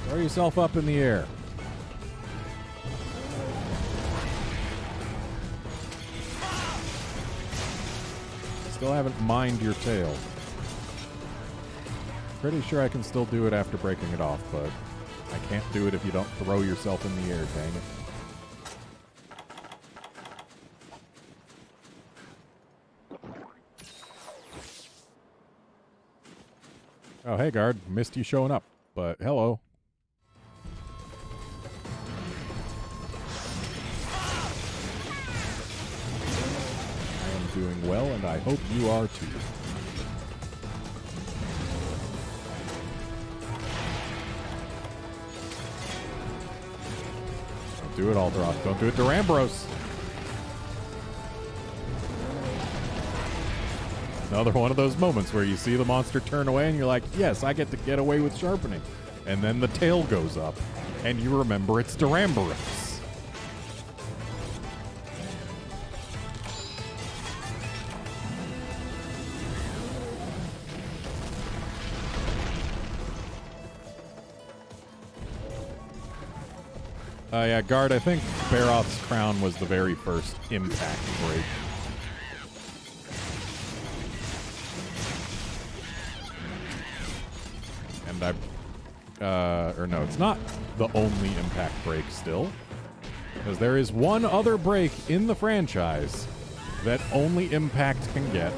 Throw yourself up in the air. Still haven't mined your tail. Pretty sure I can still do it after breaking it off, but I can't do it if you don't throw yourself in the air, dang it. Oh, hey, guard. Missed you showing up, but hello. Doing well, and I hope you are too. Don't do it, Aldroth. Don't do it to Rambros. Another one of those moments where you see the monster turn away and you're like, yes, I get to get away with sharpening. And then the tail goes up, and you remember it's Duramboros. Yeah, guard, I think Baroth's crown was the very first impact break. And or no, it's not the only impact break still. Because there is one other break in the franchise that only impact can get.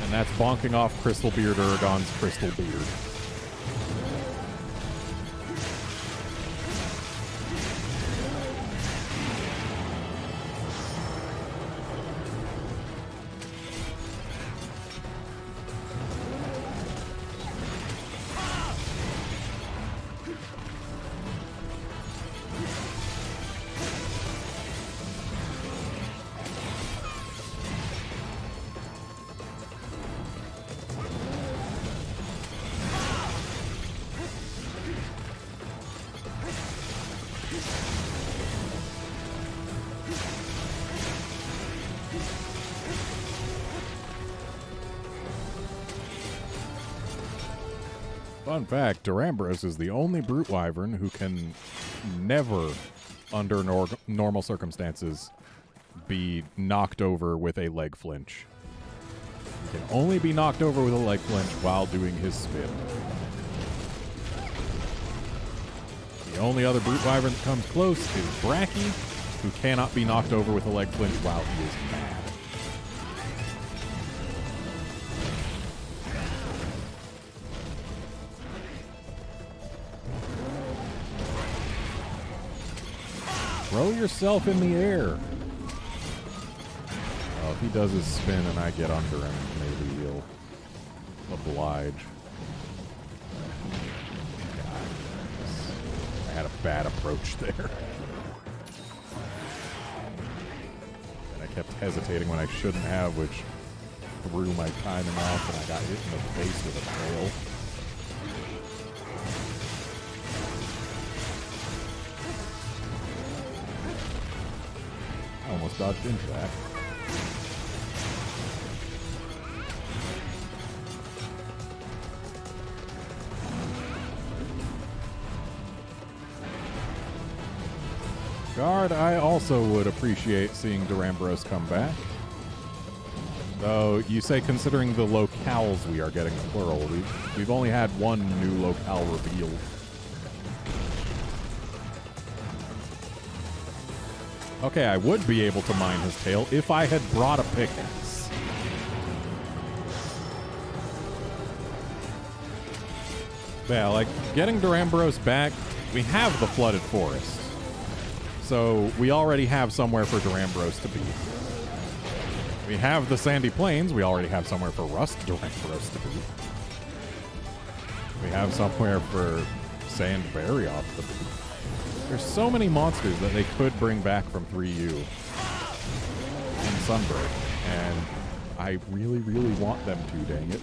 And that's bonking off Crystal Beard Uragon's Crystal Beard. Fun fact, Durambros is the only brute wyvern who can never, under normal circumstances, be knocked over with a leg flinch. He can only be knocked over with a leg flinch while doing his spin. The only other brute wyvern that comes close is Bracky, who cannot be knocked over with a leg flinch while he is mad. Throw yourself in the air. Oh, if he does his spin and I get under him, maybe he'll oblige. God, I had a bad approach there. And I kept hesitating when I shouldn't have, which threw my timing off, and I got hit in the face with a tail. I almost dodged into that. Guard, I also would appreciate seeing Durambros come back. Though, you say considering the locales we are getting plural, we've only had one new locale revealed. Okay, I would be able to mine his tail if I had brought a pickaxe. Yeah, like, getting Durambros back, we have the Flooded Forest. So, we already have somewhere for Durambros to be. We have the Sandy Plains, we already have somewhere for Rust Durambros to be. We have somewhere for Sand Barrioth to be. There's so many monsters that they could bring back from 3U in Sunbreak, and I really, really want them to, dang it.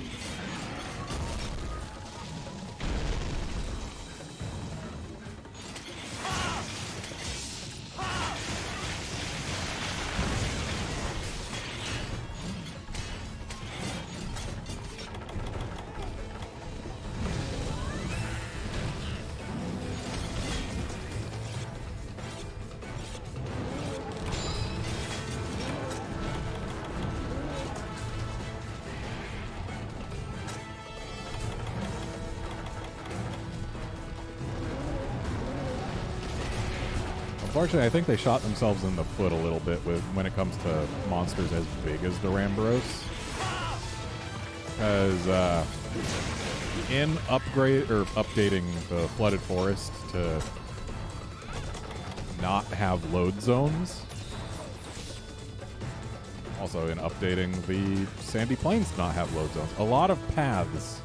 Unfortunately, I think they shot themselves in the foot a little bit when it comes to monsters as big as Durambros. Because in updating the Flooded Forest to not have load zones, also in updating the Sandy Plains to not have load zones, a lot of paths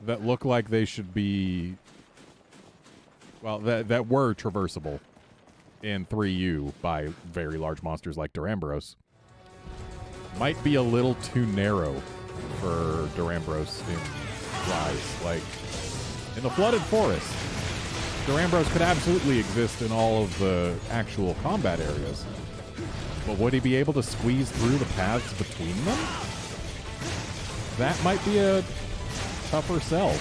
that look like they should be, well, that were traversable in 3U by very large monsters like Durambros might be a little too narrow for Durambros in Rise. Like, in the Flooded Forest, Durambros could absolutely exist in all of the actual combat areas. But would he be able to squeeze through the paths between them? That might be a tougher sell.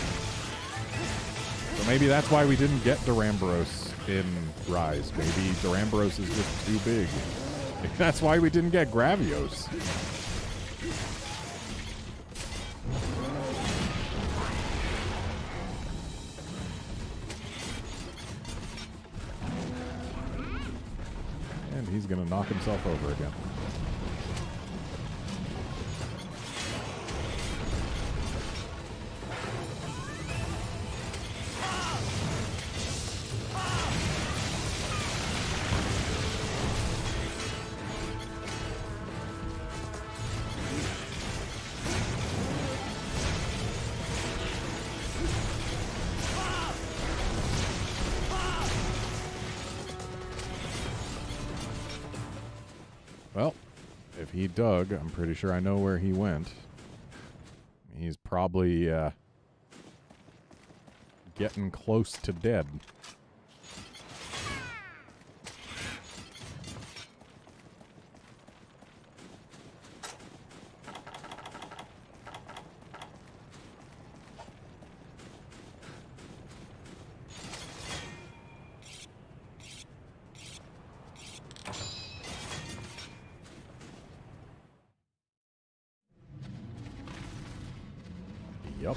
So maybe that's why we didn't get Durambros in Rise. Maybe Durambros is just too big. Maybe that's why we didn't get Gravios. And he's gonna knock himself over again. Well, if he dug, I'm pretty sure I know where he went. He's probably getting close to dead. Yup.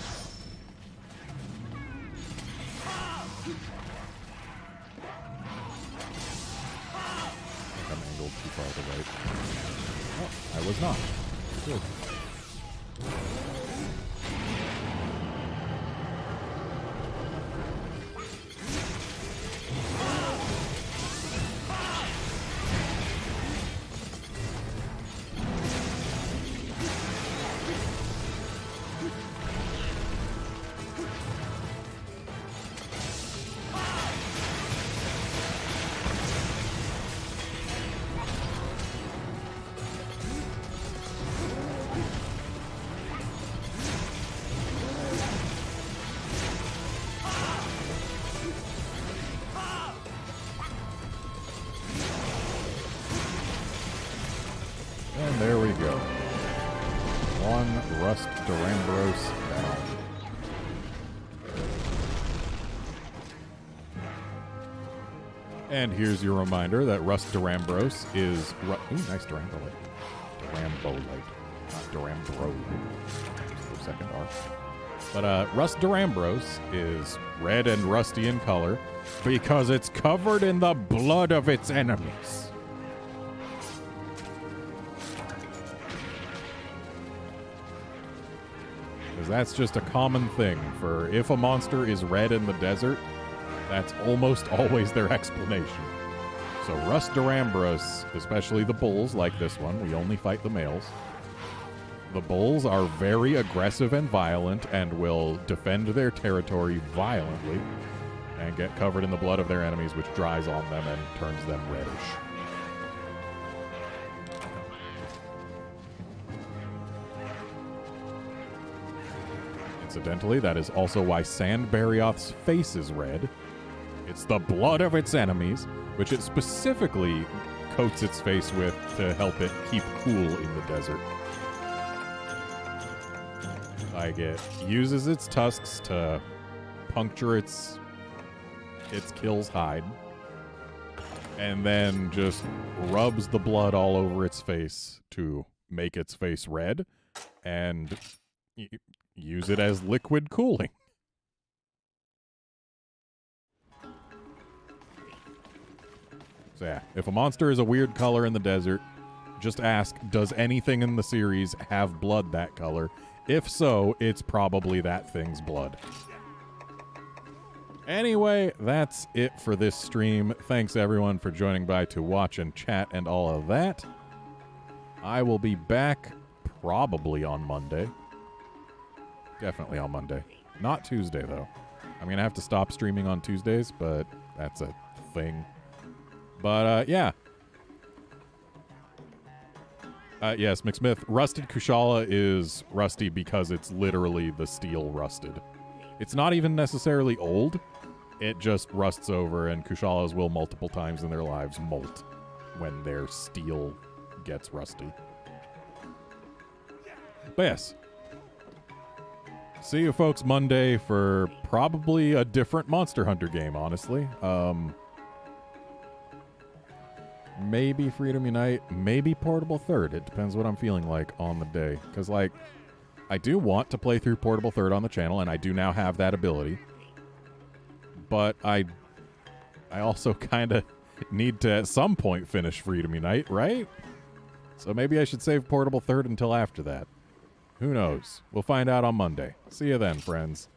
I'm angled too far to the right. Oh, I was not. Good. And there we go. One Rust Durambros down. And here's your reminder that Rust Durambros is... Ooh, nice Durambolite. Durambolite. Not Durambro. Just the second R. But Rust Durambros is red and rusty in color because it's covered in the blood of its enemies. That's just a common thing for if a monster is red in the desert, that's almost always their explanation. So Rust Durambros, especially the bulls like this one, we only fight the males. The bulls are very aggressive and violent and will defend their territory violently and get covered in the blood of their enemies, which dries on them and turns them reddish. Incidentally, that is also why Sandbarioth's face is red. It's the blood of its enemies, which it specifically coats its face with to help it keep cool in the desert. Like, it uses its tusks to puncture its kill's hide, and then just rubs the blood all over its face to make its face red, and use it as liquid cooling. So yeah, if a monster is a weird color in the desert, just ask, does anything in the series have blood that color? If so, it's probably that thing's blood. Anyway, that's it for this stream. Thanks everyone for joining by to watch and chat and all of that. I will be back probably on Monday. Definitely on Monday. Not Tuesday, though. I'm going to have to stop streaming on Tuesdays, but that's a thing. But, yeah. Yes, McSmith, Rusted Kushala is rusty because it's literally the steel rusted. It's not even necessarily old. It just rusts over, and Kushalas will multiple times in their lives molt when their steel gets rusty. But yes. See you folks Monday for probably a different Monster Hunter game, honestly. Maybe Freedom Unite, maybe Portable Third. It depends what I'm feeling like on the day. Because, like, I do want to play through Portable Third on the channel, and I do now have that ability. But I also kind of need to, at some point, finish Freedom Unite, right? So maybe I should save Portable Third until after that. Who knows? We'll find out on Monday. See you then, friends.